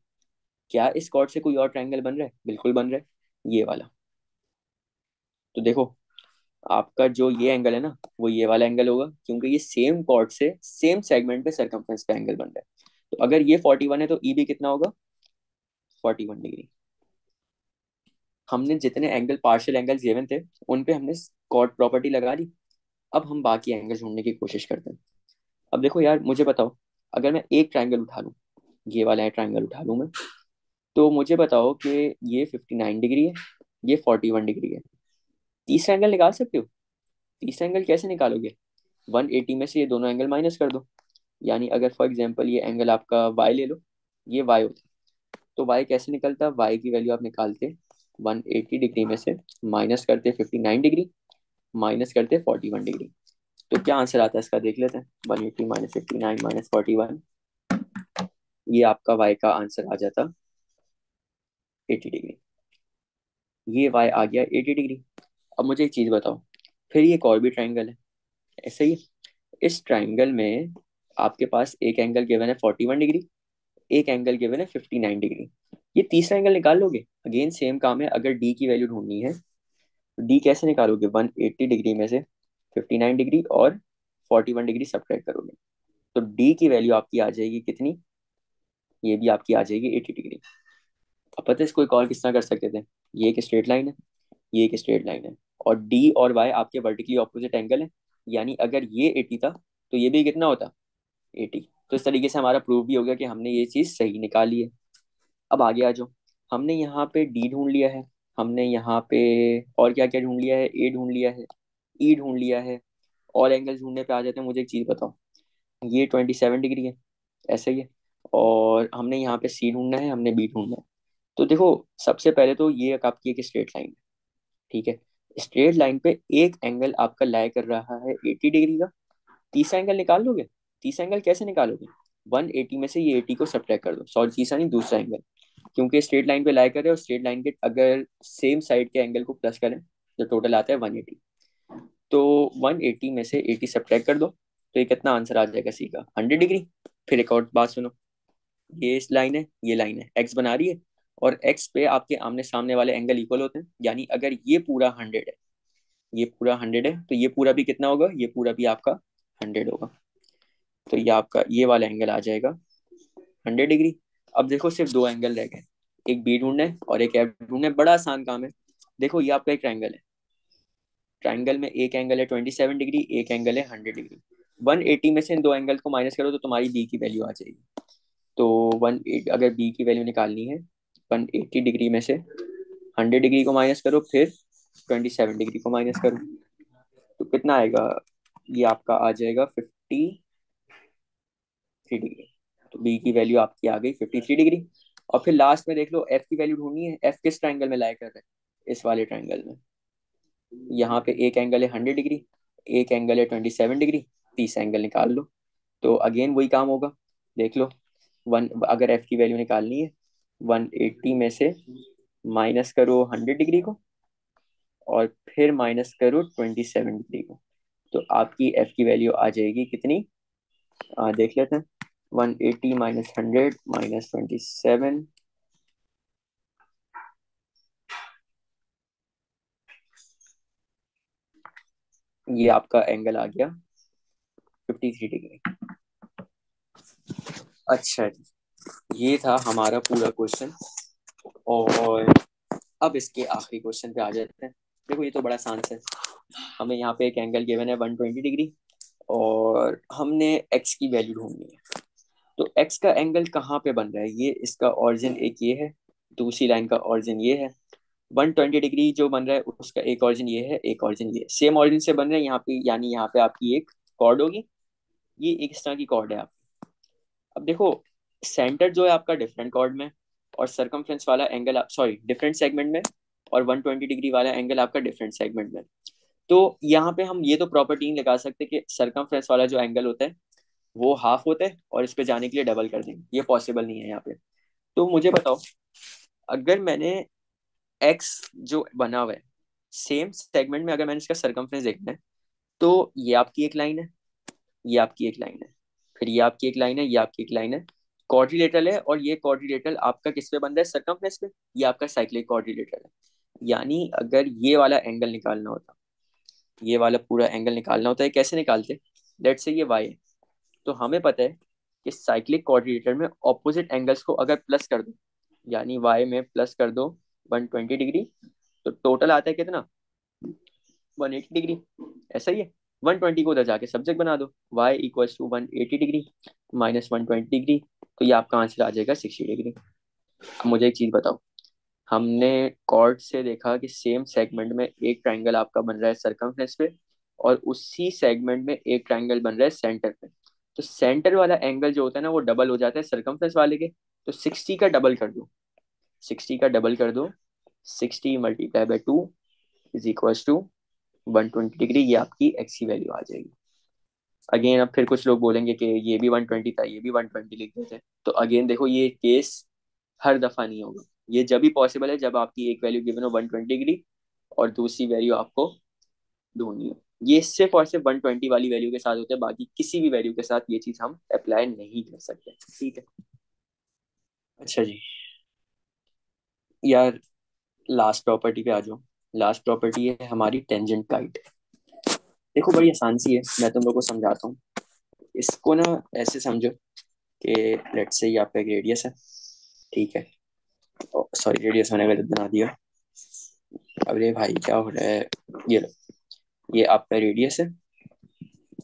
[SPEAKER 1] क्या इस कॉर्ड से कोई और ट्रायंगल बन रहा है, बिल्कुल बन रहा है, ये वाला। तो देखो, आपका जो ये एंगल है ना, वो ये वाला एंगल होगा, क्योंकि ये सेम कॉर्ड से सेम सेगमेंट पे सरकमफ्रेंस पे एंगल बन रहा है। तो अगर ये 41 है, तो ई भी कितना होगा, 41 डिग्री। हमने जितने एंगल पार्शियल एंगल्स गिवन थे, उन पे हमने कॉट प्रॉपर्टी लगा ली। अब हम बाकी एंगल ढूंढने की कोशिश करते हैं। अब देखो यार, मुझे बताओ, अगर मैं एक ट्रायंगल उठा लूँ, ये वाला ट्रायंगल उठा लूँ मैं, तो मुझे बताओ कि ये 59 डिग्री है, ये 41 डिग्री है। तीसरा एंगल निकाल सकते हो। तीसरा एंगल कैसे निकालोगे, 180 में से ये दोनों एंगल माइनस कर दो। यानी अगर फॉर एग्जांपल ये एंगल आपका वाई ले लो, ये वाई होता, तो वाई कैसे निकलता, वाई की वैल्यू आप निकालते 180 डिग्री में से माइनस करते 59 डिग्री, माइनस करते 41 डिग्री। तो क्या आंसर आता है इसका देख लेते हैं। 180 माइनस 59 माइनस 41, ये आपका वाई का आंसर आ जाता 80 डिग्री। ये वाई आ गया 80 डिग्री। अब मुझे एक चीज बताओ, फिर ये एक और भी ट्राइंगल है, ऐसे ही। इस ट्राइंगल में आपके पास एक एंगल गिवन है 41 डिग्री, एक एंगल गिवन है 59 डिग्री। ये तीसरा एंगल निकाल लोगे, अगेन सेम काम है। अगर डी की वैल्यू ढूंढनी है तो डी कैसे निकालोगे, 180 डिग्री में से 59 डिग्री और 41 डिग्री सब्ट्रैक्ट करोगे, तो डी की वैल्यू आपकी आ जाएगी कितनी, ये भी आपकी आ जाएगी 80 डिग्री। अब पता है इसको एक और किस तरह कर सकते थे, ये एक स्ट्रेट लाइन है, ये एक स्ट्रेट लाइन है, और डी और वाई आपके वर्टिकली ऑपोजिट एंगल है। यानी अगर ये 80 था तो ये भी कितना होता, 80। तो इस तरीके से हमारा प्रूव भी हो गया कि हमने ये चीज सही निकाली है। अब आगे आ जाओ, हमने यहाँ पे डी ढूंढ लिया है, हमने यहाँ पे और क्या क्या ढूंढ लिया है, ए ढूंढ लिया है, ई ढूंढ लिया है, और एंगल ढूंढने पे आ जाते हैं। मुझे एक चीज बताओ, ये 27 डिग्री है, ऐसे ही है, और हमने यहाँ पे सी ढूंढना है, हमने बी ढूंढना है। तो देखो, सबसे पहले तो ये एक आपकी एक स्ट्रेट लाइन है, ठीक है। स्ट्रेट लाइन पे एक एंगल आपका लाई कर रहा है 80 डिग्री का, तीसरा एंगल निकाल लोगे। तीसरा एंगल कैसे निकालोगे, 180 में से ये 80 को सब्ट्रैक्ट कर दो, सॉरी तीसरा नहीं दूसरा एंगल, क्योंकि स्ट्रेट लाइन पे लाई करे और स्ट्रेट लाइन के अगर सेम साइड के एंगल को प्लस करें तो टोटल आता है 180। तो 180 में से 80 सब्ट्रैक्ट कर दो, तो ये कितना आंसर आ जाएगा सी का, 100 डिग्री। फिर एक और बात सुनो, ये इस लाइन है, ये लाइन है, एक्स बना रही है, और एक्स पे आपके आमने सामने वाले एंगल इक्वल होते हैं। यानी अगर ये पूरा 100 है, ये पूरा 100 है, तो ये पूरा भी कितना होगा, ये पूरा भी आपका 100 होगा। तो ये आपका ये वाला एंगल आ जाएगा 100 डिग्री। अब देखो सिर्फ दो एंगल रह गए, एक बी ढूंढना है और एक एफ ढूंढना है, बड़ा आसान काम है। देखो ये आपका एक ट्राइंगल है, ट्राइंगल में एक एंगल है 27 डिग्री, एक एंगल है 100 डिग्री। 180 में से इन दो एंगल को माइनस करो तो तुम्हारी बी की वैल्यू आ जाएगी। तो 180, अगर बी की वैल्यू निकालनी है, 180 डिग्री में से 100 डिग्री को माइनस करो, फिर 27 डिग्री को माइनस करो, तो कितना आएगा, ये आपका आ जाएगा 53 डिग्री। तो बी की वैल्यू आपकी आ गई 53 डिग्री। और फिर लास्ट में देख लो, एफ की वैल्यू ढूंढनी है, एफ किस ट्राइंगल में लाई कर रहे हैं, इस वाले ट्राइंगल में। यहाँ पे एक एंगल है 100 डिग्री, एक एंगल है 27 डिग्री, तीसरा एंगल निकाल लो। तो अगेन वही काम होगा, देख लो, वन अगर एफ की वैल्यू निकालनी है, 180 में से माइनस करो 100 डिग्री को, और फिर माइनस करो 27 डिग्री को, तो आपकी एफ की वैल्यू आ जाएगी कितनी, देख लेते हैं। 180 माइनस 100 माइनस 27, ये आपका एंगल आ गया 53 डिग्री। अच्छा जी, ये था हमारा पूरा क्वेश्चन। और अब इसके आखिरी क्वेश्चन पे आ जाते हैं। देखो ये तो बड़ा आसान सा है, हमें यहाँ पे एक एंगल गिवन है 120 डिग्री, और हमने एक्स की वैल्यू ढूंढनी है। तो एक्स का एंगल कहाँ पे बन रहा है, ये इसका ऑरिजिन एक ये है, दूसरी लाइन का ऑरिजिन ये है। 120 डिग्री जो बन रहा है उसका एक ऑरिजिन ये है, एक ऑरिजिन ये है, सेम ऑरिजिन से बन रहे हैं यहाँ पे, यानी यहाँ पे आपकी एक कॉर्ड होगी, ये एक इस तरह की कॉर्ड है आप। अब देखो, सेंटर जो है आपका डिफरेंट कॉर्ड में, और सरकमफ्रेंस वाला एंगल, सॉरी डिफरेंट सेगमेंट में, और 120 डिग्री वाला एंगल आपका डिफरेंट सेगमेंट में। तो यहाँ पे हम ये तो प्रॉपर्टी नहीं लगा सकते कि सरकमफ्रेंस वाला जो एंगल होता है वो हाफ होता है और इस पे जाने के लिए डबल कर देंगे, ये पॉसिबल नहीं है यहाँ पे। तो मुझे बताओ, अगर मैंने एक्स जो बना हुआ है सेम सेगमेंट में, अगर मैंने इसका सरकमफ्रेंस देखना है, तो ये आपकी एक लाइन है, ये आपकी एक लाइन है, फिर ये आपकी एक लाइन है, ये आपकी एक लाइन है, क्वाड्रिलेटरल है, और ये क्वाड्रिलेटरल आपका किस पे बन रहा है, सरकमफ्रेंस पे, ये आपका साइक्लिक क्वाड्रिलेटरल है। यानी अगर ये वाला एंगल निकालना होता, ये वाला पूरा एंगल निकालना होता है, कैसे निकालते, लेट्स से ये वाई है, तो हमें पता है कि साइक्लिक कोऑर्डिनेटर में ऑपोजिट एंगल्स को अगर प्लस कर दो, यानी वाई में प्लस कर दो 120 डिग्री, तो टोटल आता है कितना, 180 डिग्री, ऐसा ही है। 120 को उधर जाके सब्जेक्ट बना दो, y equals to 180 degree minus 120 degree, तो ये आपका आंसर आ जाएगा 60 डिग्री। अब मुझे एक चीज बताओ, हमने कॉर्ड से देखा कि सेम सेगमेंट में एक ट्राइंगल आपका बन रहा है सरकमफ्रेंस पे, और उसी सेगमेंट में एक ट्राइंगल बन रहा है सेंटर पे। तो सेंटर वाला एंगल जो होता है ना वो डबल हो जाता है सरकमफ्रेंस वाले के। तो 60 का डबल कर दो, 60 का डबल कर दो, 60 × 2 इज इक्वल टू 120 डिग्री। ये आपकी एक्स की वैल्यू आ जाएगी। अगेन अब फिर कुछ लोग बोलेंगे कि ये भी 120 था, ये भी 120 लिख देते हैं। तो अगेन देखो ये केस हर दफा नहीं होगा। ये जब भी पॉसिबल है जब आपकी एक वैल्यू गिवन हो 120 डिग्री और दूसरी वैल्यू आपको ढूंढनी हो। ये सिर्फ और सिर्फ 120 वाली वैल्यू के साथ होता है, बाकी किसी भी वैल्यू के साथ ये चीज हम अप्लाई नहीं कर सकते। ठीक है। अच्छा जी यार, लास्ट प्रॉपर्टी पे आ जाओ। लास्ट प्रॉपर्टी है हमारी टेंजेंट काइट। देखो बड़ी आसान सी है, मैं तुम लोग को समझाता हूँ। इसको ना ऐसे समझो कि लेट्स से ये आपका एक रेडियस है। ठीक है। सॉरी, रेडियस मैंने गलत बना दिया। अरे भाई क्या हो रहा है। ये लो, ये आपका रेडियस है।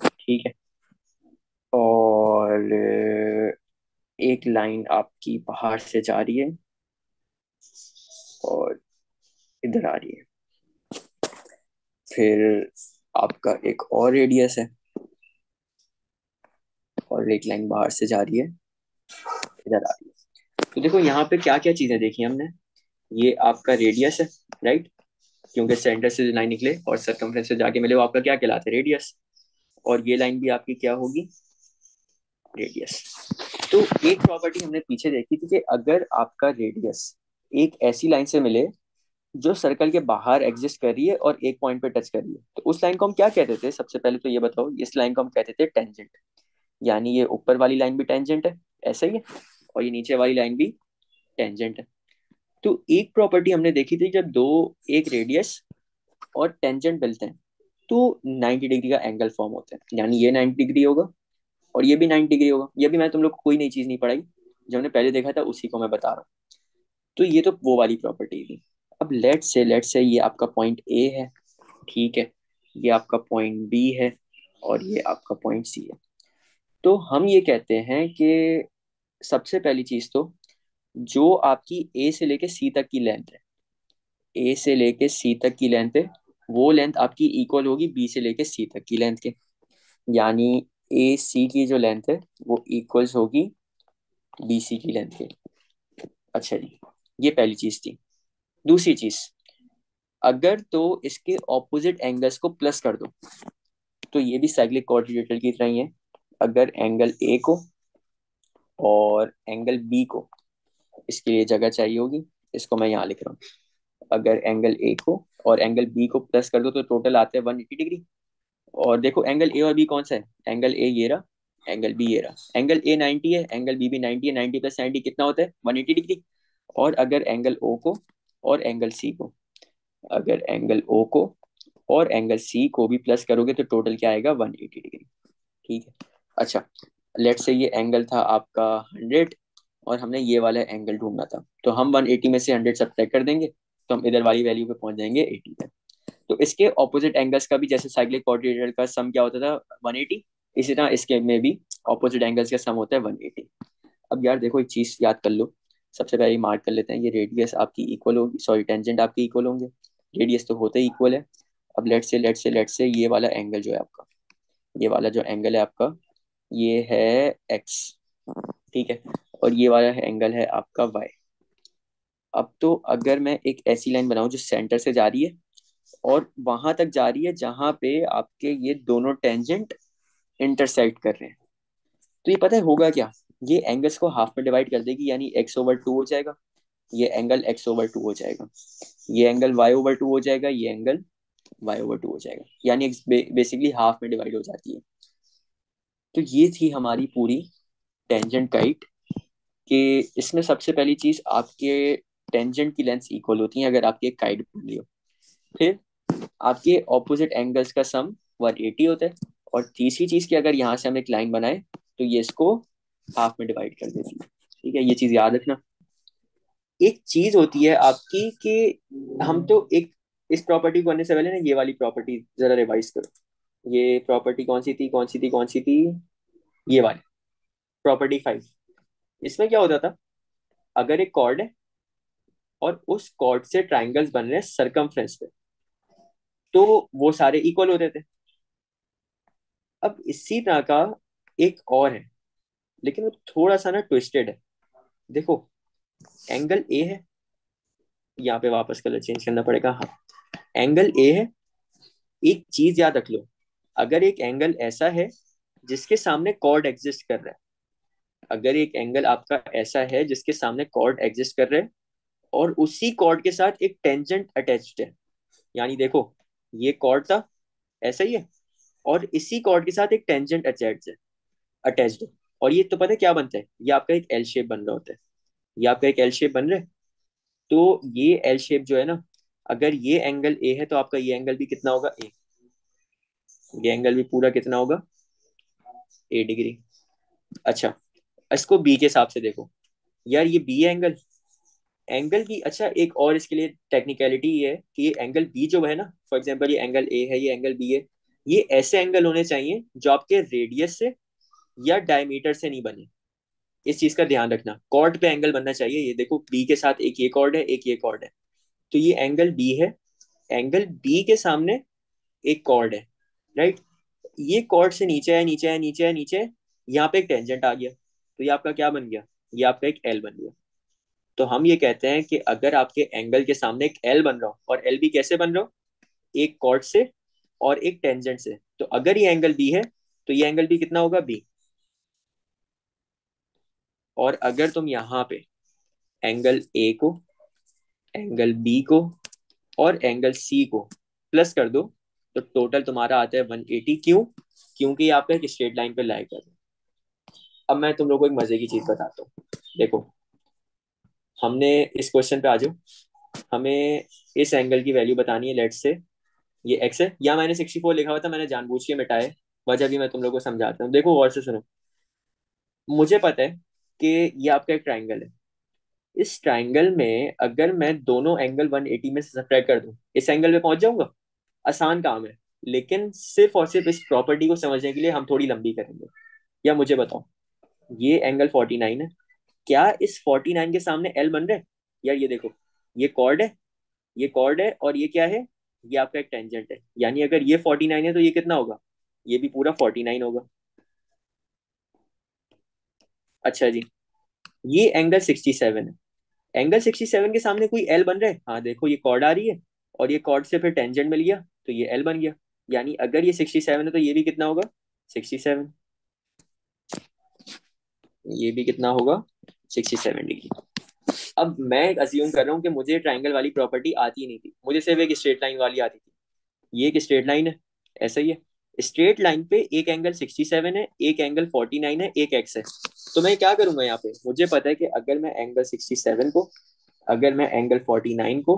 [SPEAKER 1] ठीक है। और एक लाइन आपकी बाहर से जा रही है और इधर आ रही है। फिर आपका एक और रेडियस है और एक लाइन बाहर से जा रही है, इधर आ रही है। तो देखो यहाँ पे क्या क्या चीजें देखी हमने। ये आपका रेडियस है, राइट, क्योंकि सेंटर से जो लाइन निकले और सरकमफ्रेंस से जाके मिले वो आपका क्या कहलाता है, रेडियस। और ये लाइन भी आपकी क्या होगी, रेडियस। तो एक प्रॉपर्टी हमने पीछे देखी थी कि अगर आपका रेडियस एक ऐसी लाइन से मिले जो सर्कल के बाहर एग्जिस्ट कर रही है और एक पॉइंट पे टच कर रही है, तो उस लाइन को हम क्या कहते थे। सबसे पहले तो ये बताओ, इस लाइन को हम कहते थे टेंजेंट। यानी ये ऊपर वाली लाइन भी टेंजेंट है, ऐसा ही है, और ये नीचे वाली लाइन भी टेंजेंट है। तो एक प्रॉपर्टी हमने देखी थी, जब दो, एक रेडियस और टेंजेंट मिलते हैं तो 90 डिग्री का एंगल फॉर्म होता है। यानी ये 90 डिग्री होगा और ये भी 90 डिग्री होगा। ये भी मैं तुम लोग को कोई नई चीज नहीं पढ़ाई, जो हमने पहले देखा था उसी को मैं बता रहा हूँ। तो ये तो वो वाली प्रॉपर्टी थी। अब लेट्स से ये आपका पॉइंट ए है। ठीक है। ये आपका पॉइंट बी है और ये आपका पॉइंट सी है। तो हम ये कहते हैं कि सबसे पहली चीज तो जो आपकी ए से लेके सी तक की लेंथ है, ए से लेके सी तक की लेंथ है, वो लेंथ आपकी इक्वल होगी बी से लेके सी तक की लेंथ के। यानी ए सी की जो लेंथ है वो इक्वल्स होगी बी सी की लेंथ के। अच्छा जी, ये पहली चीज थी। दूसरी चीज, अगर तो इसके ऑपोजिट एंगल्स को प्लस कर दो तो ये भी साइक्लिक कोऑर्डिनेटर की तरह ही है। अगर एंगल ए को और एंगल बी को, इसके लिए जगह चाहिए होगी, इसको मैं यहाँ लिख रहा हूँ। अगर एंगल ए को और एंगल बी को प्लस कर दो तो टोटल आते हैं 180 डिग्री। और देखो एंगल ए और बी कौन सा है, एंगल ए ये रहा, एंगल बी ये रहा। एंगल ए 90 है, एंगल बी भी 90 है, 90 + 90 कितना होता है, 180 डिग्री। और अगर एंगल ओ को और एंगल सी को, अगर एंगल ओ को और एंगल सी को भी प्लस करोगे तो टोटल क्या आएगा, 180 डिग्री। ठीक है। अच्छा, लेट से ये एंगल था आपका 100 और हमने ये वाला एंगल ढूंढना था, तो हम 180 में से 100 सब्ट्रैक्ट कर देंगे तो हम इधर वाली वैल्यू पे पहुंच जाएंगे 80 पे। तो इसके ऑपोजिट एंगल्स का भी जैसे साइक्लिक कोऑर्डिनेटर का सम क्या होता था, 180, इसी तरह इसके में भी ऑपोजिट एंगल्स का सम होता है 180। अब यार देखो एक चीज याद कर लो। सबसे पहले मार्क कर लेते हैं, ये रेडियस आपकी इक्वल होगी, सॉरी टेंजेंट आपकी इक्वल होंगे। रेडियस तो होते ही इक्वल है। अब लेट से ये वाला एंगल जो है आपका, ये वाला जो एंगल है आपका, ये है एक्स। ठीक है। और ये वाला एंगल है आपका वाई। अब तो अगर मैं एक ऐसी लाइन बनाऊं जो सेंटर से जा रही है और वहां तक जा रही है जहां पे आपके ये दोनों टेंजेंट इंटरसेक्ट कर रहे हैं, तो ये पता है होगा क्या, ये एंगल्स को हाफ में डिवाइड कर देगी, यानी x/2 हो जाएगा। ये एंगल x/2 हो जाएगा, ये एंगल y/2 हो जाएगा, ये एंगल y/2 हो जाएगा। यानी बेसिकली हाफ में डिवाइड हो जाती है। तो ये थी हमारी पूरी टेंजेंट काइट, कि इसमें सबसे पहली चीज आपके टेंजेंट की लेंथ इक्वल होती है अगर आपकी एक काइट बन रही हो। फिर आपके ऑपोजिट एंगल्स का सम 180 होता है। और तीसरी चीज की अगर यहाँ से हम एक लाइन बनाए तो ये इसको हाफ में डिवाइड कर देती है। ठीक है, ये चीज याद रखना। एक चीज होती है आपकी कि हम तो एक, इस प्रॉपर्टी को करने से पहले ना ये वाली प्रॉपर्टी जरा रिवाइज करो। ये प्रॉपर्टी कौन सी थी, कौन सी थी, कौन सी थी, ये वाली प्रॉपर्टी 5। इसमें क्या होता था, अगर एक कॉर्ड है और उस कॉर्ड से ट्राइंगल्स बन रहे हैं सरकमफ्रेंस पे, तो वो सारे इक्वल होते थे। अब इसी तरह का एक और है, लेकिन वो थोड़ा सा ना ट्विस्टेड है। देखो, एंगल ए है, यहाँ पे वापस कलर चेंज करना पड़ेगा, हाँ। एंगल ए है। एक चीज याद रख लो, अगर एक एंगल ऐसा है जिसके सामने कॉर्ड एग्जिस्ट कर रहा है, अगर एक एंगल आपका ऐसा है जिसके सामने कॉर्ड एग्जिस्ट कर रहा है और उसी कॉर्ड के साथ एक टेंजेंट अटैच्ड है, यानी देखो, ये कॉर्ड था, ऐसा ही है, और इसी कॉर्ड के साथ एक टेंजेंट अटैच्ड है, और ये तो पता है क्या बनता है, ये आपका एक एल शेप बन रहा होता है। ये आपका एक एल शेप बन रहा है। तो ये एल शेप जो है ना, अगर ये एंगल ए है तो आपका ये एंगल भी कितना होगा, ए। ये एंगल भी पूरा कितना होगा, 8 डिग्री। अच्छा, इसको बी के हिसाब से देखो, यार ये बी एंगल, एंगल भी अच्छा, एक और इसके लिए टेक्निकलिटी ये है कि ये एंगल बी जो है ना, फॉर एग्जांपल ये एंगल ए है, ये एंगल बी है, ये ऐसे एंगल होने चाहिए जो आपके रेडियस से या डायमीटर से नहीं बने। इस चीज का ध्यान रखना, कॉर्ड पे एंगल बनना चाहिए। ये देखो, बी के साथ एक ये कॉर्ड है, एक ये कॉर्ड है, तो ये एंगल बी है। एंगल बी के सामने एक कॉर्ड है, राइट। ये कॉर्ड से नीचे है, नीचे है, नीचे है, नीचे है, यहाँ पे एक टेंजेंट आ गया, तो ये आपका क्या बन गया, ये आपका एक एल बन गया। तो हम ये कहते हैं कि अगर आपके एंगल के सामने एक एल बन रहा हो, और एल भी कैसे बन रहा हो, एक कॉर्ड से और एक टेंजेंट से, तो अगर ये एंगल बी है तो ये एंगल भी कितना होगा, बी। और अगर तुम यहाँ पे एंगल ए को, एंगल बी को और एंगल सी को प्लस कर दो, तो टोटल तुम्हारा आता है 180। क्यों? क्योंकि ये आपका एक स्ट्रेट लाइन पे लाई कर रहा है। अब मैं तुम लोगों को एक मजे की चीज बताता हूँ। देखो, हमने इस क्वेश्चन पे आ जाओ, हमें इस एंगल की वैल्यू बतानी है, लेट्स से ये एक्स है, या मैंने 64 लिखा हुआ था, मैंने जानबूझ के मिटाए, वजह भी मैं तुम लोग को समझाता हूँ। देखो गौर से सुनो, मुझे पता है कि ये आपका एक ट्राइंगल है। इस ट्राइंगल में अगर मैं दोनों एंगल 180 में से सब्ट्रैक्ट कर दूं, इस एंगल पे पहुंच जाऊंगा। आसान काम है, लेकिन सिर्फ और सिर्फ इस प्रॉपर्टी को समझने के लिए हम थोड़ी लंबी करेंगे। या मुझे बताओ, ये एंगल 49 है, क्या इस 49 के सामने एल बन रहा है? यार ये देखो, ये कॉर्ड है, ये कॉर्ड है, और ये क्या है, ये आपका एक टेंजेंट है, यानी अगर ये 49 है तो ये कितना होगा, ये भी पूरा 49 होगा। अच्छा जी, ये एंगल 67 है, एंगल 67 के सामने कोई एल बन रहा है? हाँ देखो, ये कॉर्ड आ रही है, और ये कॉर्ड से फिर टेंजेंट मिल गया, तो ये एल बन गया। यानी अगर ये 67 है तो ये भी कितना होगा, 67। ये भी कितना होगा, 67 डिग्री। अब मैं अज्यूम कर रहा हूँ कि मुझे ट्राइंगल वाली प्रॉपर्टी आती ही नहीं थी, मुझे सिर्फ एक स्ट्रेट लाइन वाली आती थी। ये एक स्ट्रेट लाइन है, ऐसा ही है। स्ट्रेट लाइन पे एक एंगल 67 है, एक एंगल 49 है, एक एक्स है। तो मैं क्या करूंगा यहाँ पे, मुझे पता है कि अगर मैं एंगल 67 को, अगर मैं एंगल 49 को,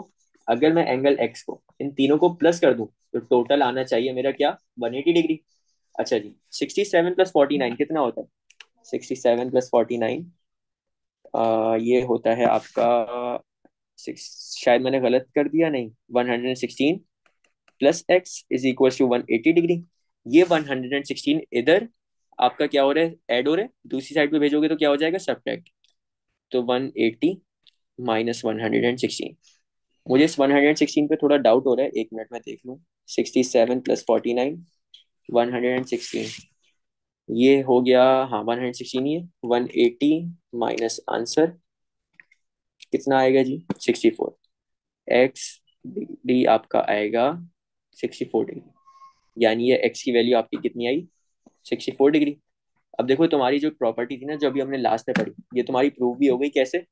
[SPEAKER 1] अगर मैं एंगल एक्स को, इन तीनों को प्लस कर दूं, तो टोटल आना चाहिए मेरा क्या, 180 डिग्री। अच्छा जी, 67 प्लस 49 कितना होता है, 67 प्लस 49, ये होता है आपका सिक्स, शायद मैंने गलत कर दिया, नहीं, 116 plus x is equal to 180 degree. ये 116 इधर आपका क्या हो रहा है, ऐड हो रहा है, दूसरी साइड पे भेजोगे तो क्या हो जाएगा, सब्ट्रैक्ट। तो 180 माइनस 116। मुझे इस 116 पे थोड़ा डाउट हो रहा है, एक मिनट में देख लूँ। 67 प्लस 49, 116, ये हो गया, हाँ 116 ही है। 180 माइनस आंसर कितना आएगा जी, 64। एक्स डिग्री आपका आएगा 64 डिग्री, यानी ये एक्स की वैल्यू आपकी कितनी आई, 64 डिग्री। अब देखो, तुम्हारी जो प्रॉपर्टी थी ना, जो अभी हमने लास्ट में पढ़ी, ये तुम्हारी प्रूव भी हो गई। कैसे?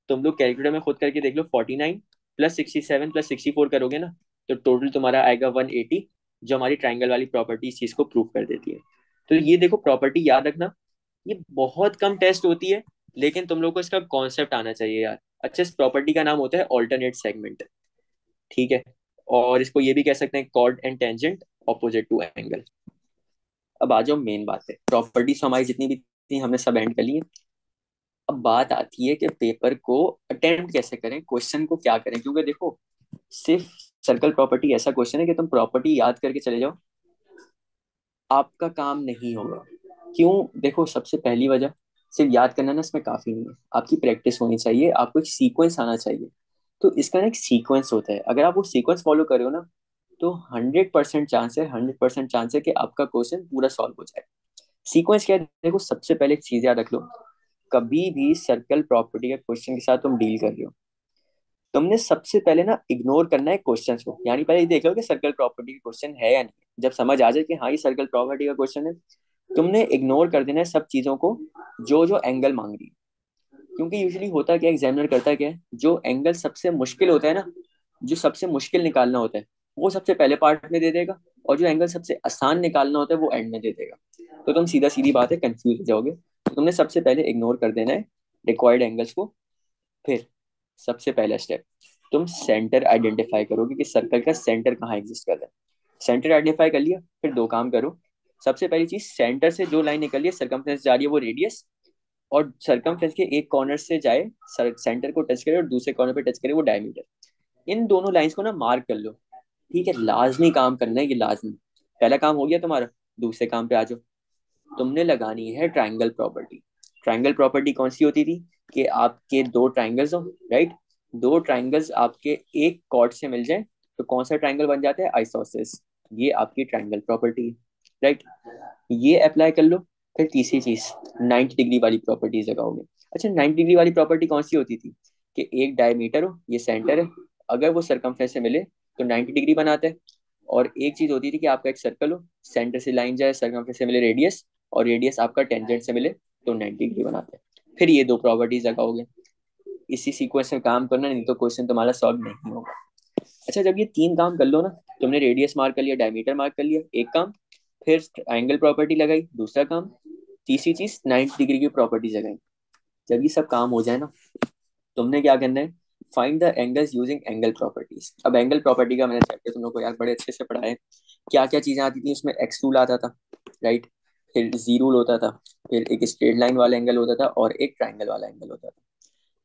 [SPEAKER 1] तुम लोग कैलकुलेटर में खुद करके देख लो, 49 प्लस 67 प्लस 64 करोगे ना, तो टोटल तुम्हारा आएगा 180, जो हमारी ट्राइंगल वाली प्रॉपर्टी इस चीज को प्रूव कर देती है। तो ये देखो, प्रॉपर्टी याद रखना, ये बहुत कम टेस्ट होती है, लेकिन तुम लोग को इसका कॉन्सेप्ट आना चाहिए यार। अच्छा, इस प्रॉपर्टी का नाम होता है ऑल्टरनेट सेगमेंट, ठीक है। और इसको ये भी कह सकते हैं chord and tangent opposite to angle. अब आ जाओ मेन बात है, प्रॉपर्टीज हमारी जितनी भी थी हमने सब एंड कर ली है। अब बात आती है कि पेपर को अटेम्प्ट कैसे करें, क्वेश्चन को क्या करें, क्योंकि देखो, सिर्फ सर्कल प्रॉपर्टी ऐसा क्वेश्चन है कि तुम प्रॉपर्टी याद करके चले जाओ, आपका काम नहीं होगा। क्यों? देखो, सबसे पहली वजह, सिर्फ याद करना ना इसमें काफी नहीं है, आपकी प्रैक्टिस होनी चाहिए, आपको एक सीक्वेंस आना चाहिए। तो इसका ना एक सीक्वेंस होता है, अगर आप वो सीक्वेंस फॉलो करो ना, तो 100% चांस है, 100% चांस है कि आपका क्वेश्चन पूरा सॉल्व हो जाए। सीक्वेंस क्या है, देखो सबसे पहले एक चीज याद रख लो, कभी भी सर्कल प्रॉपर्टी के क्वेश्चन के साथ तुम डील कर रहे हो, तुमने सबसे पहले ना इग्नोर करना है क्वेश्चन को। यानी पहले ये देख लो कि सर्कल प्रॉपर्टी का क्वेश्चन है या नहीं। जब समझ आ जाए कि हाँ ये सर्कल प्रॉपर्टी का क्वेश्चन है, तुमने इग्नोर कर देना है सब चीजों को जो जो एंगल मांग रही है। क्योंकि यूजुअली होता क्या, एग्जामिनर करता क्या है, जो एंगल सबसे मुश्किल होता है ना, जो सबसे मुश्किल निकालना होता है वो सबसे पहले पार्ट में दे देगा, और जो एंगल सबसे आसान निकालना होता है वो एंड में दे देगा। तो तुम सीधा सीधी बात है कंफ्यूज हो जाओगे। तो तुमने सबसे पहले इग्नोर कर देना है रिक्वायर्ड एंगल्स को। फिर सबसे पहला स्टेप, तुम सेंटर आइडेंटिफाई करोगे कि सर्कल का सेंटर कहाँ एग्जिस्ट कर रहा है। सेंटर आइडेंटिफाई कर लिया, फिर दो काम करो। सबसे पहली चीज, सेंटर से जो लाइन निकल रही है सर्कमफ्रेंस जा रही है वो रेडियस, और सर्कमफ्रेंस के एक कॉर्नर से जाए सेंटर को टच करे और दूसरे कॉर्नर पे टच करे वो डायमीटर। इन दोनों लाइंस को ना मार्क कर लो। ठीक है, लाजमी काम करना है ये, लाजमी। पहला काम हो गया तुम्हारा। दूसरे काम पे आ जाओ। तुमने लगानी है ट्रायंगल प्रॉपर्टी। ट्रायंगल प्रॉपर्टी कौन सी होती थी कि आपके दो ट्रायंगल्स हो, राइट। दो ट्रायंगल्स आपके एक कॉर्ड से मिल जाए तो कौन सा ट्रायंगल बन जाता है, आइसोसेलेस। ये आपकी ट्रायंगल प्रॉपर्टी है, राइट। ये अप्लाई कर लो। फिर तीसरी चीज, 90 डिग्री वाली प्रॉपर्टीज लगाओगे। अच्छा, 90 डिग्री वाली प्रॉपर्टी कौन सी होती थी कि एक डायमीटर हो, ये सेंटर है, अगर वो सरकमफ्रेंस से मिले तो 90 डिग्री बनाता है। और एक चीज होती थी कि आपका एक सर्कल हो, सेंटर से लाइन जाए, सरकमफ्रेंस से मिले रेडियस, और रेडियस आपका टेंजेंट से मिले तो 90 डिग्री बनाता है। फिर ये दो प्रॉपर्टीज लगाओगे। इसी सीक्वेंस में काम करना, नहीं तो क्वेश्चन तुम्हारा सॉल्व नहीं होगा। अच्छा, जब ये तीन काम कर लो ना, तुमने रेडियस मार्क कर लिया, डायमीटर मार्क कर लिया, एक काम। फिर एंगल प्रॉपर्टी लगाई, दूसरा काम। तीसरी चीज 90 डिग्री की प्रॉपर्टीज लगाई। जब ये सब काम हो जाए ना, तुमने क्या करना है, find the angles using angle properties. अब एंगल प्रॉपर्टी का मैंने चैप्टर तुम लोग को यार बड़े अच्छे से पढ़ा है। क्या क्या चीजें आती थी उसमें, एक्स रूल आता था, राइट। फिर जी रूल होता था। फिर एक स्ट्रेट लाइन वाला एंगल होता था और एक ट्राइंगल वाला एंगल होता था।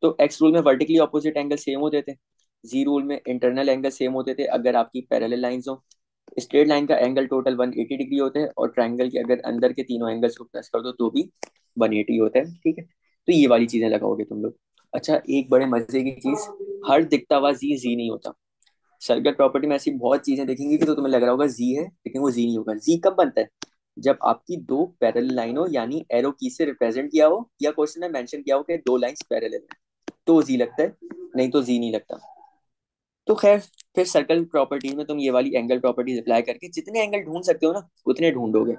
[SPEAKER 1] तो एक्स रूल में वर्टिकली ऑपोजिट एंगल सेम होते थे। जी रूल में इंटरनल एंगल सेम होते थे अगर आपकी पैरेलल लाइंस हो। स्ट्रेट लाइन का एंगल टोटल 180 डिग्री होता है, और ट्राइंगल के अगर अंदर के तीनों एंगल्स को प्लस कर दो तो भी 180 होता है, ठीक है। तो ये वाली चीजें लगाओगे तुम लोग। अच्छा, एक बड़े मजे की चीज, हर दिखता हुआ जी जी नहीं होता। सर्कल प्रॉपर्टी में ऐसी बहुत चीजें देखेंगे कि तो तुम्हें लग रहा होगा जी है, लेकिन वो जी नहीं होगा। जी कब बनता है, जब आपकी दो पैरेलल लाइन हो, यानी एरो की से रिप्रेजेंट किया हो, या क्वेश्चन में मेंशन किया हो कि दो लाइंस पैरेलल है, तो जी लगता है, नहीं तो जी नहीं लगता। तो खैर, फिर सर्कल प्रॉपर्टीज में तुम ये वाली एंगल प्रॉपर्टीज अप्लाई करके जितने एंगल ढूंढ सकते हो ना उतने ढूंढोगे।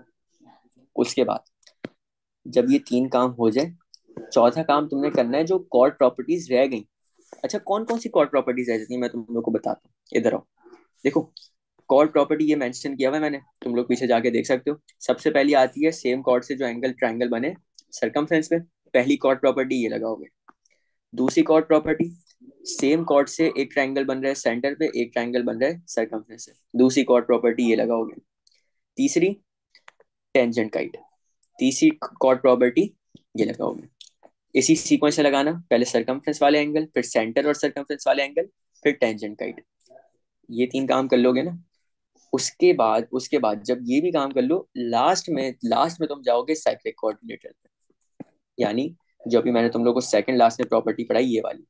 [SPEAKER 1] उसके बाद जब ये तीन काम हो जाए, चौथा काम तुमने करना है, जो कॉर्ड प्रॉपर्टीज रह गई। अच्छा, कौन कौन सी कॉर्ड प्रॉपर्टीज रह जाती है मैं तुम लोग को बताता हूँ, इधर आओ। देखो, कॉर्ड प्रॉपर्टी ये मेंशन किया हुआ है मैंने, तुम लोग पीछे जाके देख सकते हो। सबसे पहली आती है, सेम कॉर्ड से जो एंगल ट्रायंगल बने सरकमफ्रेंस पे, पहली कॉर्ड प्रॉपर्टी ये लगाओगे। दूसरी कॉर्ड प्रॉपर्टी, सेम कॉर्ड से एक ट्रायंगल बन रहा है सेंटर पे, एक ट्रायंगल बन रहा है सरकमफ्रेंस से, दूसरी कॉर्ड प्रॉपर्टी ये लगाओगे। तीसरी, टेंजेंट काइट, तीसरी कॉर्ड प्रॉपर्टी ये लगाओगे। इसी सीक्वेंस से लगाना, पहले सरकमफ्रेंस वाले एंगल, फिर सेंटर और सरकमफ्रेंस वाले एंगल, फिर टेंजेंट काइट। ये तीन काम कर लोगे ना, उसके बाद जब ये भी काम कर लो, लास्ट में तुम जाओगे साइक्लिक कोऑर्डिनेटर पे। यानी जो भी मैंने तुम लोग को सेकंड लास्ट में प्रॉपर्टी पढ़ाई, ये वाली,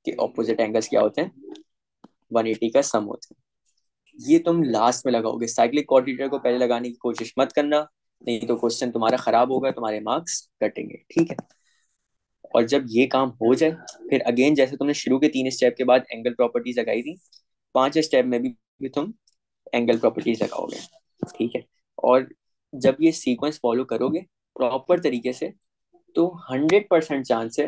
[SPEAKER 1] कि ऑपोजिट एंगल्स क्या होते हैं, 180 का सम होता है। ये तुम लास्ट में लगाओगे। साइक्लिक कोऑर्डिनेटर को पहले लगाने की कोशिश मत करना, नहीं तो क्वेश्चन तुम्हारा खराब होगा, तुम्हारे मार्क्स कटेंगे, ठीक है। और जब ये काम हो जाए, फिर अगेन जैसे तुमने शुरू के तीन स्टेप के बाद एंगल प्रॉपर्टीज लगाई थी, पांच स्टेप में भी तुम एंगल प्रॉपर्टीज लगाओगे, ठीक है। और जब ये सीक्वेंस फॉलो करोगे प्रॉपर तरीके से, तो 100% चांस है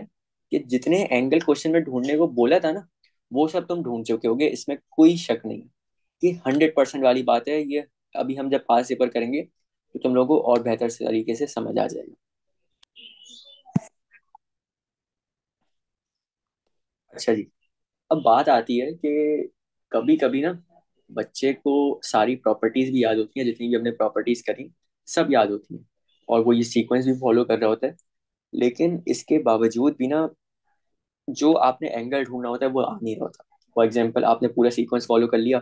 [SPEAKER 1] कि जितने एंगल क्वेश्चन में ढूंढने को बोला था ना, वो सब तुम ढूंढ चुके होगे, इसमें कोई शक नहीं। ये 100% वाली बात है ये। अभी हम जब पास पेपर करेंगे तो तुम लोगों को और बेहतर तरीके से समझ आ जाएगा। अच्छा जी, अब बात आती है कि कभी कभी ना बच्चे को सारी प्रॉपर्टीज भी याद होती हैं, जितनी भी हमने प्रॉपर्टीज करी सब याद होती हैं, और वो ये सीक्वेंस भी फॉलो कर रहा होता है। लेकिन इसके बावजूद भी ना, जो आपने एंगल ढूंढना होता है वो आ नहीं रहा होता। फॉर एग्जाम्पल, आपने पूरा सीक्वेंस फॉलो कर लिया,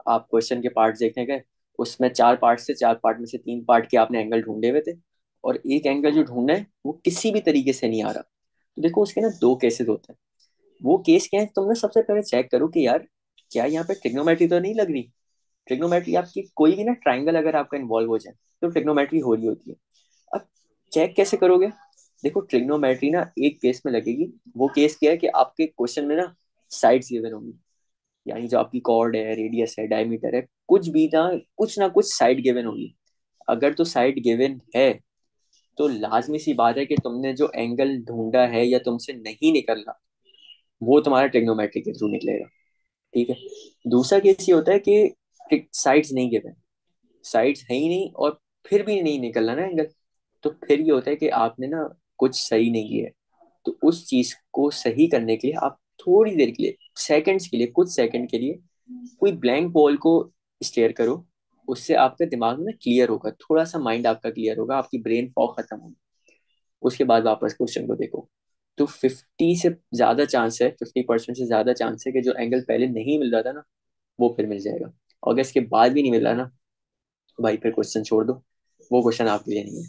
[SPEAKER 1] आप क्वेश्चन के पार्ट देखने गए, उसमें चार पार्ट से, चार पार्ट में से तीन पार्ट के आपने एंगल ढूंढे हुए थे, और एक एंगल जो ढूंढना है वो किसी भी तरीके से नहीं आ रहा। तो देखो, उसके ना दो केसेस होते हैं। वो केस क्या है, तुमने सबसे पहले चेक करो कि यार क्या यहाँ पे ट्रिग्नोमेट्री तो नहीं लग रही। ट्रिग्नोमेट्री आपकी कोई भी ना ट्राइंगल अगर आपका इन्वॉल्व हो जाए तो ट्रिग्नोमेट्री हो रही होती है। अब चेक कैसे करोगे? देखो ट्रिग्नोमेट्री ना एक केस में लगेगी। वो केस क्या है कि आपके क्वेश्चन में ना साइड्स गिवन होंगी, यानी जो आपकी कॉर्ड है, रेडियस है, डायमीटर है, कुछ ना कुछ साइड गिवन होगी। अगर तो साइड गिवन है तो लाजमी सी बात है कि तुमने जो एंगल ढूंढा है या तुमसे नहीं निकल रहा, वो तुम्हारा ट्रिग्नोमेट्री के थ्रू निकलेगा। ठीक है। दूसरा केस ये होता है कि साइड्स नहीं गिवन, साइड्स है ही नहीं और फिर भी नहीं निकल रहा ना एंगल, तो फिर ये होता है कि आपने ना कुछ सही नहीं किया है। तो उस चीज को सही करने के लिए आप थोड़ी देर के लिए, सेकंड्स के लिए, कुछ सेकंड के लिए कोई ब्लैंक वॉल को स्टेयर करो। उससे आपका दिमाग ना क्लियर होगा, थोड़ा सा माइंड आपका क्लियर होगा, आपकी ब्रेन फॉग खत्म होगी। उसके बाद वापस क्वेश्चन को देखो। तो 50% से ज्यादा चांस है कि जो एंगल पहले नहीं मिल रहा था ना, वो फिर मिल जाएगा। और अगर इसके बाद भी नहीं मिल रहा ना, भाई फिर क्वेश्चन छोड़ दो, वो क्वेश्चन आपके लिए नहीं है।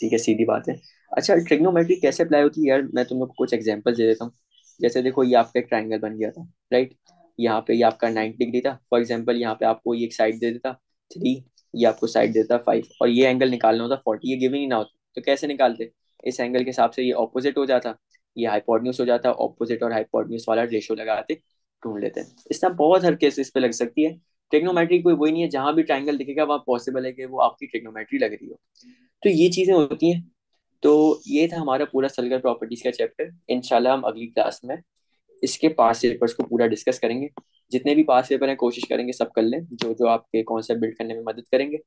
[SPEAKER 1] ठीक है, सीधी बात है। अच्छा, ट्रिग्नोमेट्री कैसे अप्लाई होती है यार, मैं तुम लोग को कुछ एग्जांपल दे देता हूँ। जैसे देखो, ये आपका एक ट्राइंगल बन गया था, राइट? यहाँ पे ये आपका 90 डिग्री था फॉर एग्जाम्पल। यहाँ पे आपको ये एक साइड दे देता 3, ये आपको साइड देता 5, और ये एंगल निकालना होता 40, ये गिवन ही ना होता तो कैसे निकालते? इस एंगल के हिसाब से ये ऑपोजिट हो जाता, ये हाइपोटेन्यूज हो जाता, ऑपोजिट और हाइपोटेन्यूज वाला रेशो लगाते, ढूंढ लेते हैं। इस तरह बहुत हर केस इस पे लग सकती है। ट्रिग्नोमेट्री कोई वही नहीं है, जहां भी ट्राइंगल दिखेगा वहां पॉसिबल है कि वो आपकी ट्रिग्नोमेट्री लग रही हो। तो ये चीजें होती हैं। तो ये था हमारा पूरा सर्कल प्रॉपर्टीज का चैप्टर। इंशाल्लाह हम अगली क्लास में इसके पास पेपर्स को पूरा डिस्कस करेंगे। जितने भी पास पेपर हैं कोशिश करेंगे सब कर लें, जो जो आपके कॉन्सेप्ट बिल्ड करने में मदद करेंगे।